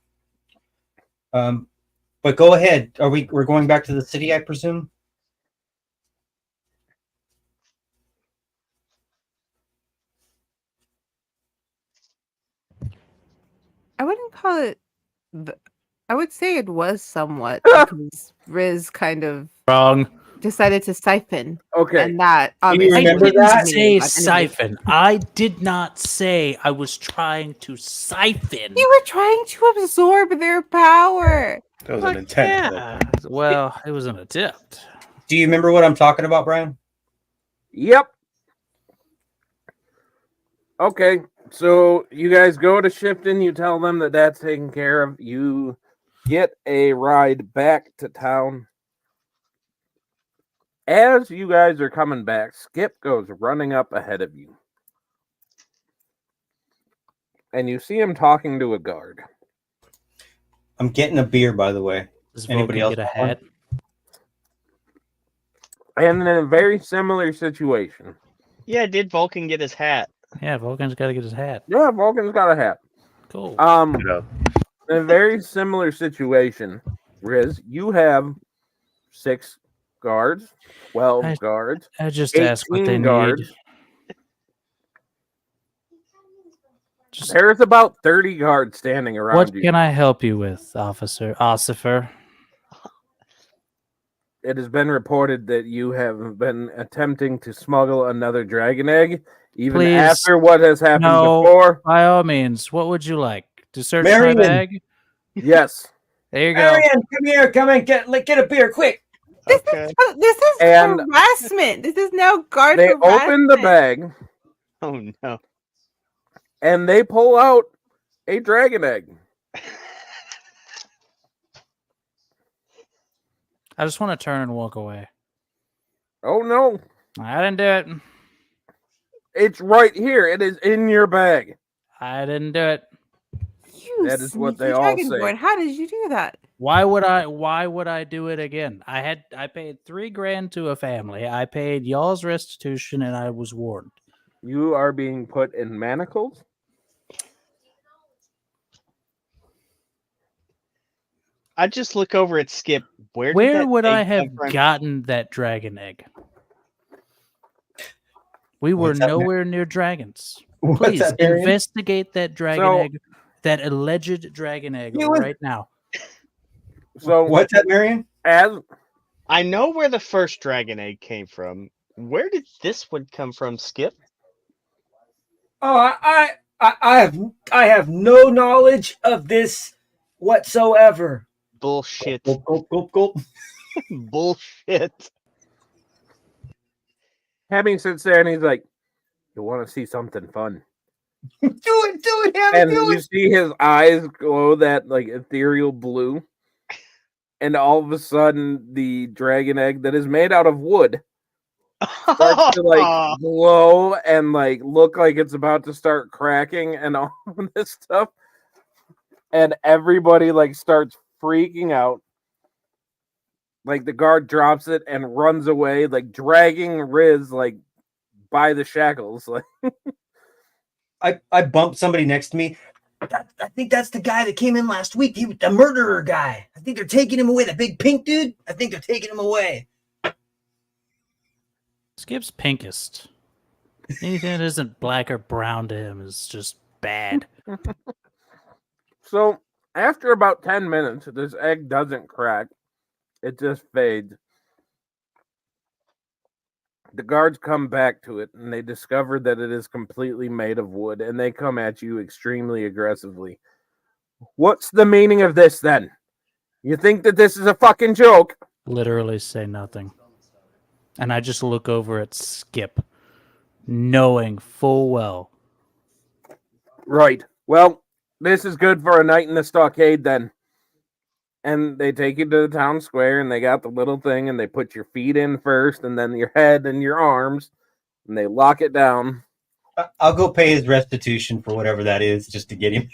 But go ahead. We're going back to the city, I presume? I wouldn't call it. I would say it was somewhat because Riz kind of Wrong. decided to siphon, Okay. and that you obviously remember didn't that? mean Say much anyway. siphon. I did not say I was trying to siphon. You were trying to absorb their power. That was an intent. Yeah. Well, it was an attempt. Do you remember what I'm talking about, Brian? Yep. Okay, so you guys go to Shifton. You tell them that that's taken care of. You get a ride back to town. As you guys are coming back, Skip goes running up ahead of you. And you see him talking to a guard. I'm getting a beer, by the way. Does Anybody Vulcan else get a want hat? And in a very similar situation. Yeah, did Vulcan get his hat? Yeah, Vulcan's got to get his hat. Yeah, Vulcan's got a hat. Cool. In a very similar situation, Riz, you have 6 guards, 12 guards. I just asked what 18 they guards. need. Just, There's about 30 guards standing around what you. can I help you with, Officer Ossifer? It has been reported that you have been attempting to smuggle another dragon egg, even Please, after what has happened no. before. By all means, what would you like? To search Marion. my bag? Yes. There you go. Marion, come here. Come and get a beer, quick. Okay. This is And harassment. This is now guard They harassment. open the bag Oh no. and they pull out a dragon egg. I just want to turn and walk away. Oh no. I didn't do it. It's right here. It is in your bag. I didn't do it. You That is what sneaky they all say. dragonborn. How did you do that? Why would I do it again? I paid $3,000 to a family. I paid y'all's restitution and I was warned. You are being put in manacles. I just look over at Skip. Where would I egg have come from? gotten that dragon egg? We were What's that, nowhere near dragons. What's Please that, Marion? investigate that dragon So- egg, that alleged dragon egg You was- right now. So What's that, Marion? as I know where the first dragon egg came from. Where did this one come from, Skip? Oh, I have no knowledge of this whatsoever. Bullshit. Gulp, gulp, gulp, gulp. Bullshit. Hammy sits there and he's like, "You want to see something fun?" Do it, Hammy, And do you it. see his eyes glow that like ethereal blue. And all of a sudden, the dragon egg that is made out of wood starts to like glow and like look like it's about to start cracking and all of this stuff. And everybody like starts freaking out. Like the guard drops it and runs away, like dragging Riz like by the shackles. Like I bumped somebody next to me. I think that's the guy that came in last week. He was the murderer guy. I think they're taking him away. The big pink dude. I think they're taking him away. Skip's pinkest. Anything that isn't black or brown to him is just bad. so after about 10 minutes, this egg doesn't crack. It just fades. The guards come back to it and they discover that it is completely made of wood and they come at you extremely aggressively. What's the meaning of this then? You think that this is a fucking joke? literally say nothing. And I just look over at Skip, knowing full well. Right. Well, this is good for a night in the stockade then. And they take you to the town square, and they got the little thing, and they put your feet in first, and then your head and your arms, and they lock it down. I'll go pay his restitution for whatever that is, just to get him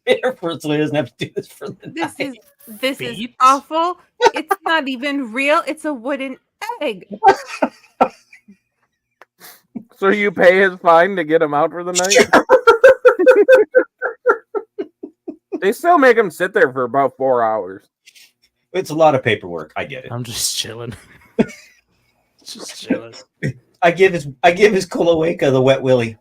here first, so he doesn't have to do this for the This night. is Feet? awful. It's not even real. It's a wooden egg. So you pay his fine to get him out for the night? They still make him sit there for about 4 hours. It's a lot of paperwork. I get it. I'm just chilling. Just chilling. I give his Cloaca the wet willy.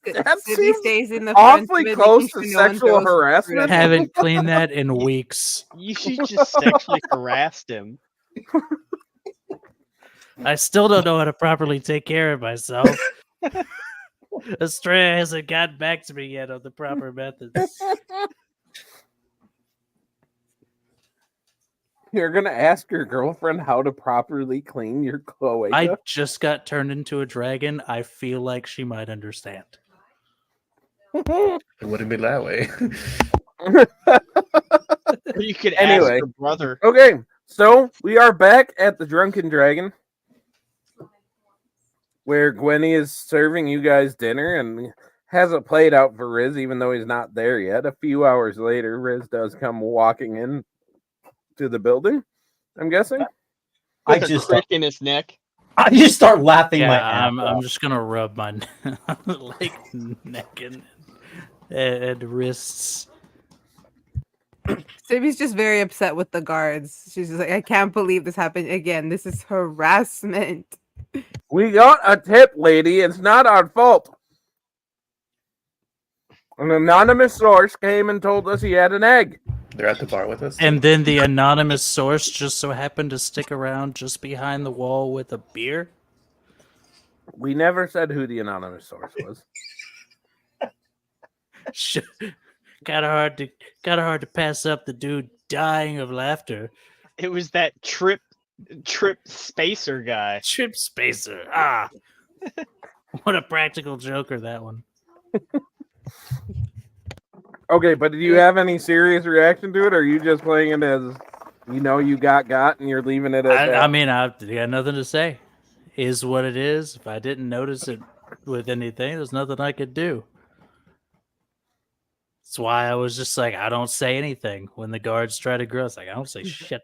That He seems stays in the front awfully of it, close making to sure no one sexual throws food harassment. at him. Haven't cleaned that in weeks. You just sexually harassed him. I still don't know how to properly take care of myself. Estrella hasn't gotten back to me yet on the proper methods. You're going to ask your girlfriend how to properly clean your cloaca? I just got turned into a dragon. I feel like she might understand. It wouldn't be that way. Or you could Anyway. ask your brother. Okay, so we are back at the Drunken Dragon, where Gwenny is serving you guys dinner and has a plate out for Riz, even though he's not there yet. A few hours later, Riz does come walking in to the building, I'm guessing. I With a just crick in his neck. I just start laughing my Yeah, ass I'm off. just gonna rub my like neck and wrists. Sibby's just very upset with the guards. She's just like, I can't believe this happened again. This is harassment. We got a tip, lady. It's not our fault. An anonymous source came and told us he had an egg. They're at the bar with us. And then the anonymous source just so happened to stick around just behind the wall with a beer. We never said who the anonymous source was. Kind of hard to pass up the dude dying of laughter. It was that trip spacer guy. Trip Spacer. Ah, what a practical joker that one. Okay, but do you have any serious reaction to it, or are you just playing it as, you got, and you're leaving it at that? I mean, I got nothing to say. Is what it is. If I didn't notice it with anything, there's nothing I could do. That's why I was just like, I don't say anything. When the guards try to grow, it's like, I don't say shit.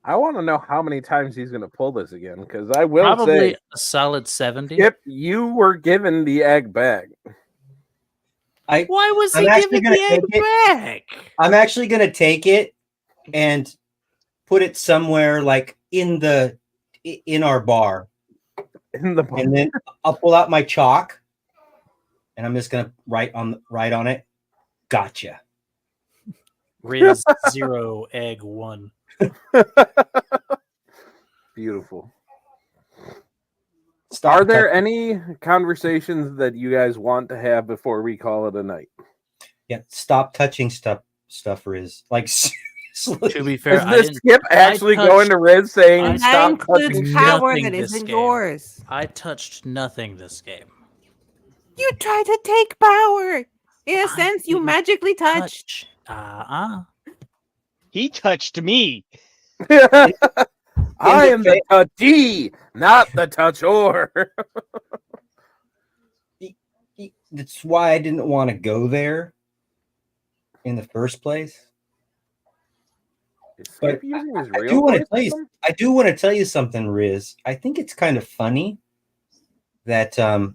I want to know how many times he's going to pull this again, because I will Probably say, a solid 70. Skip, you were given the egg back. Why was I'm he actually giving the gonna egg take back? I'm actually gonna take it and put it somewhere like in our bar, In the and then I'll pull out my chalk, and I'm just gonna write on it. Gotcha. Riz 0 egg 1. Beautiful. Stop Are there touching- any conversations that you guys want to have before we call it a night? Yeah, stop touching stuff, Riz. Like seriously. To be fair, Is I this didn't. Skip actually touched- going to Riz saying, I That stop includes touching power nothing that this isn't game. yours. I touched nothing this game. You tried to take power. In a I sense, you didn't magically touched. He touched me. I am the touchee, not the toucher. That's why I didn't want to go there in the first place. Is Skip But using his I real do want to voice tell or you. something? I do want to tell you something, Riz. I think it's kind of funny that I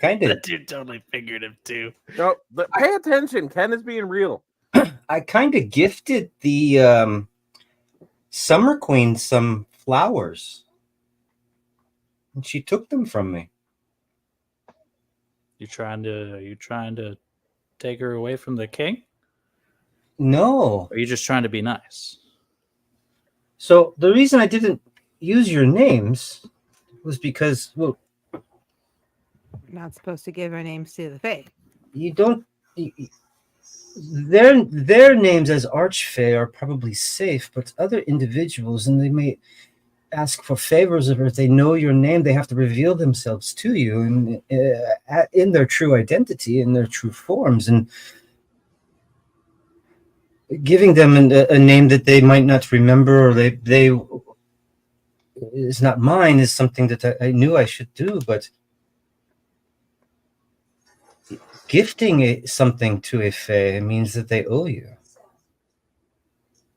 kind of That dude totally figured him too. No, but pay attention. Ken is being real. I kind of gifted the Summer Queen some flowers, and she took them from me. You trying to take her away from the king? No. Or are you just trying to be nice? So the reason I didn't use your names was because, well, Not supposed to give our names to the Fae. you don't. their names as Archfey are probably safe, but other individuals, and they may ask for favors, or if they know your name, they have to reveal themselves to you in their true identity, in their true forms, and giving them a name that they might not remember, or they is not mine, is something that I knew I should do, but gifting something to a fae means that they owe you.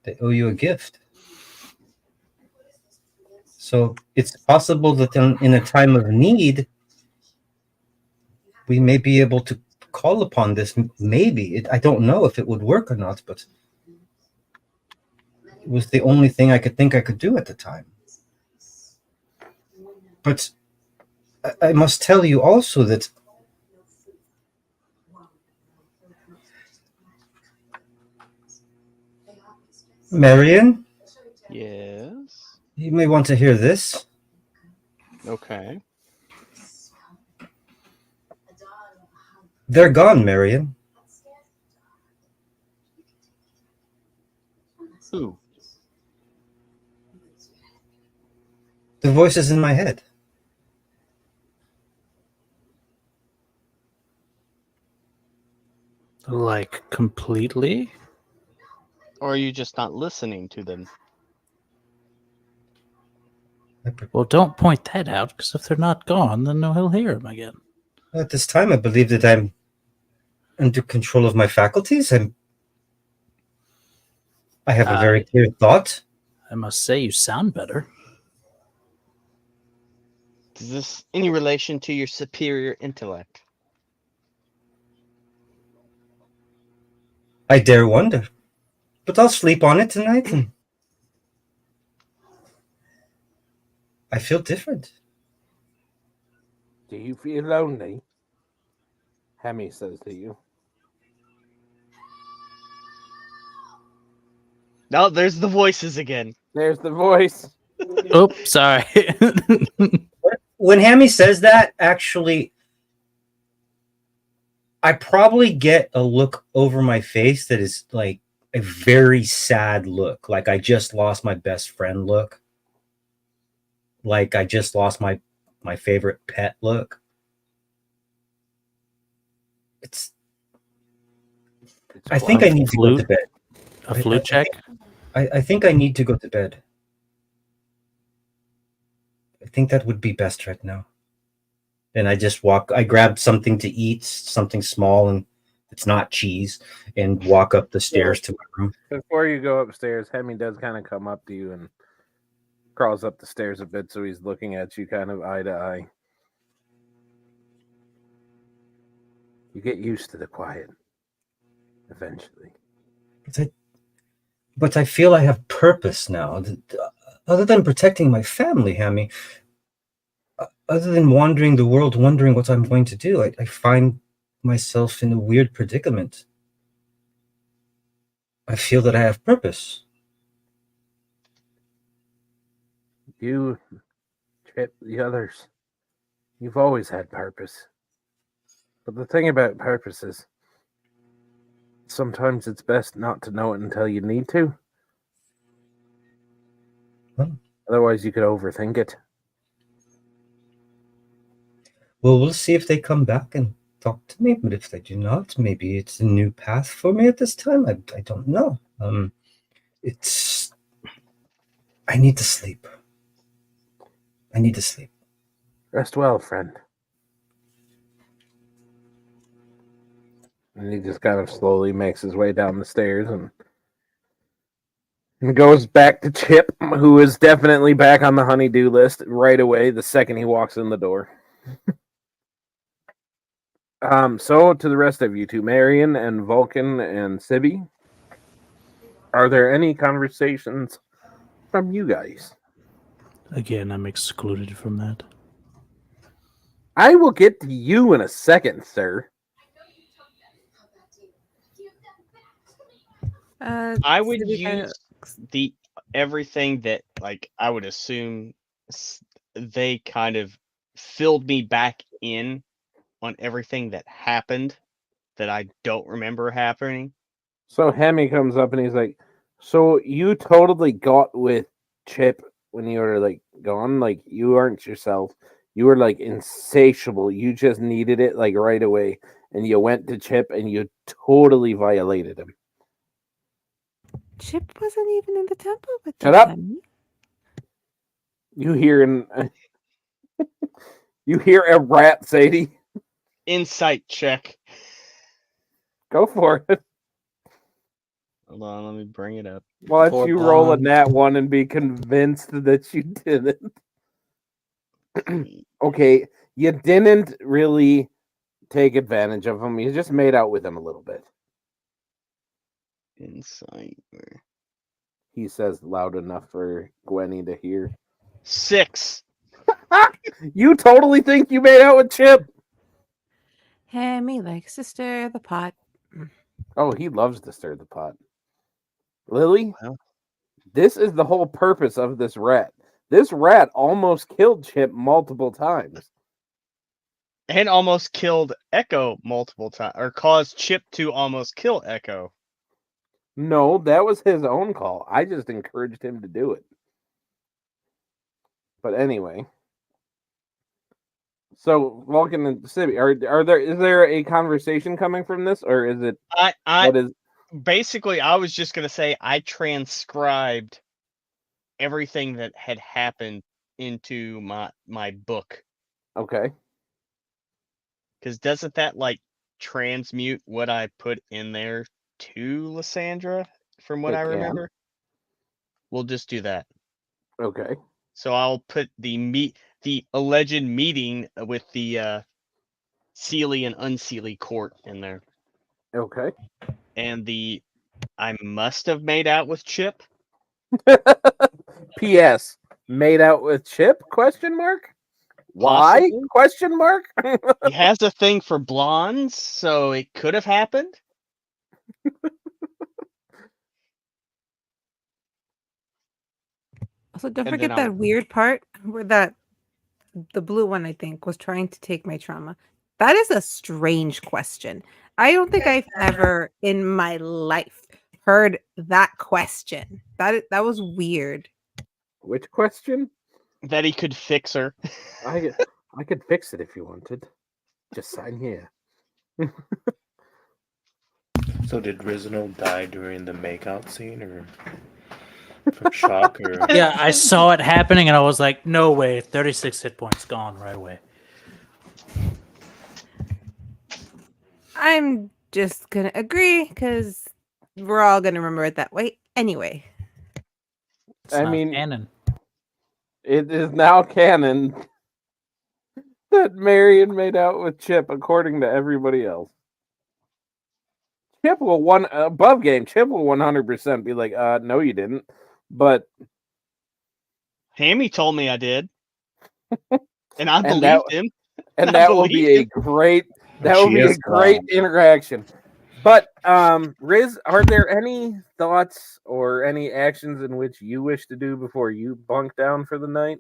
They owe you a gift. So it's possible that in a time of need, we may be able to call upon this. Maybe. I don't know if it would work or not, but it was the only thing I could think I could do at the time. But I must tell you also that Marion, Yes. you may want to hear this. Okay. They're gone, Marion. Who? The voices in my head. Like completely? Or are you just not listening to them? Well, don't point that out, because if they're not gone, then he'll hear them again. At this time, I believe that I'm under control of my faculties. I have a very clear thought. I must say, you sound better. Is this any relation to your superior intellect? I dare wonder. But I'll sleep on it tonight. And I feel different. Do you feel lonely? Hemi says to you. No, there's the voices again. There's the voice. Oh, sorry. When Hammy says that, actually, I probably get a look over my face that is like a very sad look. Like I just lost my best friend look. Like I just lost my favorite pet look. I think I need to go to bed. A flute check? I think I need to go to bed. I think that would be best right now. And I just I grab something to eat, something small, and it's not cheese, and walk up the stairs to my room. Before you go upstairs, Hemi does kind of come up to you and crawls up the stairs a bit, so he's looking at you kind of eye to eye. You get used to the quiet eventually. But I feel I have purpose now. Other than protecting my family, Hammy, other than wandering the world, wondering what I'm going to do, I find myself in a weird predicament. I feel that I have purpose. You, Chip, the others, you've always had purpose. But the thing about purpose is, sometimes it's best not to know it until you need to. Well, otherwise, you could overthink it. Well, we'll see if they come back and talk to me. But if they do not, maybe it's a new path for me at this time. I don't know. I need to sleep. Rest well, friend. And he just kind of slowly makes his way down the stairs and goes back to Chip, who is definitely back on the honeydew list right away the second he walks in the door. So to the rest of you two, Marion and Vulcan and Sibby, are there any conversations from you guys? Again, I'm excluded from that. I will get to you in a second, sir. I would use everything that, like, I would assume they kind of filled me back in on everything that happened that I don't remember happening. So Hemi comes up and he's like, "So you totally got with Chip when you were like gone? Like you aren't yourself. You were like insatiable. You just needed it like right away, and you went to Chip and you totally violated him." Chip wasn't even in the temple with Shut us, up. Hemi. You hear you hear a rat, Sadie. Insight check. Go for it. Hold on, let me bring it up. Watch For you roll a blonde. nat one and be convinced that you didn't. Okay, you didn't really take advantage of him. You just made out with him a little bit. Insight. He says loud enough for Gwenny to hear. 6. You totally think you made out with Chip? Hemi likes to stir the pot. Oh, he loves to stir the pot. Lily, Well. this is the whole purpose of this rat. This rat almost killed Chip multiple times. And almost killed Echo multiple times, or caused Chip to almost kill Echo. No, that was his own call. I just encouraged him to do it. But anyway. So Vulcan and Sibby, is there a conversation coming from this, or is it what is Basically, I was just gonna say I transcribed everything that had happened into my book. okay? Because doesn't that like transmute what I put in there to Lysandra, from what It I can. remember? We'll just do that. Okay. So I'll put the alleged meeting with the Sealy and Unsealy court in there. Okay. And I must have made out with Chip. P.S. Made out with Chip? Question mark. Why? Possibly. Question mark. He has a thing for blondes, so it could have happened. Also, don't And forget then that weird part where the blue one, I think, was trying to take my trauma. That is a strange question. I don't think I've ever in my life heard that question. That was weird. Which question? that he could fix her. I could fix it if you wanted. Just sign here. So did Rizno die during the makeout scene, or from shock, or Yeah, I saw it happening and I was like, no way. 36 hit points gone right away. I'm just gonna agree because we're all gonna remember it that way anyway. It's I not mean, canon. it is now canon that Marion made out with Chip, according to everybody else. Chip will above game. Chip will 100% be like, no, you didn't. But Hammy told me I did, and I And believed him. and I that will be a believed great She is great blonde. interaction. But Riz, are there any thoughts or any actions in which you wish to do before you bunk down for the night?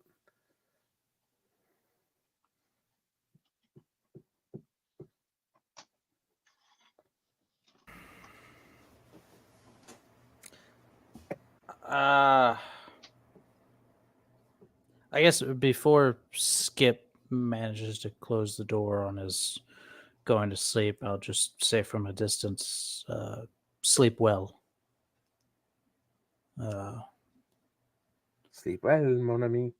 I guess before Skip manages to close the door on his going to sleep, I'll just say from a distance, sleep well. Sleep well, mon ami.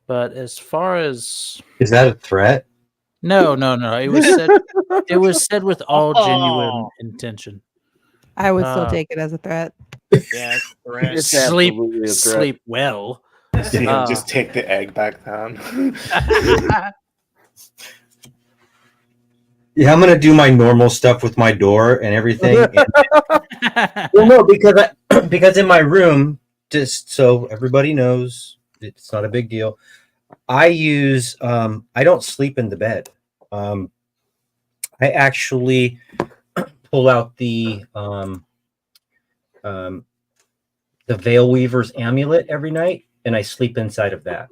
But as far as Is that a threat? no, it was said. It was said with all genuine intention. I would still Uh, take it as a threat. Yeah, it's correct. It's sleep, absolutely a threat. sleep well. see him just take the egg back down? Yeah, I'm gonna do my normal stuff with my door and everything. Well, no, because in my room, just so everybody knows, it's not a big deal. I use I don't sleep in the bed. I actually pull out the Veil Weaver's amulet every night, and I sleep inside of that.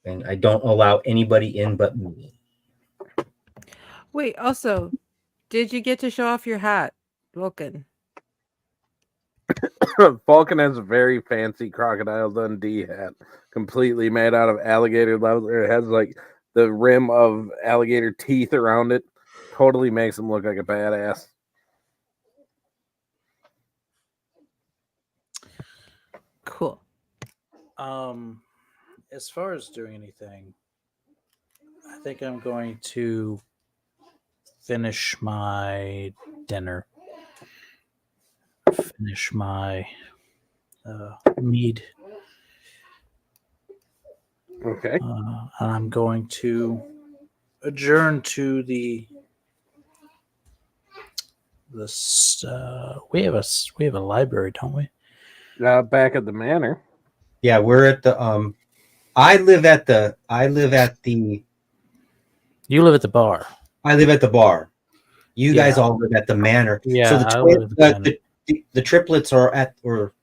And I don't allow anybody in but me. Wait, also, did you get to show off your hat, Vulcan? Vulcan has a very fancy Crocodile Dundee hat, completely made out of alligator leather. It has like the rim of alligator teeth around it. Totally makes him look like a badass. Cool. As far as doing anything, I think I'm going to finish my dinner. Finish my mead. Okay. And I'm going to adjourn to we have a library, don't we? Back at the manor. Yeah, we're at the I live at the You live at the bar. bar. You guys Yeah. all live at the manor. Yeah, so I live at the manor. the triplets are at, or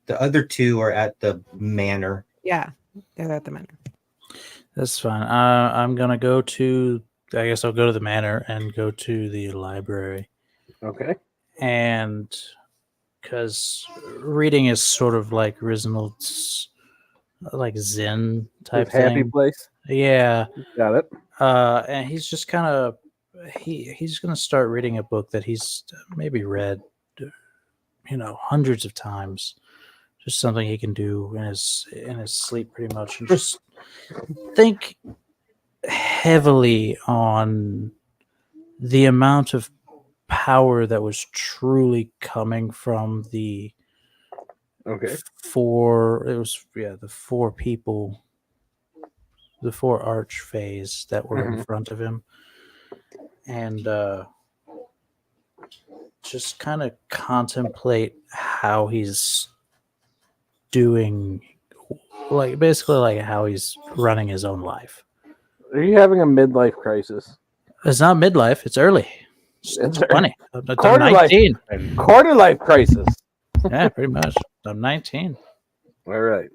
the other two are at the manor. Yeah, they're at the manor. That's fine. I'm gonna go to. I guess I'll go to the manor and go to the library. Okay. And because reading is sort of like Riznald's, like Zen type His happy thing. place. Yeah. Got it. And he's just kind of he's gonna start reading a book that he's maybe read, hundreds of times. Just something he can do in his sleep, pretty much, and just think heavily on the amount of power that was truly coming from the Okay. the four people, the four arch phase that were in front of him, and just kind of contemplate how he's doing, like basically like how he's running his own life. Are you having a midlife crisis? It's not midlife, it's early. It's funny. I'm Quarter 19. Quarter life crisis. Yeah, pretty much. I'm 19. All right.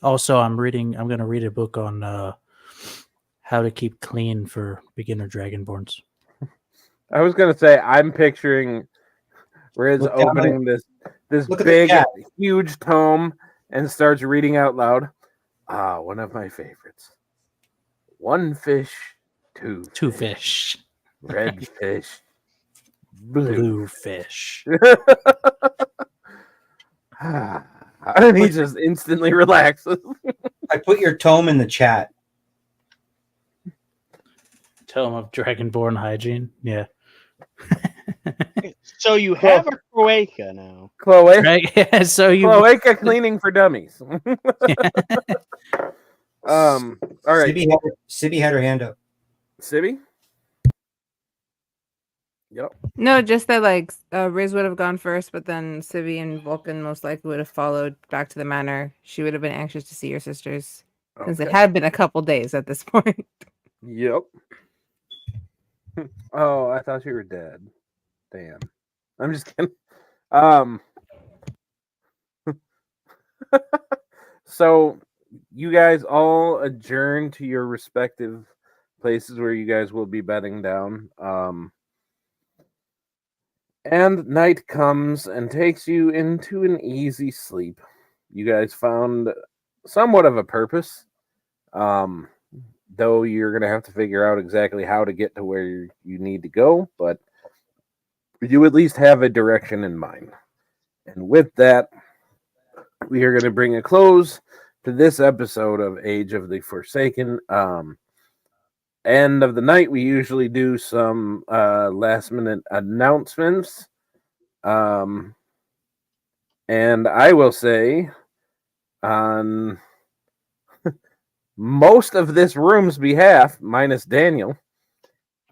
Also, I'm going to read a book on how to keep clean for beginner dragonborns. I was gonna say I'm picturing Riz Look opening this big, huge tome and starts reading out loud. One of my favorites. One fish, two fish. Red fish, blue fish. And he just instantly relaxes. I put your tome in the chat. Tome of Dragonborn hygiene. Yeah. So you have a cloaca now. Cloaca. So you Cloaca cleaning for dummies. All right. Sibby had her hand up. Sibby? Yep. No, just that like Riz would have gone first, but then Sibby and Vulcan most likely would have followed back to the manor. She would have been anxious to see her sisters since it had been a couple days at this point. Yep. Oh, I thought you were dead. Damn. I'm just kidding. So you guys all adjourn to your respective places where you guys will be bedding down. And night comes and takes you into an easy sleep. You guys found somewhat of a purpose. Though you're going to have to figure out exactly how to get to where you need to go, but you at least have a direction in mind. And with that, we are going to bring a close to this episode of Age of the Forsaken. End of the night, we usually do some last minute announcements. And I will say, on most of this room's behalf, minus Daniel,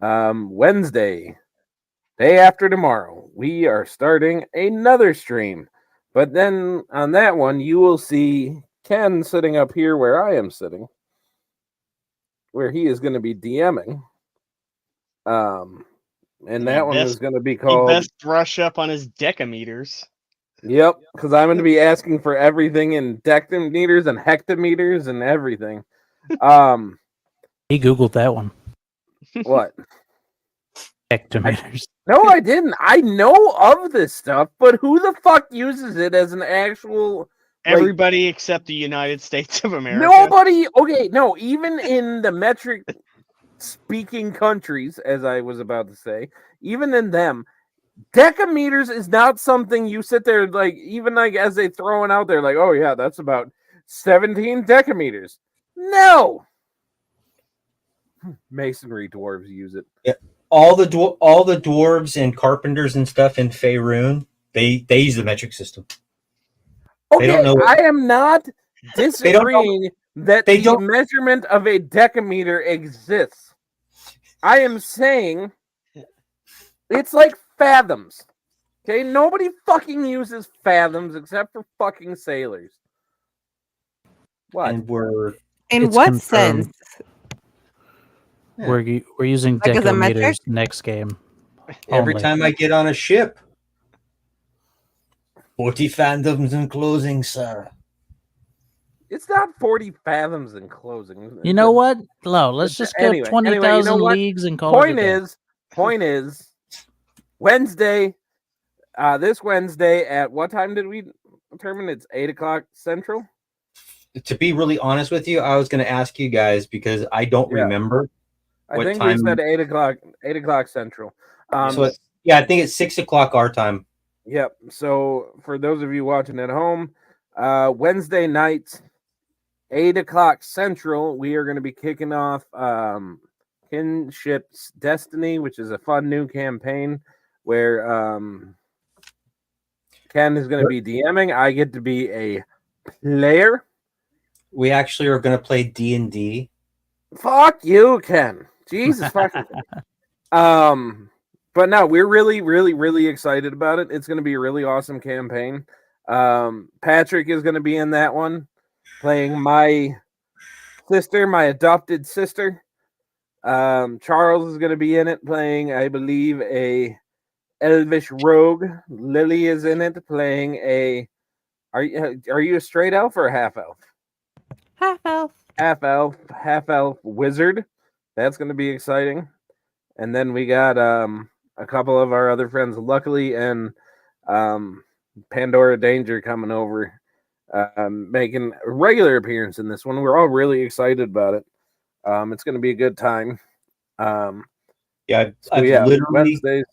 Wednesday, day after tomorrow, we are starting another stream. But then on that one, you will see Ken sitting up here where I am sitting, where he is going to be DMing. And that one is going to be called... He best brush up on his decameters. Yep, because I'm going to be asking for everything in decameters and hectometers and everything. He Googled that one. What? Hectometers. No, I didn't. I know of this stuff, but who the fuck uses it as an actual? Like, Everybody except the United States of America. nobody. Okay, no. Even in the metric speaking countries, as I was about to say, even in them, decameters is not something you sit there like. Even like as they throw it out there, like, oh yeah, that's about 17 decameters. No. Masonry dwarves use it. Yeah. All the dwarves and carpenters and stuff in Faerun, they use the metric system. Okay, don't know what- I am not disagreeing that they the don't- measurement of a decameter exists. I am saying it's like fathoms. Okay, nobody fucking uses fathoms except for fucking sailors. What? And we're In It's what confirmed. sense? Yeah. We're using Like as a metric? decameters next game. every only. time I get on a ship, 40 fathoms in closing, sir. It's not 40 fathoms in closing. You know what? No, let's just go Anyway, 20,000 you know what? leagues and call it a day. Point is, Wednesday, this Wednesday at what time did we determine? It's 8:00 Central. To be really honest with you, I was going to ask you guys because I don't Yeah. remember. I What think time? we said 8:00 Central. So I think it's 6:00 our time. Yep. So for those of you watching at home, Wednesday night, 8:00 Central, we are going to be kicking off Kinship's Destiny, which is a fun new campaign where Ken is going to be DMing. I get to be a player. We actually are going to play D&D. Fuck you, Ken. Jesus fucking. But no, we're really, really, really excited about it. It's going to be a really awesome campaign. Patrick is going to be in that one, playing my sister, my adopted sister. Charles is going to be in it, playing, I believe, a elvish rogue. Lily is in it, playing a. Are you a straight elf or a half elf? Half elf. Half elf wizard. That's going to be exciting. And then we got a couple of our other friends, Luckily and Pandora Danger, coming over, making a regular appearance in this one. We're all really excited about it. It's going to be a good time. Yeah, Wednesdays.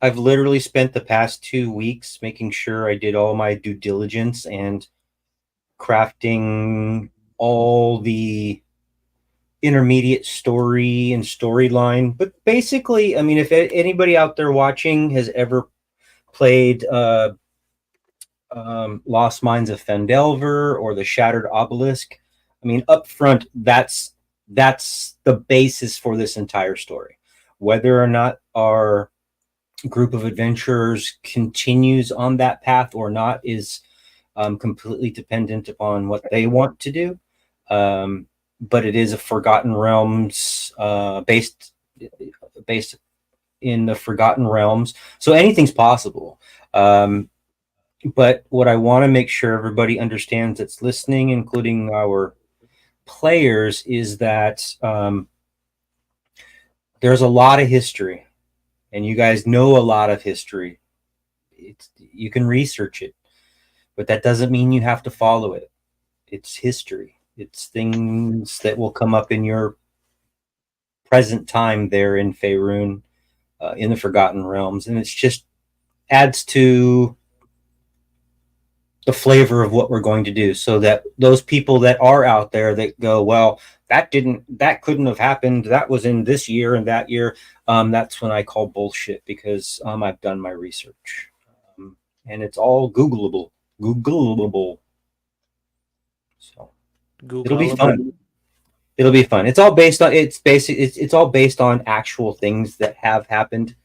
I've literally spent the past 2 weeks making sure I did all my due diligence and crafting all the intermediate story and storyline. But basically, I mean, if anybody out there watching has ever played Lost Mines of Phandelver or the Shattered Obelisk, I mean, up front, that's the basis for this entire story. Whether or not our group of adventurers continues on that path or not is completely dependent upon what they want to do. But it is a Forgotten Realms based in the Forgotten Realms, so anything's possible. But what I want to make sure everybody understands that's listening, including our players, is that there's a lot of history, and you guys know a lot of history. You can research it, but that doesn't mean you have to follow it. It's history. It's things that will come up in your present time there in Faerun, in the Forgotten Realms, and it's just adds to the flavor of what we're going to do, so that those people that are out there that go, well, that couldn't have happened, that was in this year and that year, that's when I call bullshit, because I've done my research, and it's all Googleable. So it'll be fun. It'll be fun. It's all based on it's all based on actual things that have happened,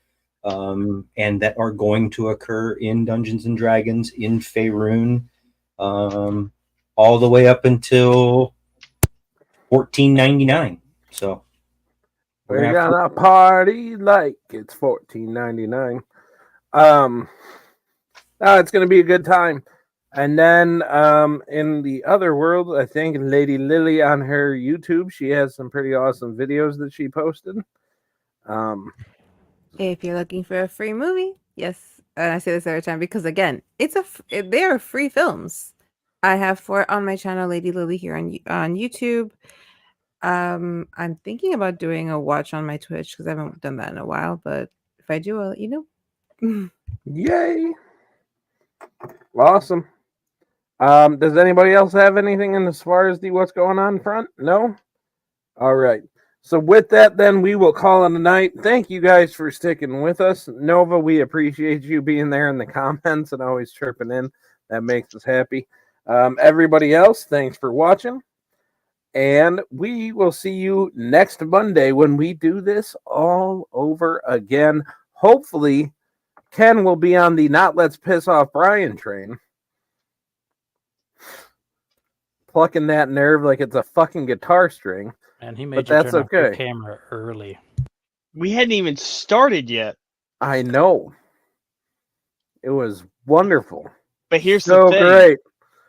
and that are going to occur in Dungeons and Dragons in Faerun, all the way up until 1499. So We're gonna party like it's 1499. It's gonna be a good time. And then in the other world, I think Lady Lily on her YouTube, she has some pretty awesome videos that she posted. If you're looking for a free movie, yes, and I say this every time because again, they are free films. I have 4 on my channel, Lady Lily, here on YouTube. I'm thinking about doing a watch on my Twitch because I haven't done that in a while. But if I do, I'll let you know. Yay! Awesome. Does anybody else have anything in as far as the what's going on front? No? All right. So with that, then we will call it a night. Thank you guys for sticking with us. Nova, we appreciate you being there in the comments and always chirping in. That makes us happy. Everybody else, thanks for watching. And we will see you next Monday when we do this all over again. Hopefully, Ken will be on the Not Let's Piss Off Brian train. Plucking that nerve like it's a fucking guitar string. And he made But you that's turn off your okay. camera early. We hadn't even started yet. I know. It was wonderful. But here's So the thing. great.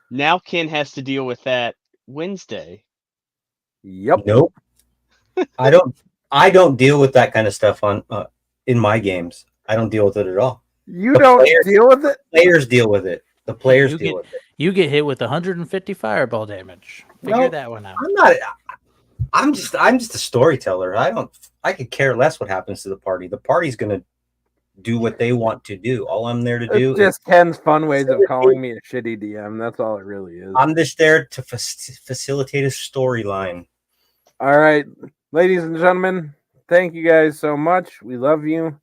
Now Ken has to deal with that Wednesday. Yep. Nope. I don't deal with that kind of stuff on in my games. I don't deal with it at all. You The don't players- deal with it? Players deal with it. The players You deal with it. You get hit with 150 fireball damage. Figure No, that one out. I'm not. I'm just a storyteller. I could care less what happens to the party. The party's gonna do what they want to do. All I'm there to do It's just Ken's fun ways of calling me a shitty DM. That's all it really is. I'm just there to facilitate a storyline. All right, ladies and gentlemen, thank you guys so much. We love you.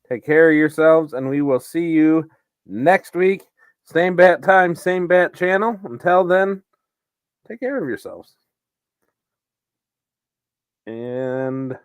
Take care of yourselves, and we will see you next week. Same bat time, same bat channel. Until then, take care of yourselves. And